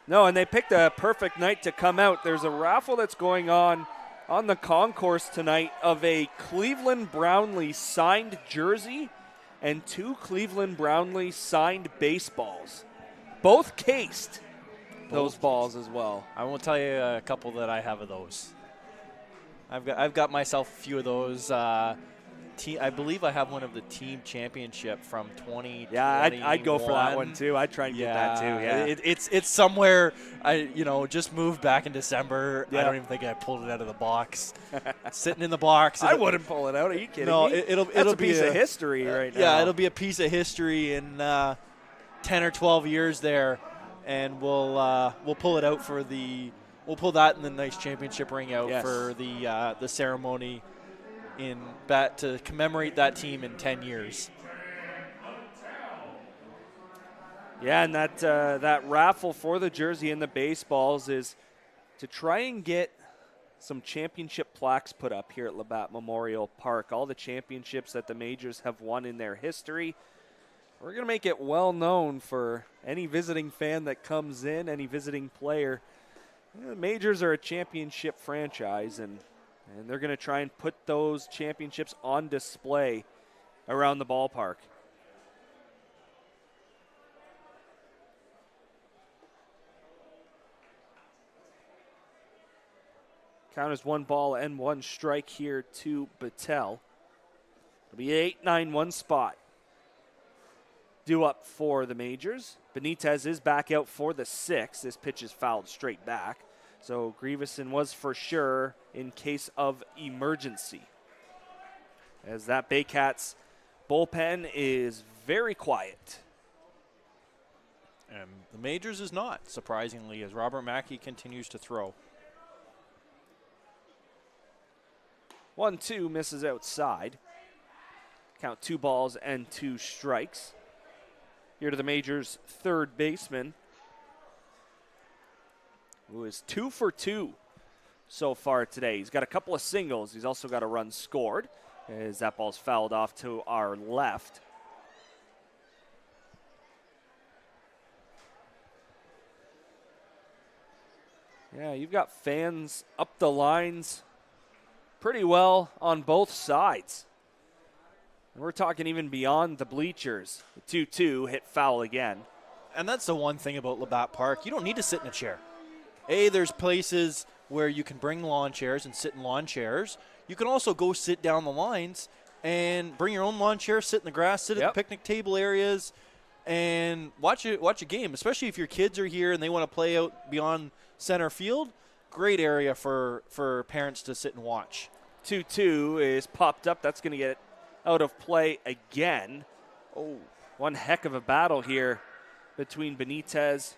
No, and they picked a perfect night to come out. There's a raffle that's going on the concourse tonight of a Cleveland Brownlee signed jersey and 2 Cleveland Brownlee signed baseballs. Both cased, those balls as well. I won't tell you a couple that I have of those. I've got myself a few of those. I believe I have one of the team championship from 2021. Yeah, I'd go for that one too. I'd try and get that too. Yeah, it's somewhere. I just moved back in December. Yeah. I don't even think I pulled it out of the box. Sitting in the box. I wouldn't pull it out. Are you kidding no, me? It'll That's be a piece of history right now. Yeah, it'll be a piece of history in 10 or 12 years there, and we'll pull it out for the. We'll pull that in the nice championship ring out for the ceremony. To commemorate that team in 10 years. Yeah, and that raffle for the jersey and the baseballs is to try and get some championship plaques put up here at Labatt Memorial Park. All the championships that the Majors have won in their history. We're going to make it well known for any visiting fan that comes in, any visiting player. The Majors are a championship franchise, and they're going to try and put those championships on display around the ballpark. Count is 1 ball and 1 strike here to Battelle. It'll be an 8-9-1 spot. Due up for the Majors. Benitez is back out for the 6th. This pitch is fouled straight back. So Grieveson was for sure in case of emergency. As that Baycats bullpen is very quiet. And the Majors is not, surprisingly, as Robert Mackey continues to throw. 1-2 misses outside. Count 2 balls and 2 strikes. Here to the Majors' third baseman, who is 2 for 2 so far today. He's got a couple of singles. He's also got a run scored as that ball's fouled off to our left. Yeah, you've got fans up the lines pretty well on both sides. And we're talking even beyond the bleachers. The 2-2 hit foul again. And that's the one thing about Labatt Park. You don't need to sit in a chair. There's places where you can bring lawn chairs and sit in lawn chairs. You can also go sit down the lines and bring your own lawn chair, sit in the grass, sit at the picnic table areas, and watch a game, especially if your kids are here and they want to play out beyond center field. Great area for parents to sit and watch. 2-2 is popped up. That's going to get out of play again. Oh, one heck of a battle here between Benitez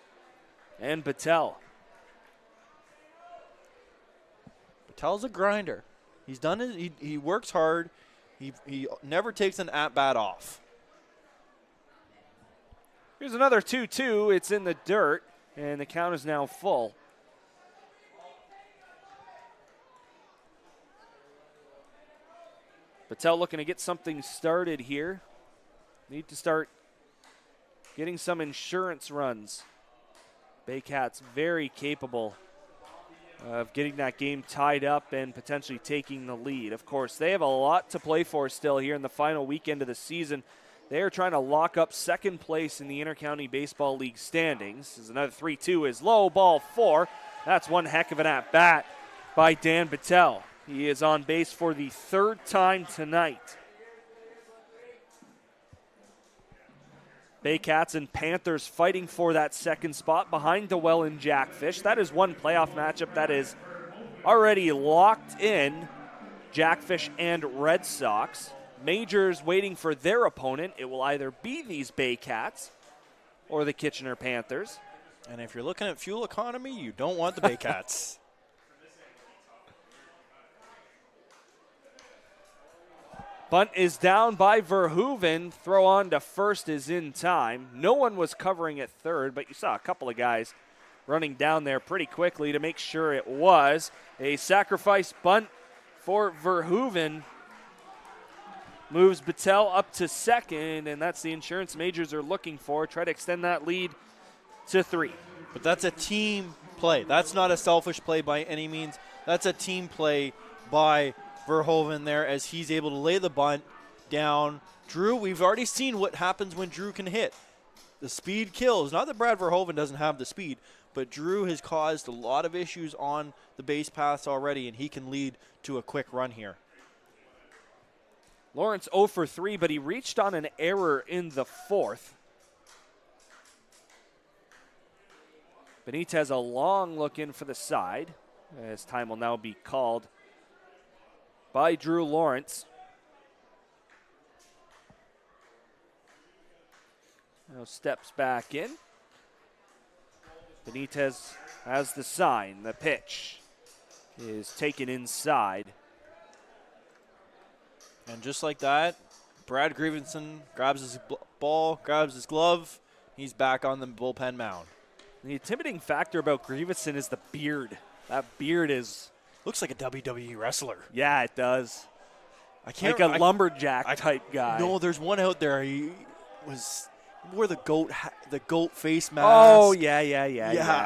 and Battelle. Battelle's a grinder. He's done it. He works hard. He never takes an at-bat off. Here's another 2-2. It's in the dirt, and the count is now full. Battelle looking to get something started here. Need to start getting some insurance runs. Baycats very capable of getting that game tied up and potentially taking the lead. Of course, they have a lot to play for still here in the final weekend of the season. They are trying to lock up second place in the Intercounty Baseball League standings. As another 3-2 is low, ball 4. That's one heck of an at-bat by Dan Battelle. He is on base for the third time tonight. Baycats and Panthers fighting for that second spot behind Dewell and Jackfish. That is one playoff matchup that is already locked in. Jackfish and Red Sox. Majors waiting for their opponent. It will either be these Baycats or the Kitchener Panthers. And if you're looking at fuel economy, you don't want the Baycats. Bunt is down by Verhoeven. Throw on to first is in time. No one was covering at third, but you saw a couple of guys running down there pretty quickly to make sure it was a sacrifice bunt for Verhoeven. Moves Battelle up to second, and that's the insurance Majors are looking for. Try to extend that lead to 3. But that's a team play. That's not a selfish play by any means. That's a team play by Verhoeven there as he's able to lay the bunt down. Drew, we've already seen what happens when Drew can hit. The speed kills. Not that Brad Verhoeven doesn't have the speed, but Drew has caused a lot of issues on the base paths already, and he can lead to a quick run here. Lawrence 0 for 3, but he reached on an error in the fourth. Benitez a long look in for the side, as time will now be called by Drew Lawrence. Now steps back in. Benitez has the sign. The pitch is taken inside. And just like that, Brad Grievenson grabs his ball, grabs his glove. He's back on the bullpen mound. The intimidating factor about Grievenson is the beard. That beard looks like a WWE wrestler. Yeah, it does. Like a lumberjack type guy. No, there's one out there. He wore the goat face mask. Oh, yeah.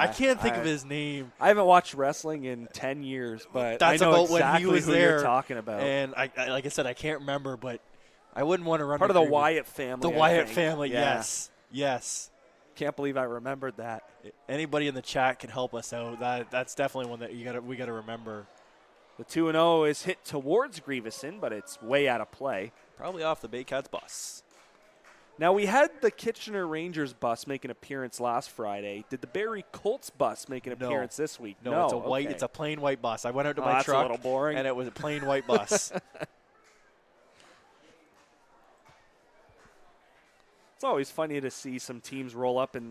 I can't think of his name. I haven't watched wrestling in 10 years, but that's I know about exactly when he was who there. You're talking about. And like I said, I can't remember, but I wouldn't want to run part of the Wyatt family. The Wyatt family, yes. Can't believe I remembered that. Anybody in the chat can help us out. That's definitely one that we got to remember. The 2-0 is hit towards Grievenson, but it's way out of play. Probably off the Baycats bus. Now, we had the Kitchener Rangers bus make an appearance last Friday. Did the Barrie Colts bus make an appearance this week? No, it's a white. It's a plain white bus. I went out to my truck, a little boring. And it was a plain white bus. It's always funny to see some teams roll up in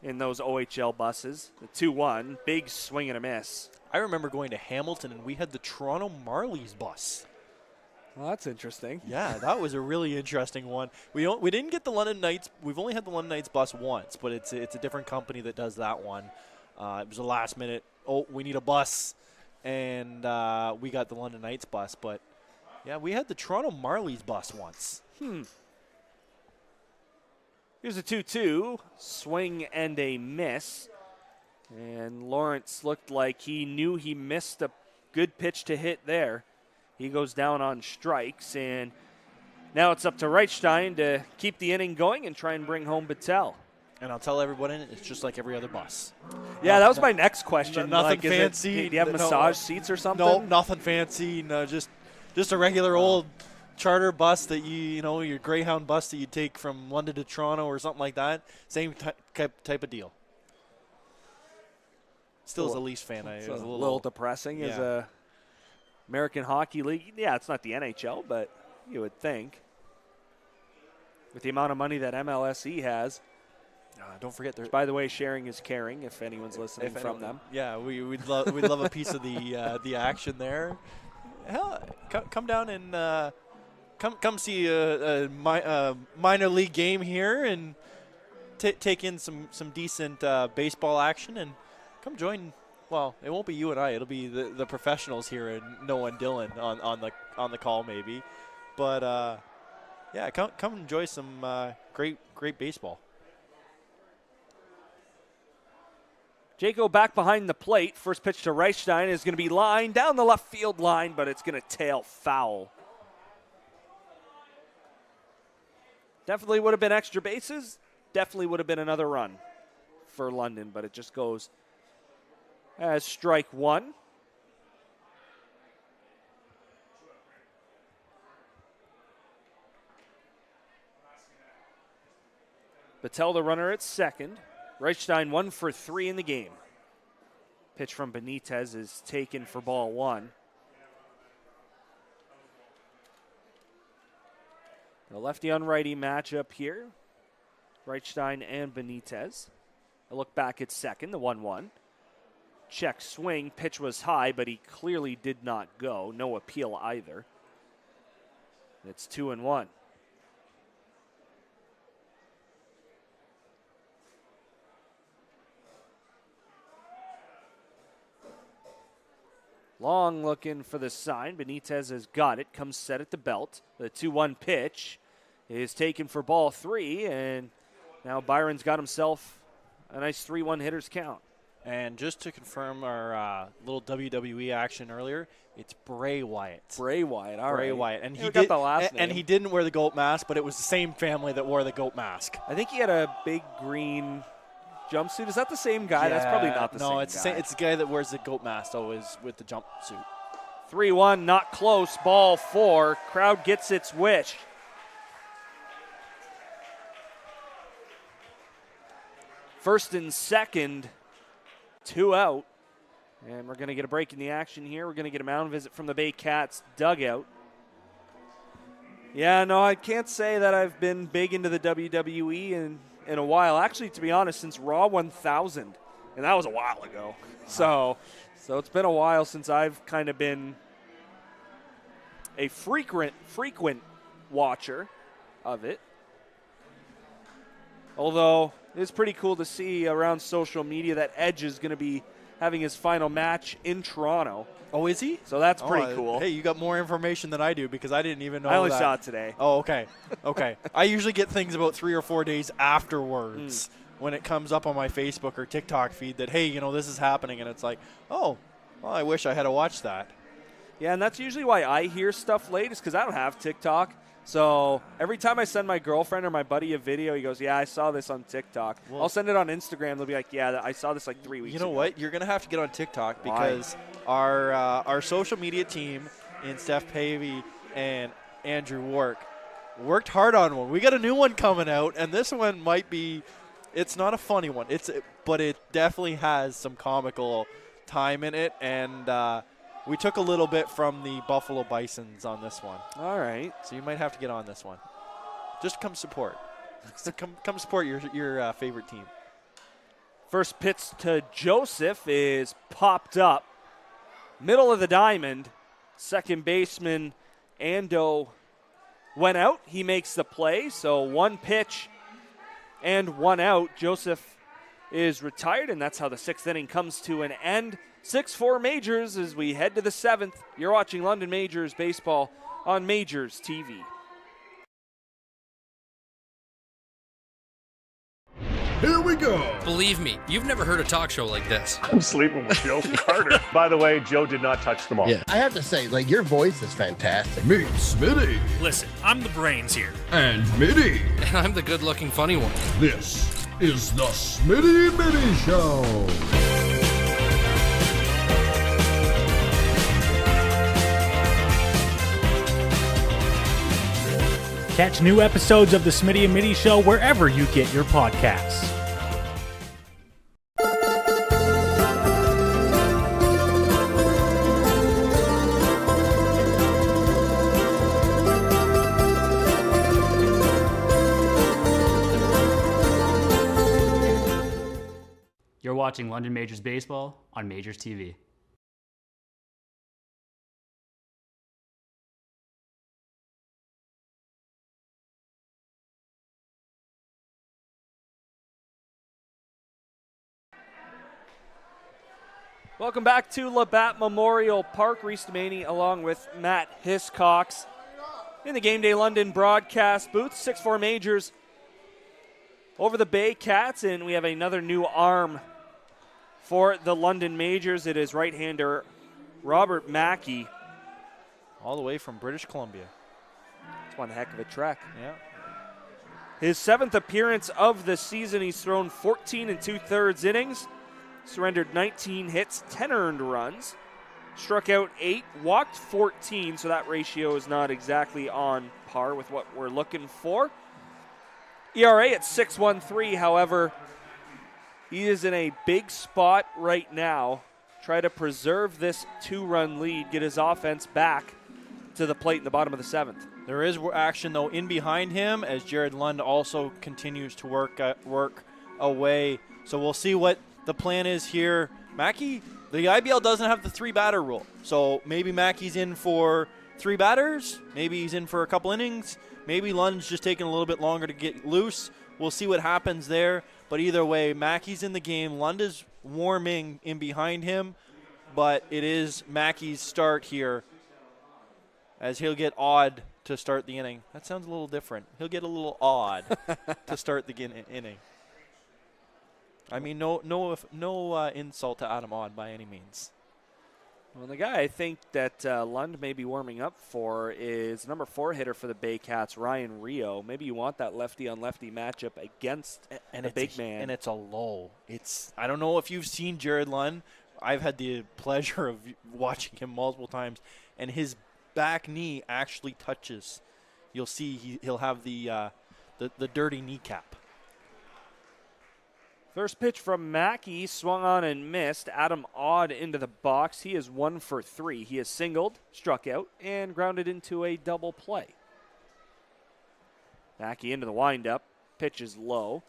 those OHL buses. The 2-1, big swing and a miss. I remember going to Hamilton, and we had the Toronto Marlies bus. Well, that's interesting. Yeah, that was a really interesting one. We didn't get the London Knights. We've only had the London Knights bus once, but it's a different company that does that one. It was a last minute, we need a bus, and we got the London Knights bus. But, yeah, we had the Toronto Marlies bus once. Here's a 2-2, swing and a miss. And Lawrence looked like he knew he missed a good pitch to hit there. He goes down on strikes, and now it's up to Reichstein to keep the inning going and try and bring home Battelle. And I'll tell everybody, it's just like every other bus. Yeah, that was my next question. Nothing fancy. Do you have massage seats or something? No, nothing fancy. No, just just a regular old charter bus that your Greyhound bus that you take from London to Toronto or something like that. Same type of deal. Still, as a Leafs fan, it's a little depressing as a American Hockey League. Yeah, it's not the NHL, but you would think with the amount of money that MLSE has. Don't forget, by the way, sharing is caring. If anyone's listening from them, yeah, we'd love a piece of the action there. Hell, come down and come see a minor league game here and take in some decent baseball action and come join. Well, it won't be you and I. It'll be the professionals here and Noah and Dylan on the call maybe. But yeah, come enjoy some great baseball. Jaco back behind the plate. First pitch to Reichstein is going to be lined down the left field line, but it's going to tail foul. Definitely would have been extra bases. Definitely would have been another run for London, but it just goes as strike one. Battelle the runner at second. Reichstein 1 for 3 in the game. Pitch from Benitez is taken for ball one. The lefty on righty matchup here. Reichstein and Benitez. A look back at second, the 1-1. Check swing, pitch was high, but he clearly did not go. No appeal either. It's 2-1. Long looking for the sign. Benitez has got it. Comes set at the belt. The 2-1 pitch is taken for ball three, and now Byron's got himself a nice 3-1 hitter's count. And just to confirm our little WWE action earlier, it's Bray Wyatt. Bray Wyatt, all right. Bray Wyatt. And he got the last name. And he didn't wear the goat mask, but it was the same family that wore the goat mask. I think he had a big green jumpsuit. Is that the same guy? That's probably not the same guy. No, it's the guy that wears the goat mask always with the jumpsuit. 3-1, not close. Ball four. Crowd gets its wish. First and second, 2 out. And we're going to get a break in the action here. We're going to get a mound visit from the Baycats dugout. Yeah, no, I can't say that I've been big into the WWE in a while. Actually, to be honest, since Raw 1000. And that was a while ago. So it's been a while since I've kind of been a frequent watcher of it. Although it's pretty cool to see around social media that Edge is going to be having his final match in Toronto. Oh, is he? So that's pretty cool. Hey, you got more information than I do because I didn't even know that. I only saw it today. Oh, okay. Okay. I usually get things about 3 or 4 days afterwards when it comes up on my Facebook or TikTok feed that, hey, this is happening. And it's like, oh, well, I wish I had to watch that. Yeah, and that's usually why I hear stuff late is because I don't have TikTok. So every time I send my girlfriend or my buddy a video, he goes, yeah, I saw this on TikTok. Well, I'll send it on Instagram. They'll be like, yeah, I saw this like 3 weeks ago. You know what? You're going to have to get on TikTok because our social media team in Steph Pavey and Andrew worked hard on one. We got a new one coming out, and this one might be – it's not a funny one, but it definitely has some comical time in it, and we took a little bit from the Buffalo Bisons on this one. All right. So you might have to get on this one. Just come support. come support your favorite team. First pitch to Joseph is popped up. Middle of the diamond. Second baseman Ando went out. He makes the play. So 1 pitch and 1 out. Joseph is retired, and that's how the 6th inning comes to an end. 6-4 Majors as we head to the 7th. You're watching London Majors baseball on Majors TV. Here we go. Believe me, you've never heard a talk show like this. I'm sleeping with Joe Carter. By the way, Joe did not touch the ball. Yeah, I have to say, your voice is fantastic. Meet Smitty. Listen, I'm the brains here. And Mitty. And I'm the good-looking funny one. This is the Smitty Mitty Show. Catch new episodes of the Smitty and Mitty Show wherever you get your podcasts. You're watching London Majors Baseball on Majors TV. Welcome back to Labatt Memorial Park. Reece Doumani along with Matt Hiscox in the Game Day London broadcast booth. 6-4 Majors over the Baycats, and we have another new arm for the London Majors. It is right-hander Robert Mackey. All the way from British Columbia. It's one heck of a trek. Yeah. His 7th appearance of the season. He's thrown 14 2/3 innings. Surrendered 19 hits, 10 earned runs, struck out 8, walked 14, so that ratio is not exactly on par with what we're looking for. ERA at 6.13, however, he is in a big spot right now. Try to preserve this 2-run lead, get his offense back to the plate in the bottom of the 7th. There is action, though, in behind him as Jared Lund also continues to work away. So we'll see what the plan is here. Mackey, the IBL doesn't have the 3-batter rule. So maybe Mackey's in for 3 batters. Maybe he's in for a couple innings. Maybe Lund's just taking a little bit longer to get loose. We'll see what happens there. But either way, Mackey's in the game. Lund is warming in behind him. But it is Mackey's start here as he'll get odd to start the inning. That sounds a little different. He'll get a little odd to start the inning. I mean, no insult to Adam Odd by any means. Well, the guy I think that Lund may be warming up for is number 4 hitter for the Baycats, Ryan Rio. Maybe you want that lefty-on-lefty matchup against the big man. And it's a low. I don't know if you've seen Jared Lund. I've had the pleasure of watching him multiple times, and his back knee actually touches. You'll see he'll have the dirty kneecap. First pitch from Mackey, swung on and missed. Adam Odd into the box. He is 1 for 3. He has singled, struck out, and grounded into a double play. Mackey into the windup. Pitch is low.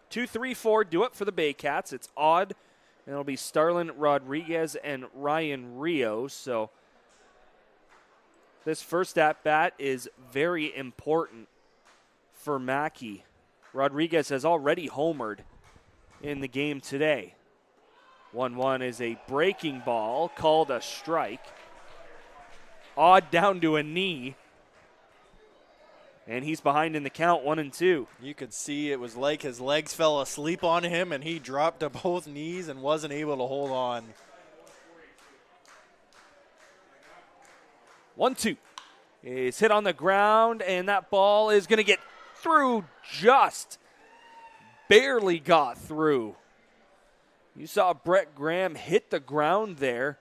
2-3-4 do it for the Baycats. It's Odd, and it'll be Starlin Rodriguez and Ryan Rio. So this first at-bat is very important for Mackey. Rodriguez has already homered in the game today. 1-1 is a breaking ball, called a strike. Odd down to a knee. And he's behind in the count, 1-2. You could see it was like his legs fell asleep on him and he dropped to both knees and wasn't able to hold on. 1-2 is hit on the ground, and that ball is going to get through, just barely got through. You saw Brett Graham hit the ground there.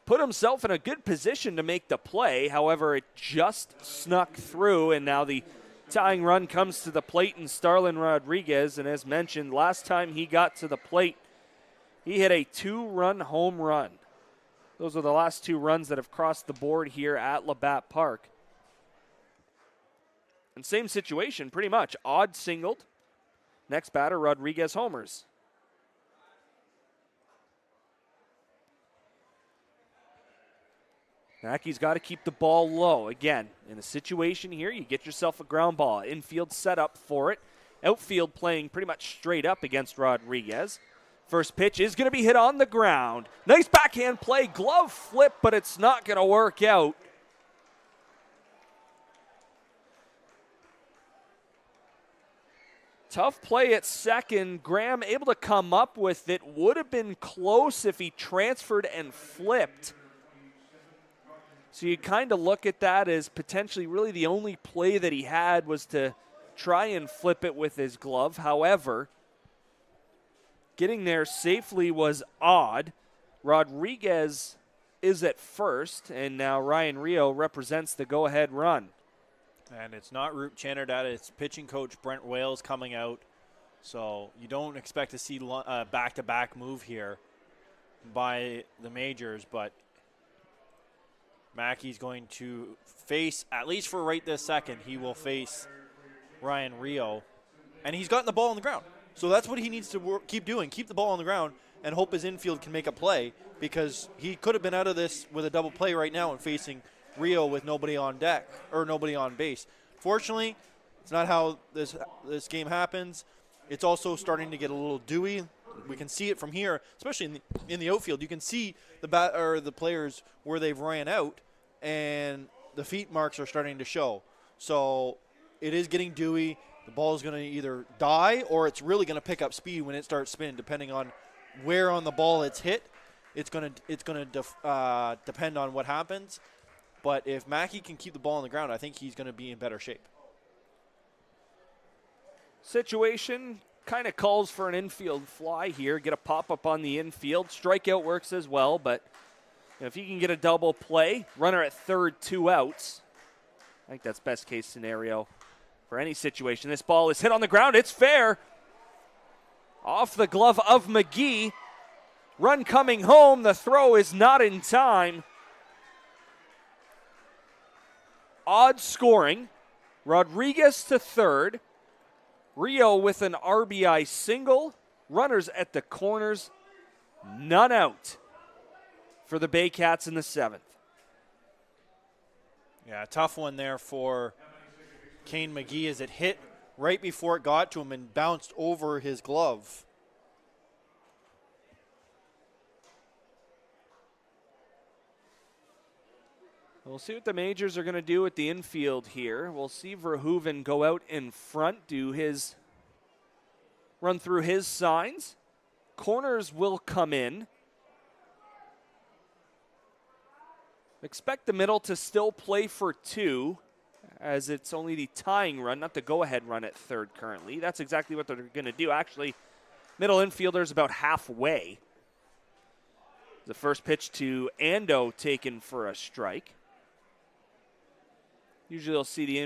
Put himself in a good position to make the play. However, it just snuck through, and now the tying run comes to the plate in Starlin Rodriguez. And as mentioned, last time he got to the plate, he hit a 2-run home run. Those are the last 2 runs that have crossed the board here at Labatt Park. And same situation, pretty much. Odd singled. Next batter, Rodriguez homers. Mackey's got to keep the ball low. Again, in a situation here, you get yourself a ground ball. Infield set up for it. Outfield playing pretty much straight up against Rodriguez. First pitch is going to be hit on the ground. Nice backhand play, glove flip, but it's not going to work out. Tough play at second. Graham able to come up with it. Would have been close if he transferred and flipped. So you kind of look at that as potentially really the only play that he had was to try and flip it with his glove. However, getting there safely was Odd. Rodriguez is at first, and now Ryan Rio represents the go-ahead run. And it's not Roop Chanardad, it's pitching coach Brent Wales coming out. So you don't expect to see a back-to-back move here by the Majors, but Mackey's going to face, at least for right this second, he will face Ryan Rio. And he's gotten the ball on the ground. So that's what he needs to keep doing, keep the ball on the ground and hope his infield can make a play, because he could have been out of this with a double play right now and facing Rio with nobody on deck or nobody on base. Fortunately, it's not how this game happens. It's also starting to get a little dewy. We can see it from here, especially in the outfield. You can see the players where they've ran out, and the feet marks are starting to show. So it is getting dewy. The ball is going to either die or it's really going to pick up speed when it starts spinning, depending on where on the ball it's hit. It's going to depend on what happens. But if Mackey can keep the ball on the ground, I think he's going to be in better shape. Situation kind of calls for an infield fly here. Get a pop-up on the infield. Strikeout works as well, but if you can get a double play, runner at third, 2 outs, I think that's best case scenario for any situation. This ball is hit on the ground. It's fair. Off the glove of McGee. Run coming home. The throw is not in time. Odd scoring. Rodriguez to third. Rio with an RBI single. Runners at the corners. None out for the Baycats in the 7th. Yeah, tough one there for Kane McGee as it hit right before it got to him and bounced over his glove. We'll see what the Majors are going to do at the infield here. We'll see Verhoeven go out in front, run through his signs. Corners will come in. Expect the middle to still play for 2, as it's only the tying run, not the go-ahead run at third currently. That's exactly what they're going to do. Actually, middle infielder is about halfway. The first pitch to Ando taken for a strike. Usually you'll see the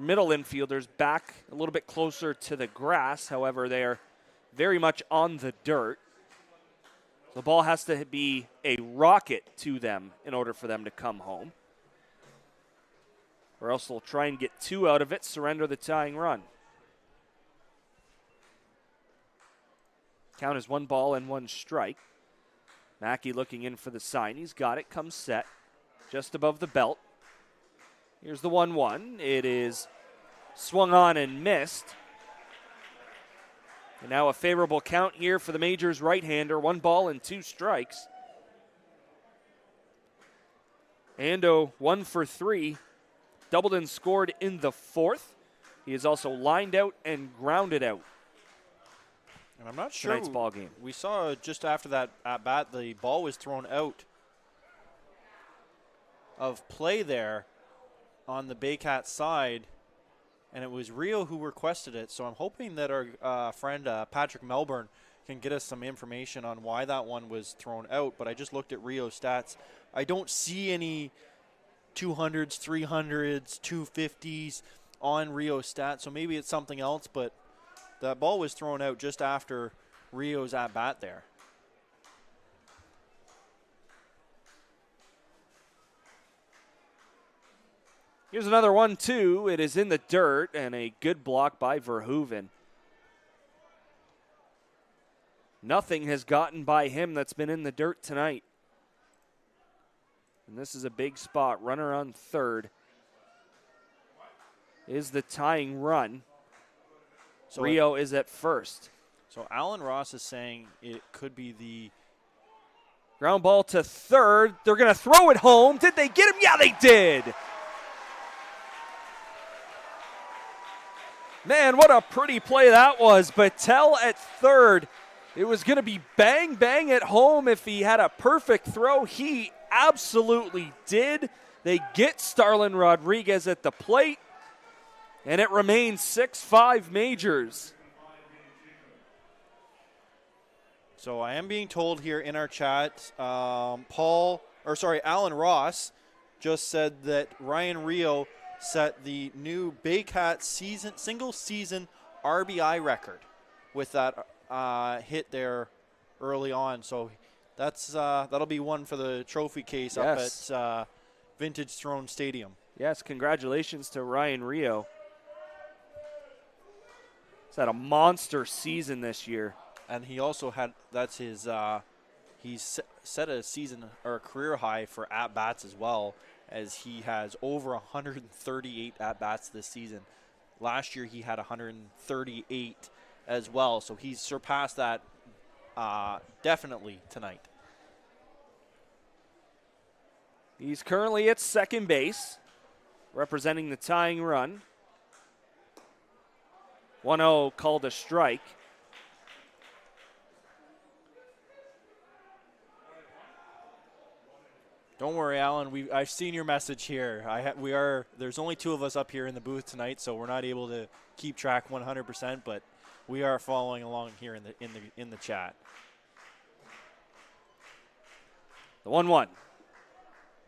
middle infielders back a little bit closer to the grass. However, they are very much on the dirt. The ball has to be a rocket to them in order for them to come home. Or else they'll try and get 2 out of it, surrender the tying run. Count is 1 ball and 1 strike. Mackey looking in for the sign. He's got it, comes set, just above the belt. Here's the 1-1. It is swung on and missed. And now a favorable count here for the Majors right-hander. 1 ball and 2 strikes. Ando 1 for 3. Doubled and scored in the 4th. He is also lined out and grounded out. And I'm not sure. Tonight's ball game. We saw just after that at bat, the ball was thrown out of play there on the Baycats side, and it was Rio who requested it. So I'm hoping that our friend Patrick Melbourne can get us some information on why that one was thrown out. But I just looked at Rio's stats. I don't see any 200s, 300s, 250s on Rio's stats, so maybe it's something else, but that ball was thrown out just after Rio's at bat there. Here's another 1-2. It is in the dirt, and a good block by Verhoeven. Nothing has gotten by him that's been in the dirt tonight. And this is a big spot. Runner on third is the tying run. So Rio is at first. So Alan Ross is saying it could be the ground ball to third. They're going to throw it home. Did they get him? Yeah, they did. Man, what a pretty play that was. Battelle at third. It was going to be bang, bang at home if he had a perfect throw. He absolutely did. They get Starlin Rodriguez at the plate, and it remains 6-5 Majors. So I am being told here in our chat, Alan Ross just said that Ryan Rio set the new Baycats single season RBI record with that hit there early on. So that'll be one for the trophy case up at Vintage Throne Stadium. Yes, congratulations to Ryan Rio. He's had a monster season this year. And he also had, he's set a season or a career high for at-bats as well, as he has over 138 at-bats this season. Last year he had 138 as well, so he's surpassed that definitely tonight. He's currently at second base, representing the tying run. 1-0 called a strike. Don't worry, Alan. I've seen your message here. There's only two of us up here in the booth tonight, so we're not able to keep track 100%, but we are following along here in the chat. The 1-1.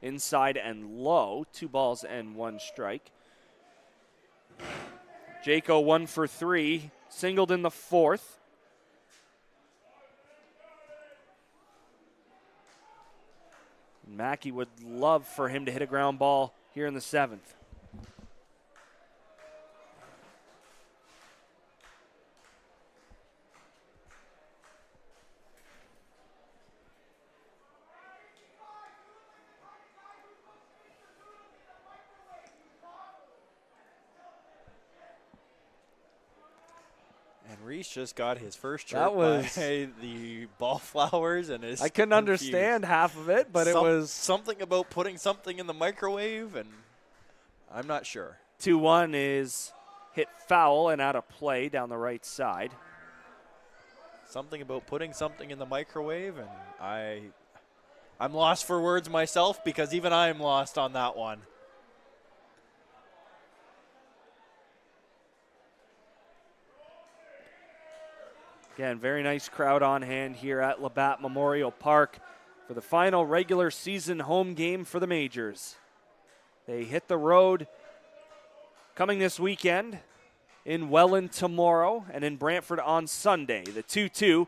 Inside and low, 2 balls and 1 strike. Jaco 1 for 3, singled in the 4th. Mackey would love for him to hit a ground ball here in the 7th. And Reece just got his first chirp That was by the ball flowers, and I couldn't understand half of it, but it was something about putting something in the microwave, and I'm not sure. 2-1 is hit foul and out of play down the right side. Something about putting something in the microwave, and I'm lost for words myself, because even I'm lost on that one. Again, very nice crowd on hand here at Labatt Memorial Park for the final regular season home game for the Majors. They hit the road coming this weekend in Welland tomorrow and in Brantford on Sunday. The 2-2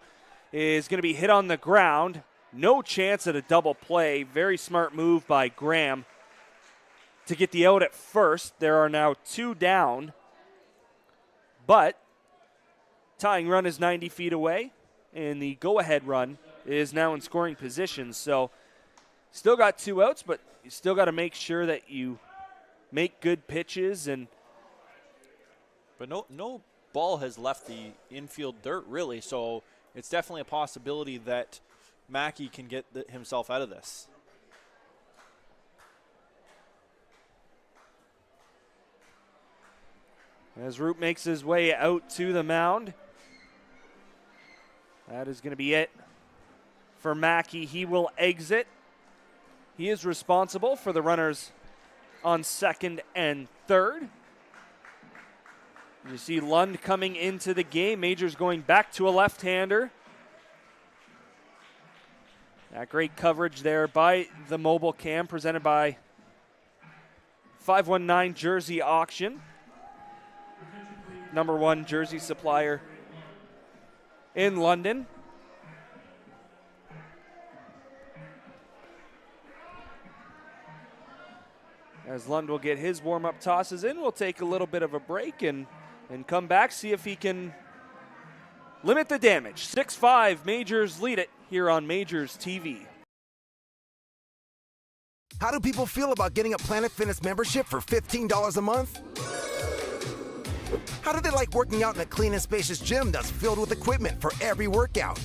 is going to be hit on the ground. No chance at a double play. Very smart move by Graham to get the out at first. There are now 2 down, but tying run is 90 feet away, and the go-ahead run is now in scoring position. So still got 2 outs, but you still got to make sure that you make good pitches. But no ball has left the infield dirt, really, so it's definitely a possibility that Mackey can get himself out of this. As Root makes his way out to the mound, that is going to be it for Mackey. He will exit. He is responsible for the runners on 2nd and 3rd. You see Lund coming into the game. Majors going back to a left-hander. That great coverage there by the mobile cam presented by 519 Jersey Auction. #1 jersey supplier in London. As Lund will get his warm-up tosses in, we'll take a little bit of a break and come back, see if he can limit the damage. 6-5, Majors lead it here on Majors TV. How do people feel about getting a Planet Fitness membership for $15 a month? How do they like working out in a clean and spacious gym that's filled with equipment for every workout?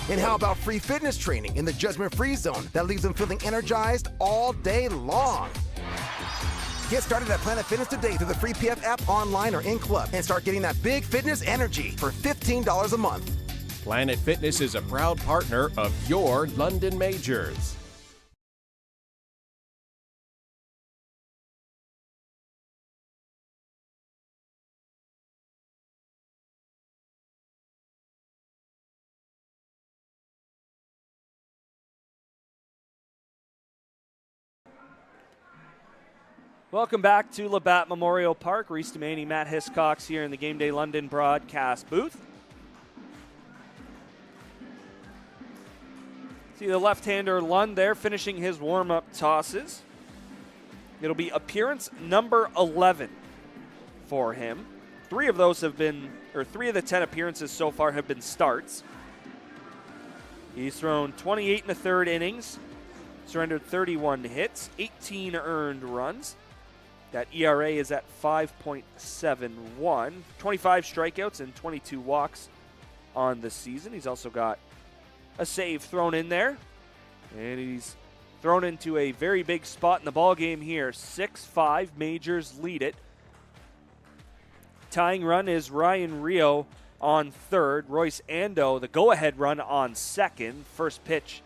And how about free fitness training in the judgment-free zone that leaves them feeling energized all day long? Get started at Planet Fitness today through the free PF app online or in club and start getting that big fitness energy for $15 a month. Planet Fitness is a proud partner of your London Majors. Welcome back to Labatt Memorial Park. Reece, Doumani, Matt Hiscox here in the Game Day London broadcast booth. See the left-hander Lund there finishing his warm-up tosses. It'll be appearance number 11 for him. Three of the 10 appearances so far have been starts. He's thrown 28 in the third innings, surrendered 31 hits, 18 earned runs. That ERA is at 5.71, 25 strikeouts and 22 walks on the season. He's also got a save thrown in there, and he's thrown into a very big spot in the ball game here. 6-5, Majors lead it. Tying run is Ryan Rio on third. Royce Ando, the go-ahead run on second. First pitch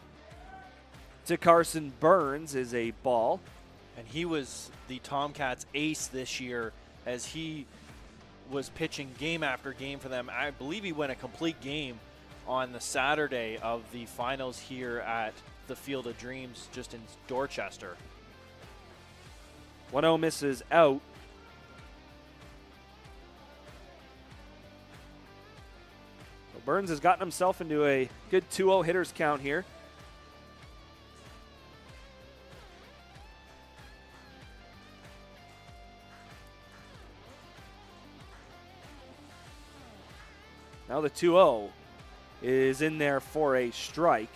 to Carson Burns is a ball. And he was the Tomcats' ace this year as he was pitching game after game for them. I believe he went a complete game on the Saturday of the finals here at the Field of Dreams just in Dorchester. 1-0 misses out. So Burns has gotten himself into a good 2-0 hitters count here. Now the 2-0 is in there for a strike.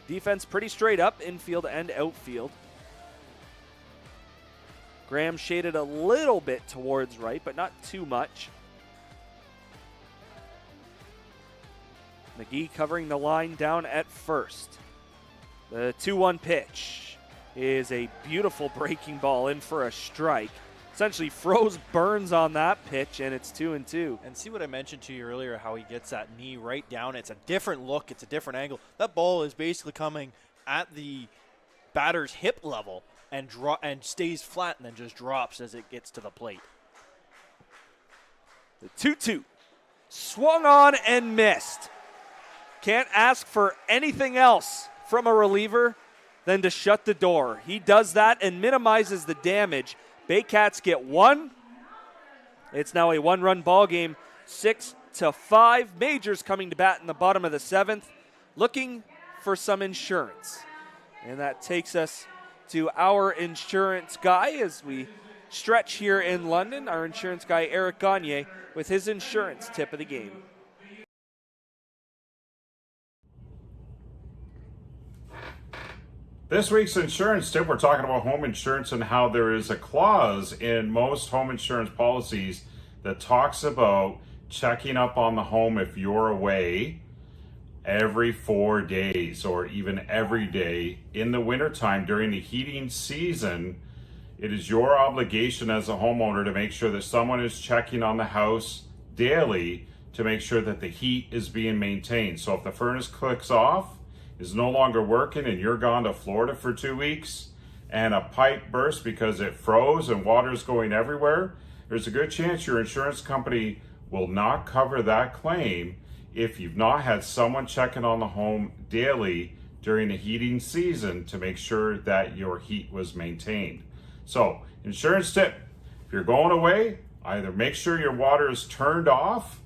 Defense pretty straight up, infield and outfield. Graham shaded a little bit towards right, but not too much. McGee covering the line down at first. The 2-1 pitch is a beautiful breaking ball in for a strike. Essentially froze Burns on that pitch, and it's 2-2. And see what I mentioned to you earlier, how he gets that knee right down. It's a different look. It's a different angle. That ball is basically coming at the batter's hip level and stays flat and then just drops as it gets to the plate. The 2-2. Swung on and missed. Can't ask for anything else from a reliever than to shut the door. He does that and minimizes the damage. Baycats get one. It's now a one-run ball game, 6-5. Majors coming to bat in the bottom of the seventh, looking for some insurance. And that takes us to our insurance guy as we stretch here in London. Our insurance guy, Eric Gagne, with his insurance tip of the game. This week's insurance tip, we're talking about home insurance and how there is a clause in most home insurance policies that talks about checking up on the home if you're away every 4 days or even every day. In the wintertime during the heating season, it is your obligation as a homeowner to make sure that someone is checking on the house daily to make sure that the heat is being maintained. So if the furnace clicks off, is no longer working and you're gone to Florida for 2 weeks and a pipe bursts because it froze and water's going everywhere, there's a good chance your insurance company will not cover that claim if you've not had someone checking on the home daily during the heating season to make sure that your heat was maintained. So, insurance tip, if you're going away, either make sure your water is turned off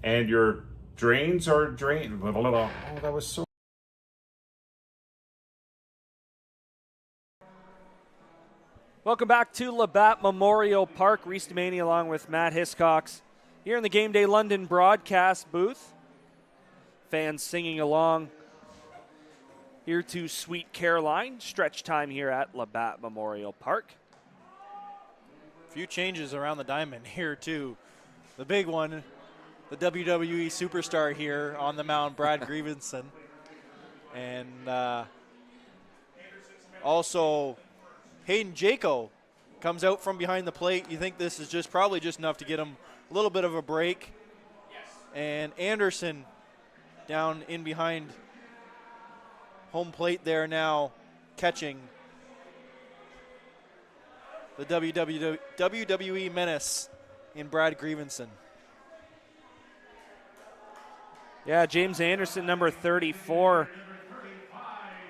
and your drains are drained. Oh, that was so... Welcome back to Labatt Memorial Park. Reece Doumani along with Matt Hiscox here in the Game Day London broadcast booth. Fans singing along here to Sweet Caroline. Stretch time here at Labatt Memorial Park. A few changes around the diamond here too. The big one, the WWE superstar here on the mound, Brad Grievenson. And also Hayden Jaco comes out from behind the plate. You think this is probably just enough to get him a little bit of a break. And Anderson down in behind home plate there now, catching the WWE menace in Brad Grievenson. Yeah, James Anderson, number 34.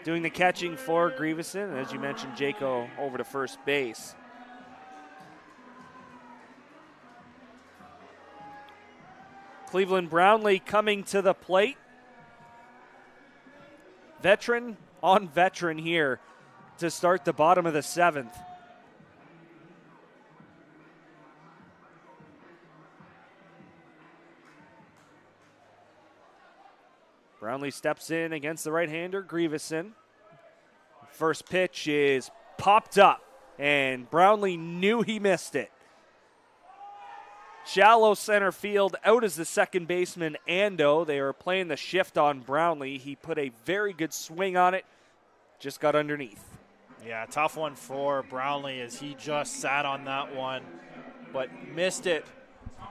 doing the catching for Grieveson. As you mentioned, Jaco over to first base. Cleveland Brownlee coming to the plate. Veteran on veteran here to start the bottom of the 7th. Brownlee steps in against the right-hander, Grieveson. First pitch is popped up, and Brownlee knew he missed it. Shallow center field, out is the second baseman, Ando. They are playing the shift on Brownlee. He put a very good swing on it, just got underneath. Yeah, tough one for Brownlee as he just sat on that one, but missed it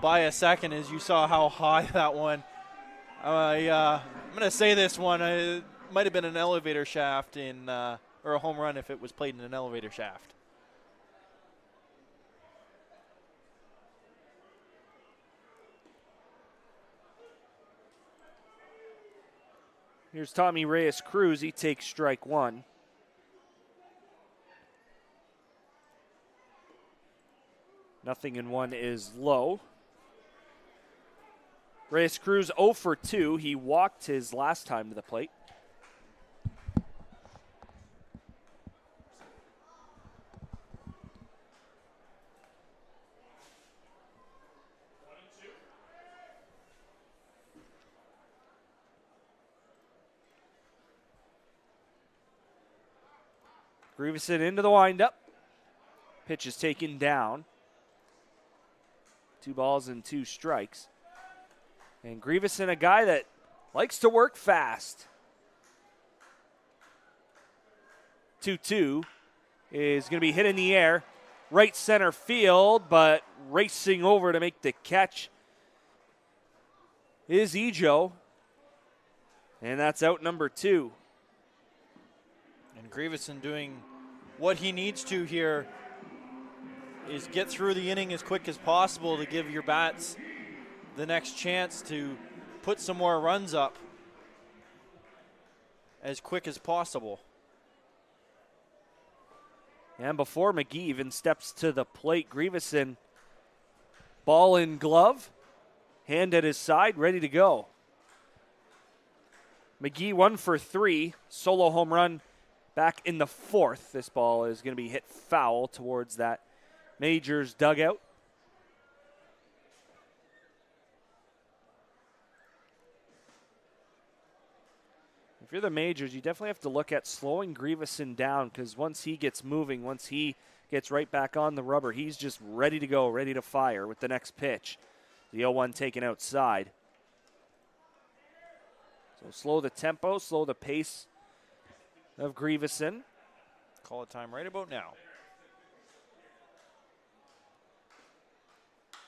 by a second as you saw how high that one. I'm going to say this one, it might have been an elevator shaft or a home run if it was played in an elevator shaft. Here's Tommy Reyes-Cruz. He takes strike one. Nothing in one is low. Reyes-Cruz 0 for 2. He walked his last time to the plate. Grieveson into the windup. Pitch is taken down. 2 balls and 2 strikes. And Grieveson, a guy that likes to work fast. 2-2 is going to be hit in the air. Right center field, but racing over to make the catch is Ejo. And that's out number 2. And Grieveson doing what he needs to here is get through the inning as quick as possible to give your bats the next chance to put some more runs up as quick as possible. And before McGee even steps to the plate, Grieveson, ball in glove, hand at his side, ready to go. McGee 1 for 3, solo home run back in the 4th. This ball is going to be hit foul towards that Majors dugout. If you're the Majors, you definitely have to look at slowing Grieveson down, because once he gets moving, once he gets right back on the rubber, he's just ready to go, ready to fire with the next pitch. The 0-1 taken outside. So slow the tempo, slow the pace of Grieveson. Call it time right about now.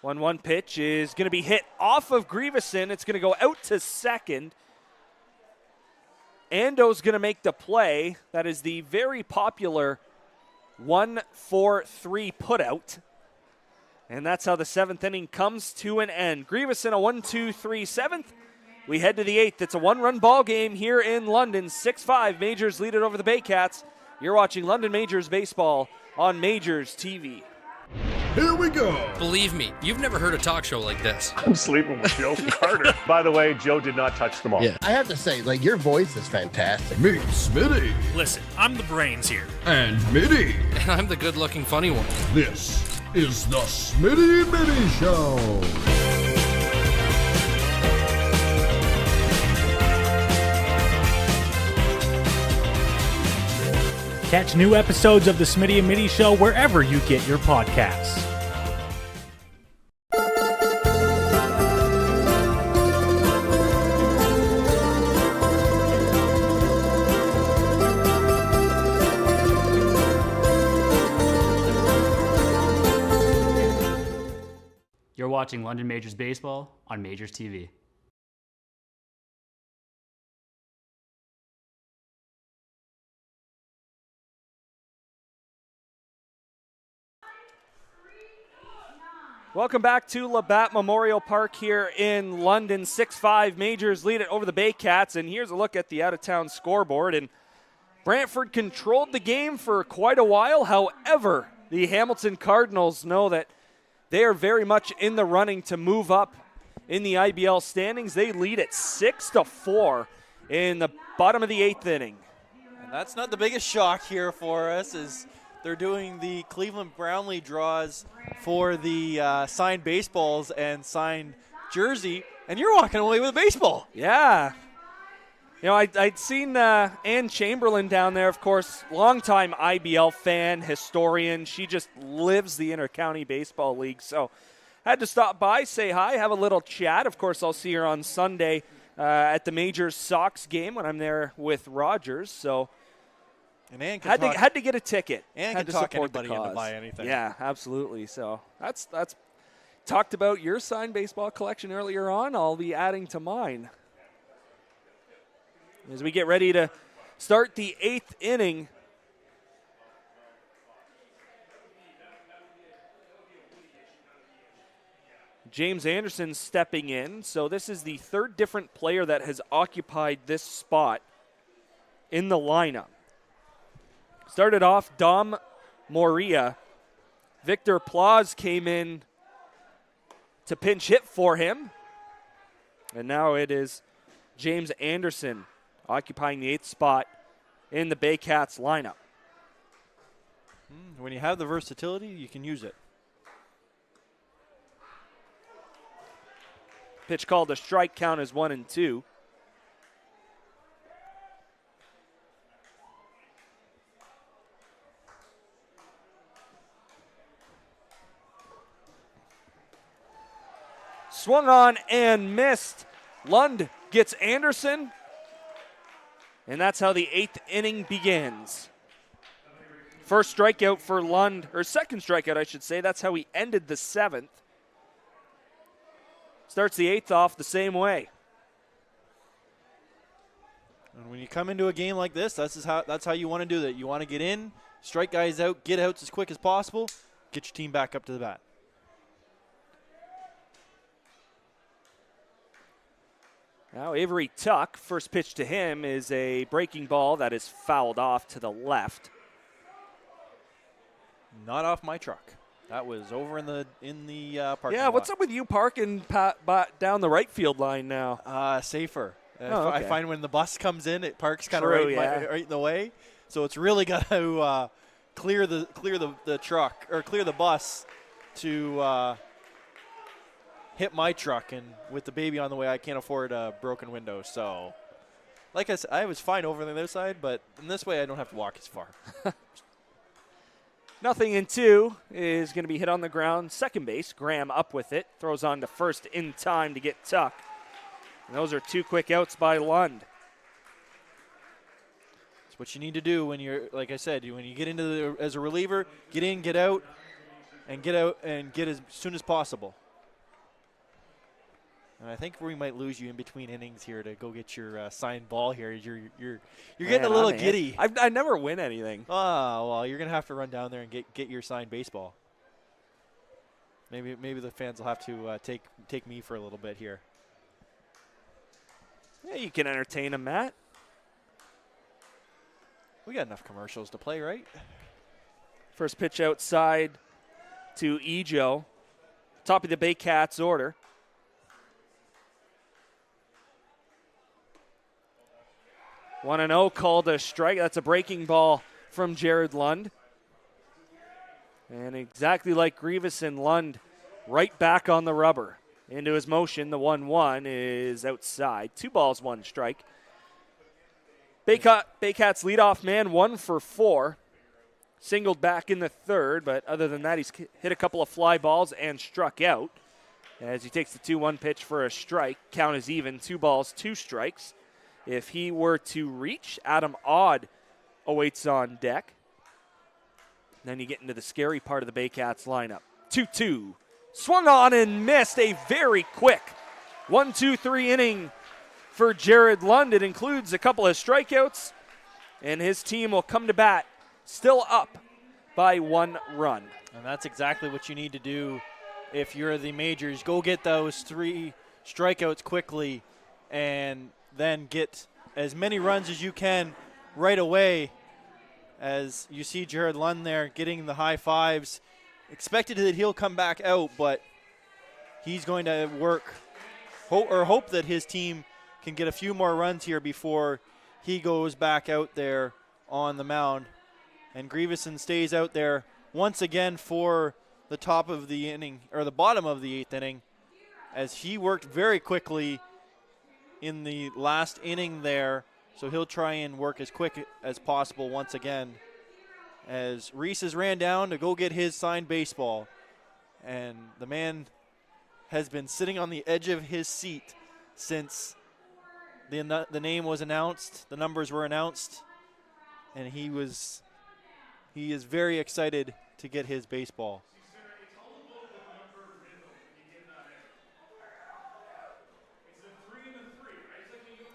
1-1 pitch is going to be hit off of Grieveson. It's going to go out to second. Ando's going to make the play. That is the very popular 1-4-3 putout. And that's how the 7th inning comes to an end. Grieveson a 1-2-3 7th. We head to the 8th. It's a 1-run ball game here in London. 6-5. Majors lead it over the Baycats. You're watching London Majors baseball on Majors TV. Here we go. Believe me, you've never heard a talk show like this. I'm sleeping with Joe Carter. By the way, Joe did not touch the ball. Yeah, I have to say, your voice is fantastic. Meet Smitty. Listen, I'm the brains here. And Mitty. And I'm the good-looking funny one. This is the Smitty Mitty Show. Catch new episodes of the Smitty and Mitty Show wherever you get your podcasts. You're watching London Majors Baseball on Majors TV. Welcome back to Labatt Memorial Park here in London. 6-5 Majors lead it over the Baycats. And here's a look at the out-of-town scoreboard. And Brantford controlled the game for quite a while. However, the Hamilton Cardinals know that they are very much in the running to move up in the IBL standings. They lead at 6-4 in the bottom of the 8th inning. And that's not the biggest shock here for us, is they're doing the Cleveland Brownlee draws for the signed baseballs and signed jersey, and you're walking away with a baseball. Yeah. I'd seen Ann Chamberlain down there, of course, longtime IBL fan, historian. She just lives the Inter-County Baseball League. So had to stop by, say hi, have a little chat. Of course, I'll see her on Sunday at the Majors Sox game when I'm there with Rogers. So and Ann had to get a ticket. Ann had can to talk support anybody into buy anything. Yeah, absolutely. So that's talked about your signed baseball collection earlier on. I'll be adding to mine. As we get ready to start the 8th inning, James Anderson stepping in. So this is the third different player that has occupied this spot in the lineup. Started off Dom Moria. Victor Plauz came in to pinch hit for him. And now it is James Anderson occupying the 8th spot in the Baycats lineup. When you have the versatility, you can use it. Pitch called a strike, count is 1-2. Swung on and missed. Lund gets Anderson. And that's how the 8th inning begins. First strikeout for Lund, or second strikeout, I should say. That's how he ended the 7th. Starts the 8th off the same way. And when you come into a game like this, that's how you want to do that. You want to get in, strike guys out, get outs as quick as possible, get your team back up to the bat. Now Avery Tuck, first pitch to him is a breaking ball that is fouled off to the left. Not off my truck. That was over in the parking Yeah, lot. what's up with you parking down the right field line now? Safer. Oh, okay. I find when the bus comes in, it parks kind of right in the way. So it's really got to clear the truck or clear the bus to hit my truck, and with the baby on the way, I can't afford a broken window. So, like I said, I was fine over on the other side, but in this way, I don't have to walk as far. 0-2 is going to be hit on the ground. Second base, Graham up with it. Throws on to first in time to get Tuck. And those are 2 quick outs by Lund. That's what you need to do when you're, like I said, when you get into as a reliever, get in, get out, and get as soon as possible. And I think we might lose you in between innings here to go get your signed ball here. You're getting a little giddy. I never win anything. Oh, well, you're going to have to run down there and get your signed baseball. Maybe the fans will have to take me for a little bit here. Yeah, you can entertain them, Matt. We got enough commercials to play, right? First pitch outside to Ejo. Top of the Baycats order. 1-0 called a strike. That's a breaking ball from Jared Lund. And exactly like Grievous and Lund, right back on the rubber. Into his motion, the 1-1 is outside. 2 balls, 1 strike. Baycats leadoff man, 1 for 4. Singled back in the 3rd, but other than that, he's hit a couple of fly balls and struck out. As he takes the 2-1 pitch for a strike. Count is even, 2 balls, 2 strikes. If he were to reach, Adam Odd awaits on deck. Then you get into the scary part of the Baycats lineup. 2-2. Swung on and missed. A very quick 1-2-3 inning for Jared Lund. It includes a couple of strikeouts, and his team will come to bat still up by 1 run. And that's exactly what you need to do if you're the Majors. Go get those 3 strikeouts quickly and then get as many runs as you can right away as you see Jared Lund there getting the high fives. Expected that he'll come back out, but he's going to hope that his team can get a few more runs here before he goes back out there on the mound. And Grieveson stays out there once again for the top of the inning, or the bottom of the 8th inning, as he worked very quickly in the last inning there. So he'll try and work as quick as possible once again, as Reece has ran down to go get his signed baseball. And the man has been sitting on the edge of his seat since the name was announced, the numbers were announced, and he is very excited to get his baseball.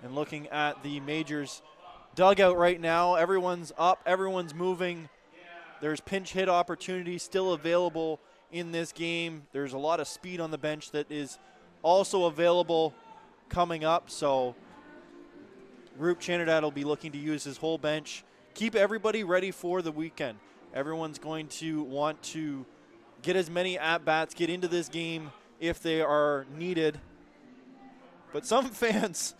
And looking at the Majors dugout right now, everyone's up, everyone's moving. There's pinch hit opportunities still available in this game. There's a lot of speed on the bench that is also available coming up. So Roop Chanadad will be looking to use his whole bench. Keep everybody ready for the weekend. Everyone's going to want to get as many at-bats, get into this game if they are needed. But some fans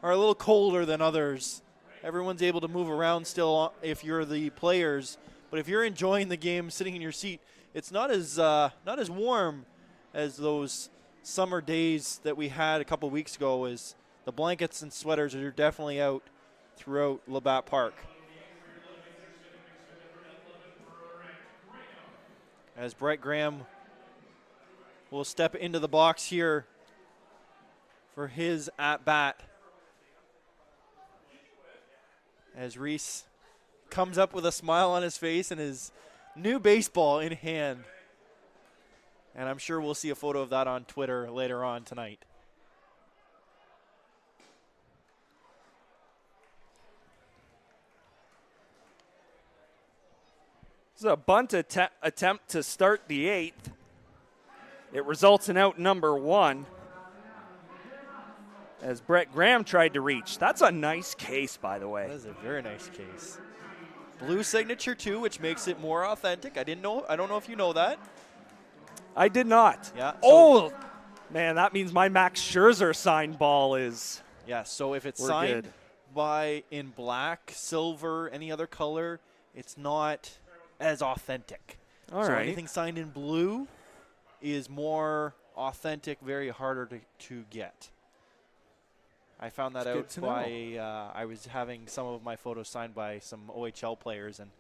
are a little colder than others. Everyone's able to move around still if you're the players, but if you're enjoying the game sitting in your seat, it's not as warm as those summer days that we had a couple weeks ago, as the blankets and sweaters are definitely out throughout Labatt Park. As Brett Graham will step into the box here for his at-bat, as Reece comes up with a smile on his face and his new baseball in hand. And I'm sure we'll see a photo of that on Twitter later on tonight. This is a bunt attempt to start the 8th. It results in out number 1. As Brett Graham tried to reach. That's a nice case, by the way. That is a very nice case. Blue signature too, which makes it more authentic. I don't know if you know that. I did not. Yeah. Oh, man, that means my Max Scherzer signed ball is. Yeah, so if it's signed in black, silver, any other color, it's not as authentic. All so right. Anything signed in blue is more authentic, very harder to get. I found that out by I was having some of my photos signed by some OHL players, and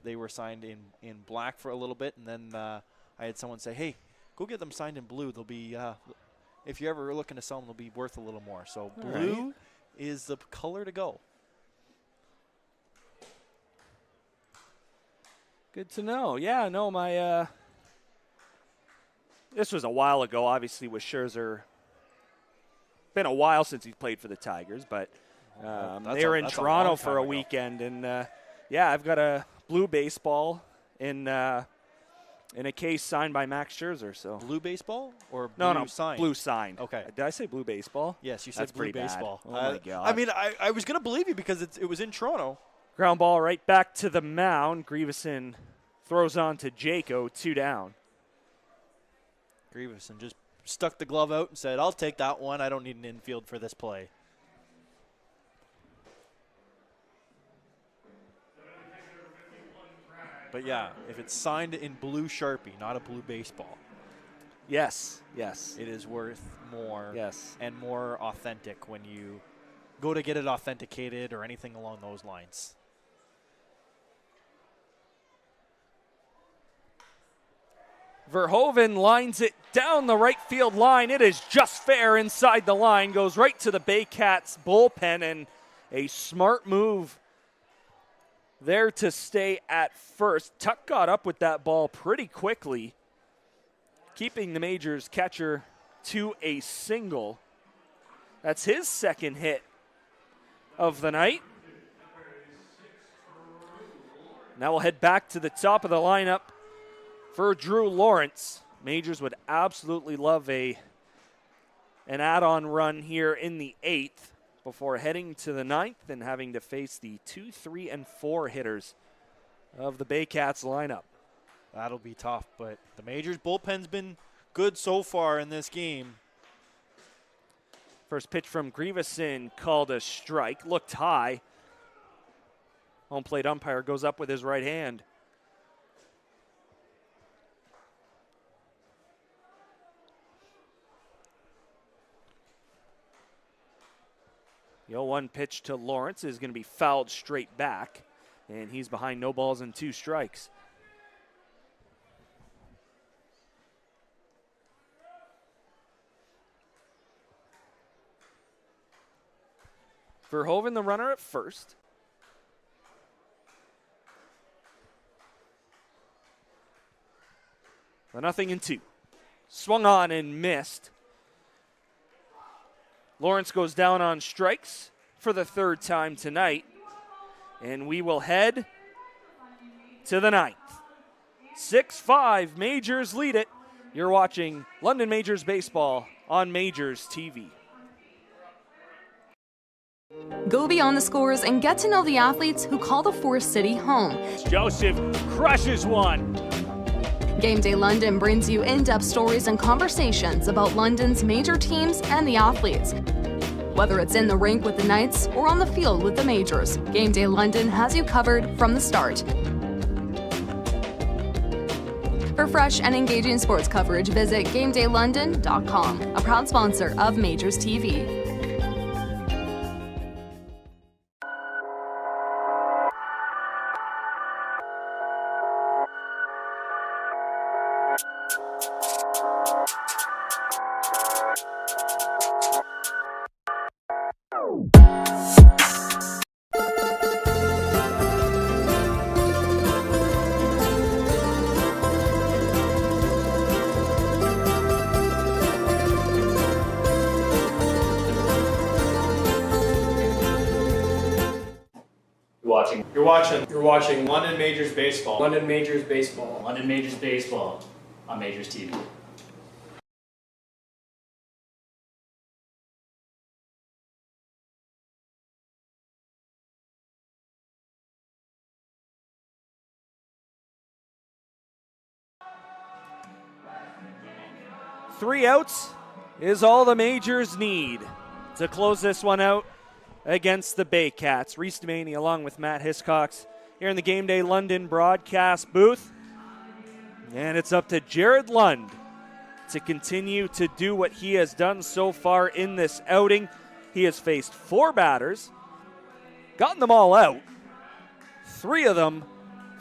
they were signed in black for a little bit, and then I had someone say, hey, go get them signed in blue. They'll be, if you're ever looking to sell them, they'll be worth a little more. So blue is the color to go. Good to know. Yeah, no, my this was a while ago, obviously, with Scherzer. Been a while since he's played for the Tigers, but they were in Toronto for a weekend, and yeah, I've got a blue baseball in a case signed by Max Scherzer. So blue baseball or blue signed? Blue signed. Okay. Did I say blue baseball? Yes, you said That's blue baseball. Oh my God. I mean, I was gonna believe you because it was in Toronto. Ground ball right back to the mound. Grieveson throws on to Jaco, 2 down. Grieveson just stuck the glove out and said, I'll take that one. I don't need an infield for this play. But yeah, if it's signed in blue Sharpie, not a blue baseball. Yes, yes. It is worth more. Yes. And more authentic when you go to get it authenticated or anything along those lines. Verhoeven lines it down the right field line. It is just fair inside the line. Goes right to the Baycats bullpen, and a smart move there to stay at first. Tuck got up with that ball pretty quickly, keeping the Majors catcher to a single. That's his second hit of the night. Now we'll head back to the top of the lineup for Drew Lawrence. Majors would absolutely love an add-on run here in the 8th before heading to the 9th and having to face the 2, 3, and 4 hitters of the Baycats lineup. That'll be tough, but the Majors bullpen's been good so far in this game. First pitch from Grieveson called a strike. Looked high. Home plate umpire goes up with his right hand. The 0-1 pitch to Lawrence is going to be fouled straight back, and he's behind no balls and 2 strikes. Verhoeven, the runner at first. The 0-2. Swung on and missed. Lawrence goes down on strikes for the 3rd time tonight. And we will head to the 9th. 6-5, Majors lead it. You're watching London Majors Baseball on Majors TV. Go beyond the scores and get to know the athletes who call the Forest City home. Joseph crushes one. Game Day London brings you in-depth stories and conversations about London's major teams and the athletes. Whether it's in the rink with the Knights or on the field with the Majors, Game Day London has you covered from the start. For fresh and engaging sports coverage, visit GameDayLondon.com, a proud sponsor of Majors TV. You're watching London Majors Baseball. London Majors Baseball. London Majors Baseball on Majors TV. Three outs is all the Majors need to close this one out against the Baycats. Reece Doumani along with Matt Hiscox here in the Game Day London broadcast booth. And it's up to Jared Lund to continue to do what he has done so far in this outing. He has faced 4 batters, gotten them all out, 3 of them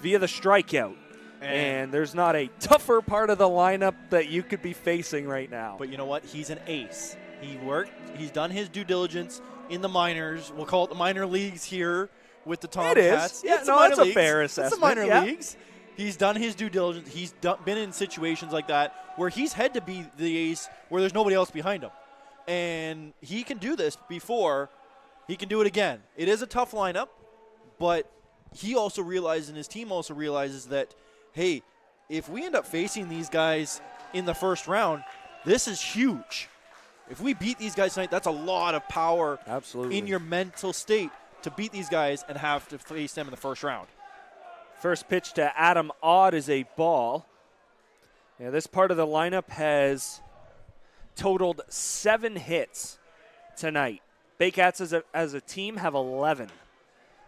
via the strikeout. And there's not a tougher part of the lineup that you could be facing right now. But you know what? He's an ace. He's done his due diligence in the minors. We'll call it the minor leagues here with the Tomcats. It is. Yeah, that's a fair assessment. It's the minor leagues. He's done his due diligence. He's been in situations like that where he's had to be the ace where there's nobody else behind him. And he can do this before. He can do it again. It is a tough lineup, but he also realizes, and his team also realizes that, hey, if we end up facing these guys in the first round, this is huge. If we beat these guys tonight, that's a lot of power in your mental state to beat these guys and have to face them in the first round. First pitch to Adam Odd is a ball. Yeah, this part of the lineup has totaled 7 hits tonight. Baycats as a team have 11.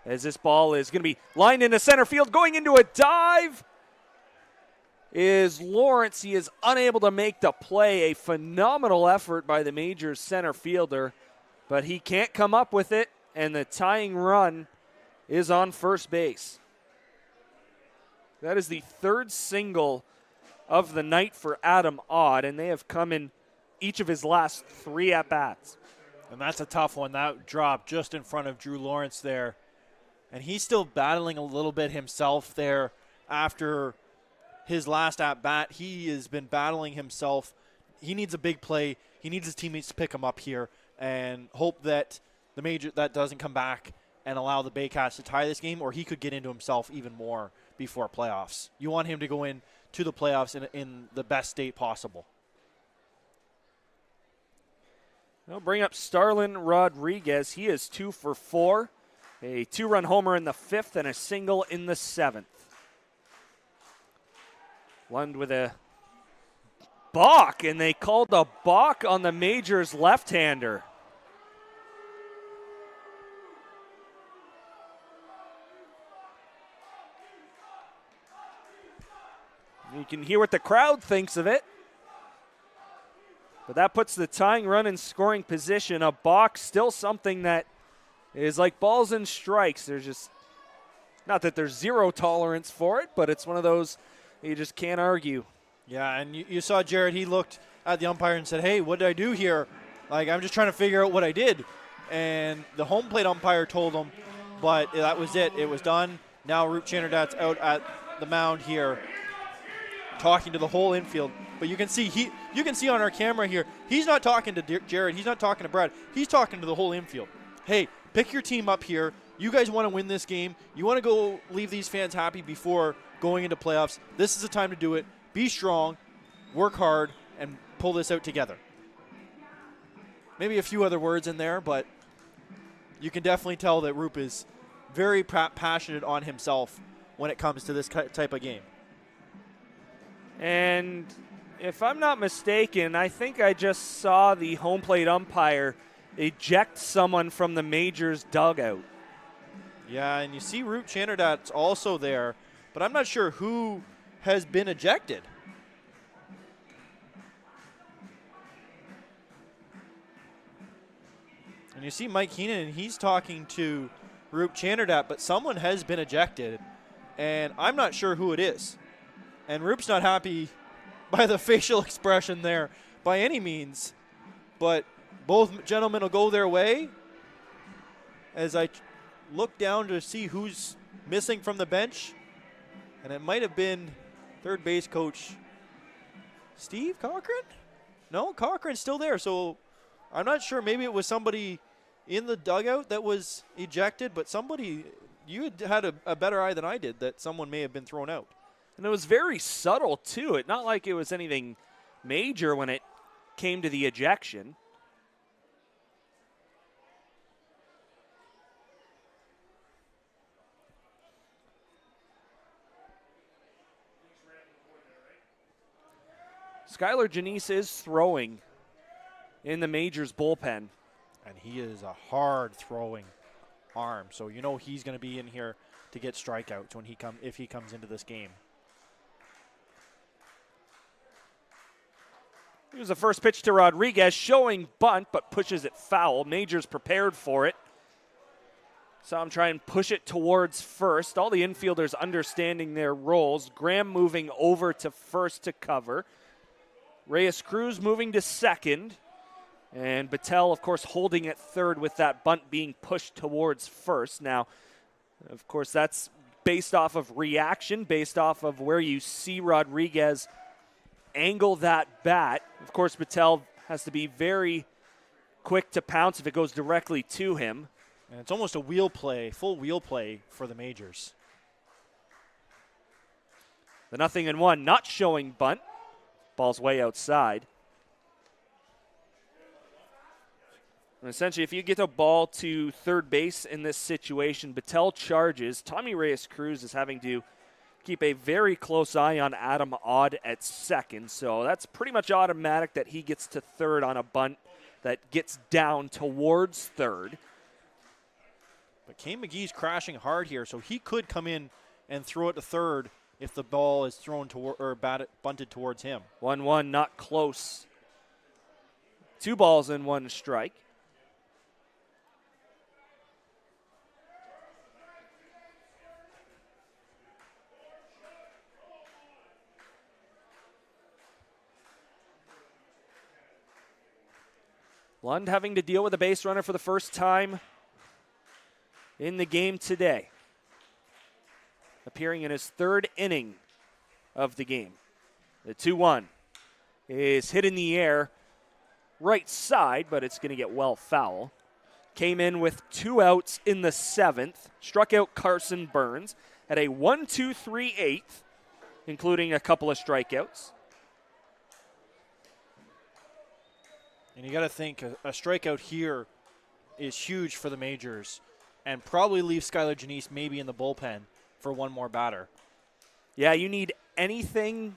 As this ball is going to be lined into center field, going into a dive is Lawrence. He is unable to make the play. A phenomenal effort by the Majors center fielder, but he can't come up with it, and the tying run is on first base. That is the 3rd single of the night for Adam Odd, and they have come in each of his last 3 at-bats. And that's a tough one. That drop just in front of Drew Lawrence there. And he's still battling a little bit himself there after his last at-bat. He has been battling himself. He needs a big play. He needs his teammates to pick him up here and hope that that doesn't come back and allow the Baycats to tie this game, or he could get into himself even more before playoffs. You want him to go in to the playoffs in the best state possible. I'll bring up Starlin Rodriguez. He is 2 for 4. A 2-run homer in the 5th and a single in the 7th. Lund with a balk, and they called a balk on the Majors left-hander. You can hear what the crowd thinks of it. But that puts the tying run in scoring position. A balk, still something that is like balls and strikes. There's just, not that there's zero tolerance for it, but it's one of those you just can't argue. Yeah, and you saw Jared, he looked at the umpire and said, hey, what did I do here? Like, I'm just trying to figure out what I did. And the home plate umpire told him, but that was it. It was done. Now Roop Chanderdat's out at the mound here talking to the whole infield. But you can see on our camera here, he's not talking to Jared, he's not talking to Brad, he's talking to the whole infield. Hey, pick your team up here. You guys want to win this game. You want to go leave these fans happy before going into playoffs. This is the time to do it. Be strong, work hard, and pull this out together. Maybe a few other words in there, but you can definitely tell that Roop is very passionate on himself when it comes to this type of game. And if I'm not mistaken, I think I just saw the home plate umpire eject someone from the Majors dugout. Yeah, and you see Roop Chanderdat's also there, but I'm not sure who has been ejected. And you see Mike Heenan, and he's talking to Roop Chanderdat, but someone has been ejected, and I'm not sure who it is. And Roop's not happy by the facial expression there by any means, but both gentlemen will go their way as I look down to see who's missing from the bench, and it might have been third base coach Steve Cochran? No, Cochran's still there, so I'm not sure. Maybe it was somebody in the dugout that was ejected, but somebody, you had a better eye than I did that someone may have been thrown out. And it was very subtle, too. It not like it was anything major when it came to the ejection. Skylar Janice is throwing in the Majors bullpen. And he is a hard throwing arm, so you know he's going to be in here to get strikeouts when if he comes into this game. Here's the first pitch to Rodriguez, showing bunt, but pushes it foul. Majors prepared for it. Saw him try and push it towards first. All the infielders understanding their roles. Graham moving over to first to cover. Reyes Cruz moving to second. And Battelle, of course, holding at third with that bunt being pushed towards first. Now, of course, that's based off of reaction, based off of where you see Rodriguez angle that bat. Of course, Battelle has to be very quick to pounce if it goes directly to him. And it's almost a wheel play, full wheel play for the Majors. The 0-1, not showing bunt. Ball's way outside. And essentially, if you get a ball to third base in this situation, Battelle charges. Tommy Reyes Cruz is having to keep a very close eye on Adam Odd at second. So that's pretty much automatic that he gets to third on a bunt that gets down towards third. But Kane McGee's crashing hard here, so he could come in and throw it to third if the ball is thrown toward or bunted towards him. 1-1, not close. 2 balls and 1 strike. Lund having to deal with a base runner for the first time in the game today. Appearing in his third inning of the game. The 2-1 is hit in the air right side, but it's going to get well foul. Came in with 2 outs in the 7th. Struck out Carson Burns at a 1-2-3-8, including a couple of strikeouts. And you got to think a strikeout here is huge for the Majors and probably leave Skylar Janice maybe in the bullpen for one more batter. Yeah, you need anything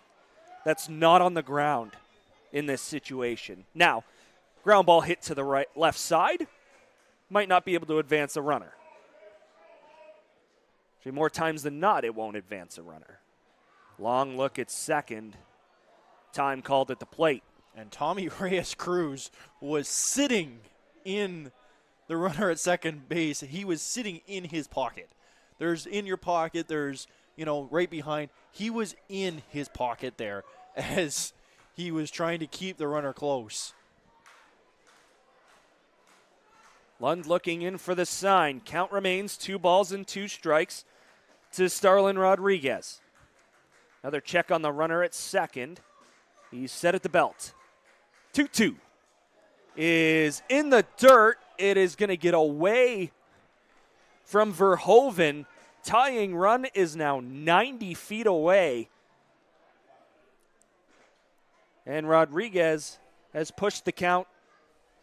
that's not on the ground in this situation. Now, ground ball hit to the left side, might not be able to advance a runner. Actually, more times than not, it won't advance a runner. Long look at second. Time called at the plate. And Tommy Reyes-Cruz was sitting in the runner at second base. He was sitting in his pocket. There's in your pocket, there's, right behind. He was in his pocket there as he was trying to keep the runner close. Lund looking in for the sign. Count remains 2 balls and 2 strikes to Starlin Rodriguez. Another check on the runner at second. He's set at the belt. 2-2 is in the dirt. It is going to get away from Verhoeven. Tying run is now 90 feet away. And Rodriguez has pushed the count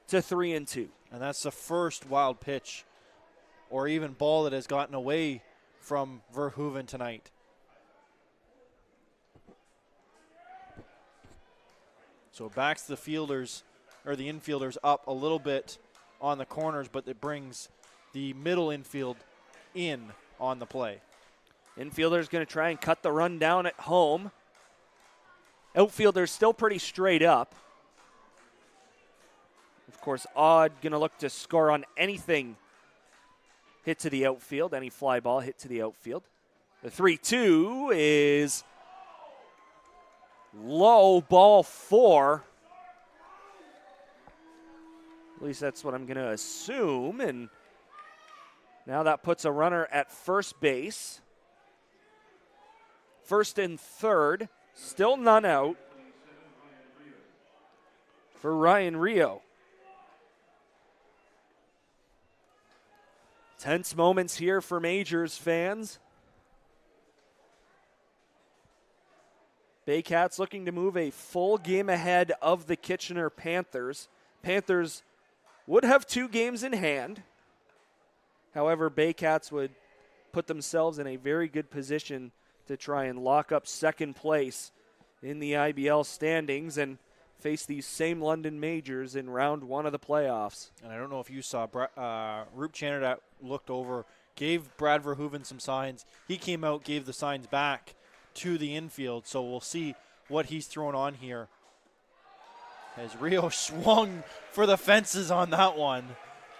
to 3-2. And that's the first wild pitch or even ball that has gotten away from Verhoeven tonight. So backs the fielders or the infielders up a little bit on the corners, but it brings the middle infield in on the play. Infielder's going to try and cut the run down at home. Outfielder's still pretty straight up. Of course, Odd going to look to score on anything hit to the outfield, any fly ball hit to the outfield. The 3-2 is low, ball 4. At least that's what I'm going to assume. And now that puts a runner at first base. First and third. Still none out for Ryan Rio. Tense moments here for Majors fans. Baycats looking to move a full game ahead of the Kitchener Panthers. Panthers would have 2 games in hand. However, Baycats would put themselves in a very good position to try and lock up second place in the IBL standings and face these same London Majors in round 1 of the playoffs. And I don't know if you saw, Roop Chanada looked over, gave Brad Verhoeven some signs. He came out, gave the signs back to the infield, so we'll see what he's thrown on here. As Rio swung for the fences on that one,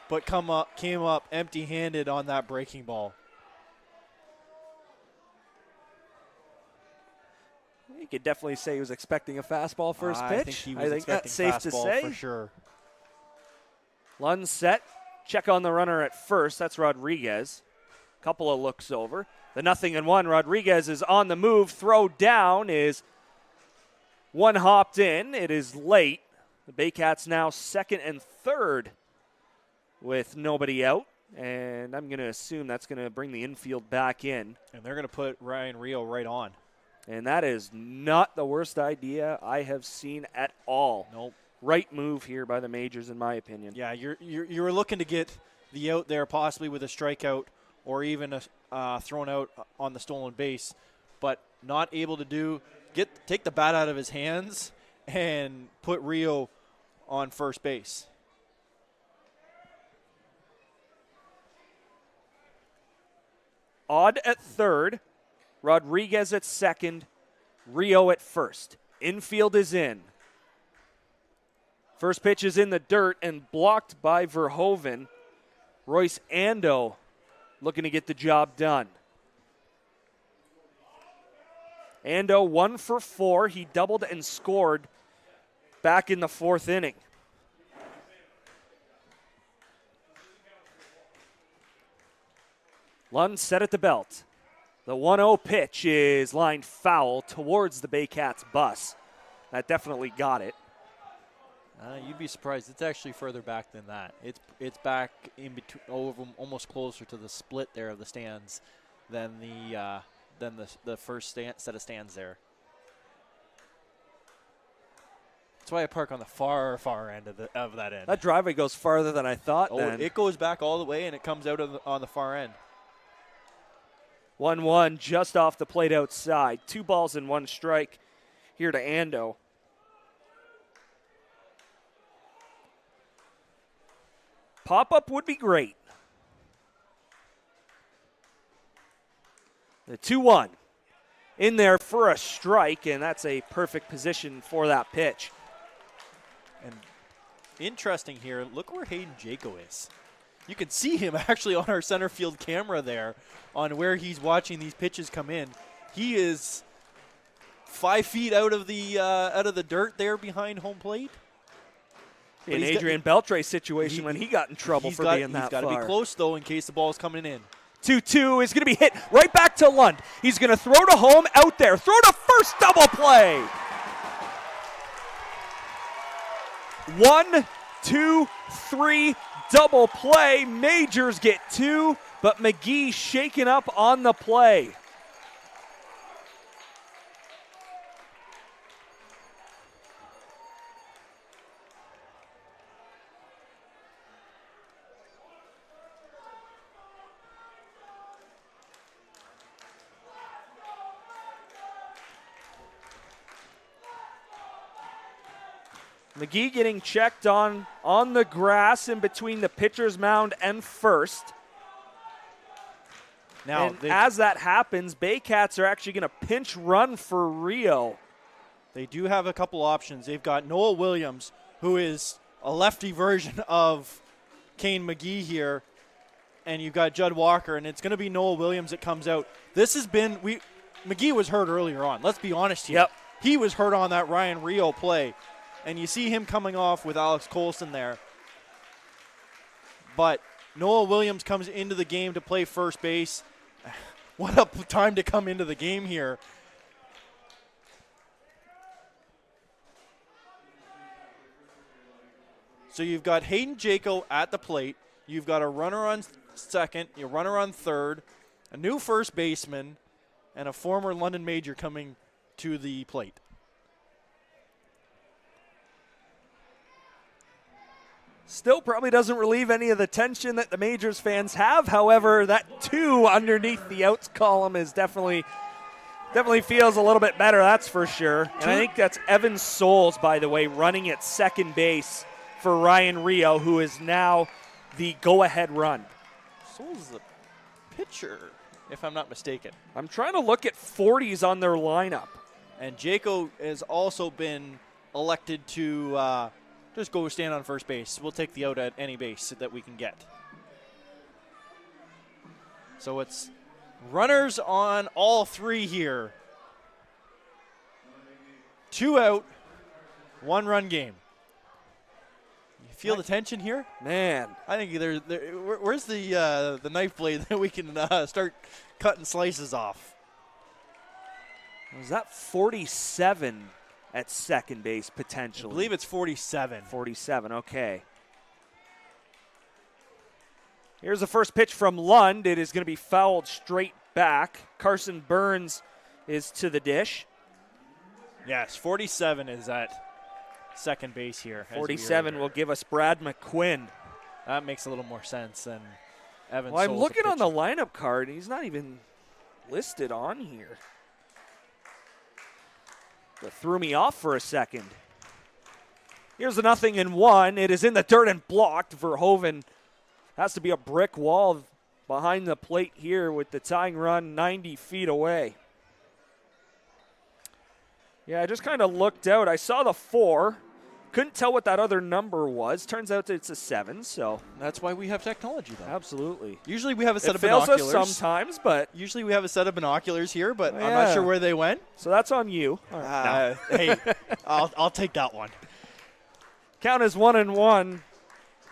but came up empty-handed on that breaking ball. You could definitely say he was expecting a fastball first pitch. I think he was expecting that's safe to fastball say. for sure. Lund set. Check on the runner at first. That's Rodriguez. Couple of looks over. The 0-1. Rodriguez is on the move. Throw down is one hopped in. It is late. The Baycats now second and third with nobody out. And I'm going to assume that's going to bring the infield back in. And they're going to put Ryan Rio right on. And that is not the worst idea I have seen at all. Nope. Right move here by the Majors, in my opinion. Yeah, you're looking to get the out there possibly with a strikeout or even a thrown out on the stolen base, but not able to take the bat out of his hands and put Rio on first base. Odd at third. Rodriguez at second, Rio at first. Infield is in. First pitch is in the dirt and blocked by Verhoeven. Royce Ando looking to get the job done. Ando 1 for 4. He doubled and scored back in the 4th inning. Lund set at the belt. The 1-0 pitch is lined foul towards the Baycats bus. That definitely got it. You'd be surprised. It's actually further back than that. It's back in between, almost closer to the split there of the stands than the first set of stands there. That's why I park on the far end of that end. That driveway goes farther than I thought. It goes back all the way and it comes out on the far end. 1-1 just off the plate outside. 2 balls and 1 strike here to Ando. Pop-up would be great. The 2-1 in there for a strike, and that's a perfect position for that pitch. And interesting here, look where Hayden Jaco is. You can see him actually on our center field camera there on where he's watching these pitches come in. He is 5 feet out of the dirt there behind home plate. An Adrian Beltre situation when he got in trouble for being that far. He's got to be close, though, in case the ball's coming in. 2-2 is going to be hit right back to Lund. He's going to throw to home out there. Throw to first, double play. 1, 2, 3, double play. Majors get 2, but McGee shaken up on the play. McGee getting checked on the grass in between the pitcher's mound and first. Now, and as that happens, Baycats are actually going to pinch run for Rio. They do have a couple options. They've got Noah Williams, who is a lefty version of Kane McGee here, and you've got Judd Walker, and it's going to be Noah Williams that comes out. This has been McGee was hurt earlier on. Let's be honest here. Yep. He was hurt on that Ryan Rio play. And you see him coming off with Alex Colson there. But Noah Williams comes into the game to play first base. What a time to come into the game here. So you've got Hayden Jaco at the plate. You've got a runner on second, your runner on third, a new first baseman, and a former London Major coming to the plate. Still probably doesn't relieve any of the tension that the Majors fans have. However, that 2 underneath the outs column is definitely feels a little bit better, that's for sure. And I think that's Evan Souls, by the way, running at second base for Ryan Rio, who is now the go-ahead run. Souls is a pitcher, if I'm not mistaken. I'm trying to look at 40s on their lineup. And Jaco has also been elected to just go stand on first base. We'll take the out at any base that we can get. So it's runners on all 3 here. 2 out, 1 run game. You feel the tension here? Man. I think where's the knife blade that we can start cutting slices off? Was that 47 at second base potentially? I believe it's 47. 47, okay. Here's the first pitch from Lund. It is going to be fouled straight back. Carson Burns is to the dish. Yes, 47 is at second base here. 47 will give us Brad McQuinn. That makes a little more sense than Evan Well, I'm Souls looking on the lineup card, and he's not even listed on here. That threw me off for a second. Here's the 0-1. It is in the dirt and blocked. Verhoeven has to be a brick wall behind the plate here with the tying run 90 feet away. Yeah, I just kind of looked out. I saw the 4. Couldn't tell what that other number was. Turns out it's a 7, so. That's why we have technology, though. Absolutely. Usually we have a set it of binoculars. Fails us sometimes, but. Usually we have a set of binoculars here, but yeah. I'm not sure where they went. So that's on you. No. Hey, I'll take that one. Count is 1-1.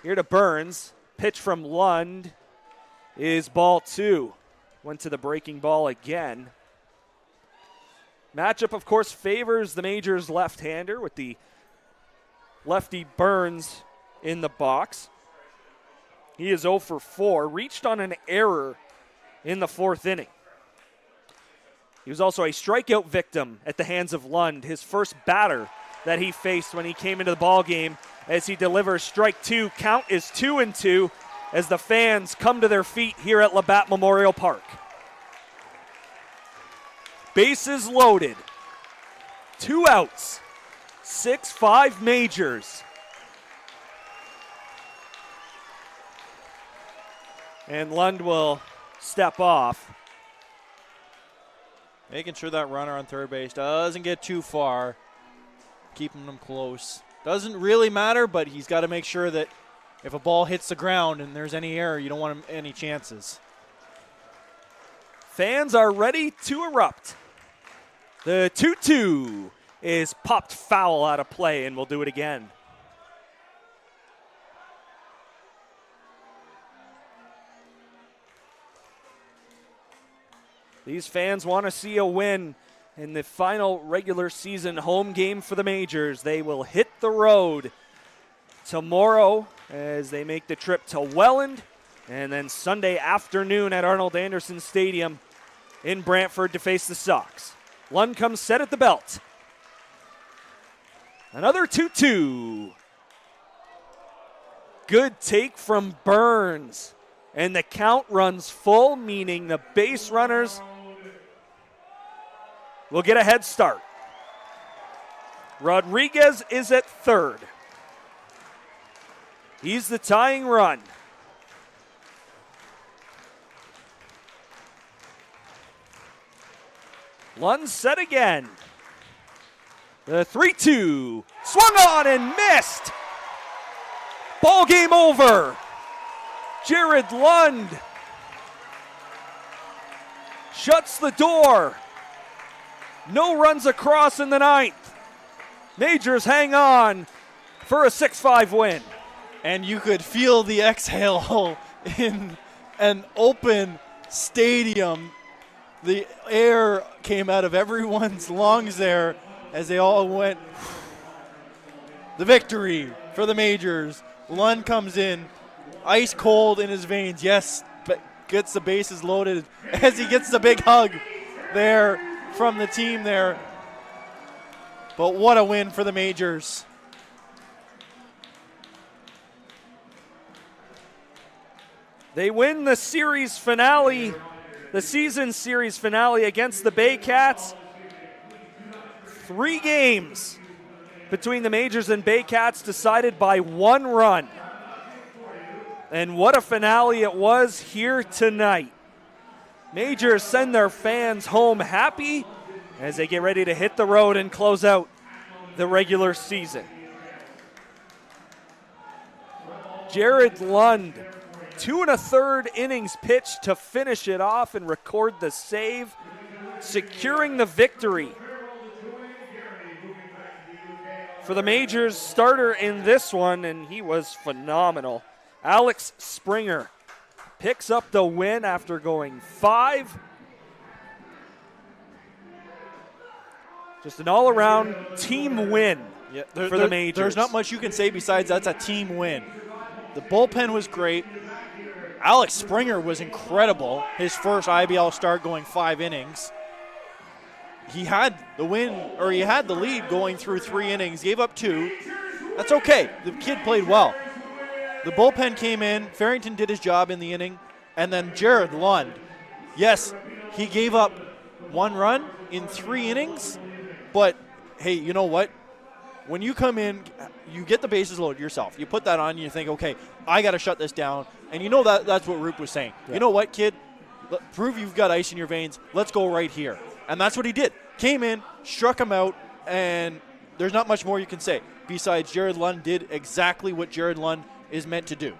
Here to Burns. Pitch from Lund is ball 2. Went to the breaking ball again. Matchup, of course, favors the Majors left-hander with the lefty Burns in the box. He is 0 for 4. Reached on an error in the 4th inning. He was also a strikeout victim at the hands of Lund, his first batter that he faced when he came into the ball game as he delivers strike 2. Count is 2-2 as the fans come to their feet here at Labatt Memorial Park. Bases loaded. 2 outs. 6-5 Majors. And Lund will step off. Making sure that runner on third base doesn't get too far. Keeping them close. Doesn't really matter, but he's got to make sure that if a ball hits the ground and there's any error, you don't want any chances. Fans are ready to erupt. The 2-2 is popped foul out of play, and we'll do it again. These fans want to see a win in the final regular season home game for the Majors. They will hit the road tomorrow as they make the trip to Welland, and then Sunday afternoon at Arnold Anderson Stadium in Brantford to face the Sox. Lund comes set at the belt. Another 2-2. Good take from Burns. And the count runs full, meaning the base runners will get a head start. Rodriguez is at third. He's the tying run. Lund set again. The 3-2. Swung on and missed. Ball game over. Jared Lund shuts the door. No runs across in the ninth. Majors hang on for a 6-5 win. And you could feel the exhale in an open stadium. The air came out of everyone's lungs there as they all went. The victory for the Majors. Lund comes in, ice cold in his veins, yes, but gets the bases loaded as he gets the big hug there from the team there. But what a win for the Majors. They win the series finale, the season series finale against the Baycats. 3 games between the Majors and Baycats decided by 1 run. And what a finale it was here tonight. Majors send their fans home happy as they get ready to hit the road and close out the regular season. Jared Lund, 2 1/3 innings pitched to finish it off and record the save, securing the victory. For the Majors starter in this one, and he was phenomenal. Alex Springer picks up the win after going 5. Just an all-around team win for the Majors. There's not much you can say besides that's a team win. The bullpen was great. Alex Springer was incredible. His first IBL start going 5 innings. He had the win, or he had the lead going through 3 innings, gave up 2. That's okay. The kid played well. The bullpen came in. Farrington did his job in the inning. And then Jared Lund. Yes, he gave up 1 run in 3 innings. But, hey, you know what? When you come in, you get the bases loaded yourself. You put that on and you think, okay, I got to shut this down. And you know that's what Roop was saying. Yeah. You know what, kid? Prove you've got ice in your veins. Let's go right here. And that's what he did. Came in, struck him out, and there's not much more you can say. Besides, Jared Lund did exactly what Jared Lund is meant to do.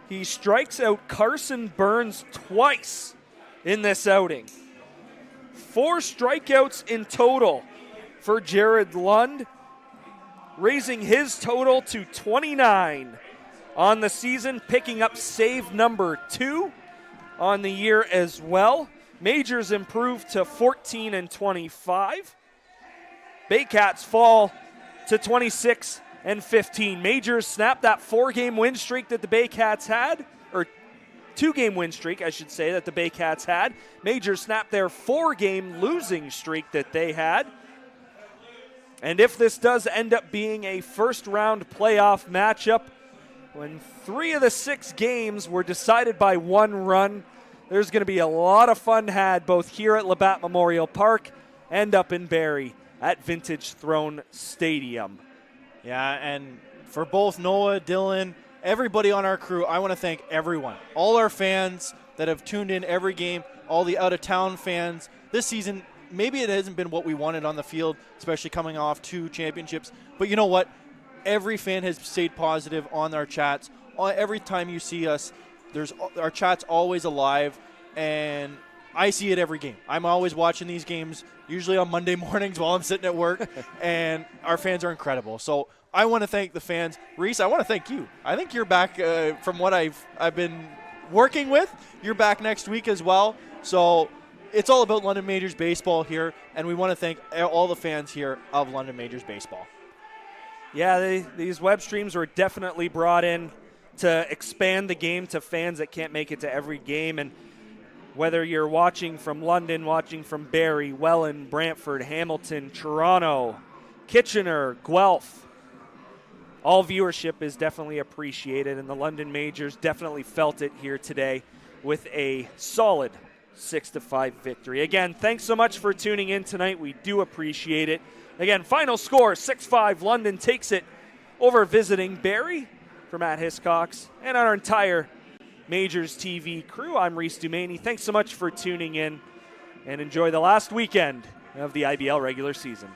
He strikes out Carson Burns twice in this outing. 4 strikeouts in total for Jared Lund, raising his total to 29 on the season, picking up save number 2 on the year as well. Majors improved to 14 and 25. Baycats fall to 26 and 15. Majors snap that 4-game win streak that the Baycats had, or 2-game win streak, I should say, that the Baycats had. Majors snap their 4-game losing streak that they had. And if this does end up being a first-round playoff matchup, when 3 of the 6 games were decided by 1 run, there's going to be a lot of fun had both here at Labatt Memorial Park and up in Barrie at Vintage Throne Stadium. Yeah, and for both Noah, Dylan, everybody on our crew, I want to thank everyone. All our fans that have tuned in every game, all the out-of-town fans. This season, maybe it hasn't been what we wanted on the field, especially coming off 2 championships. But you know what? Every fan has stayed positive on our chats. Every time you see us, our chat's always alive, and I see it every game. I'm always watching these games, usually on Monday mornings while I'm sitting at work, and our fans are incredible. So I want to thank the fans. Reece, I want to thank you. I think you're back from what I've been working with. You're back next week as well. So it's all about London Majors Baseball here, and we want to thank all the fans here of London Majors Baseball. Yeah, these web streams were definitely brought in to expand the game to fans that can't make it to every game. And whether you're watching from London, watching from Barrie, Welland, Brantford, Hamilton, Toronto, Kitchener, Guelph, all viewership is definitely appreciated, and the London Majors definitely felt it here today with a solid 6-5 victory. Again, thanks so much for tuning in tonight. We do appreciate it. Again, final score, 6-5. London takes it over visiting Barrie. For Matt Hiscox and our entire Majors TV crew, I'm Reece Doumani. Thanks so much for tuning in, and enjoy the last weekend of the IBL regular season.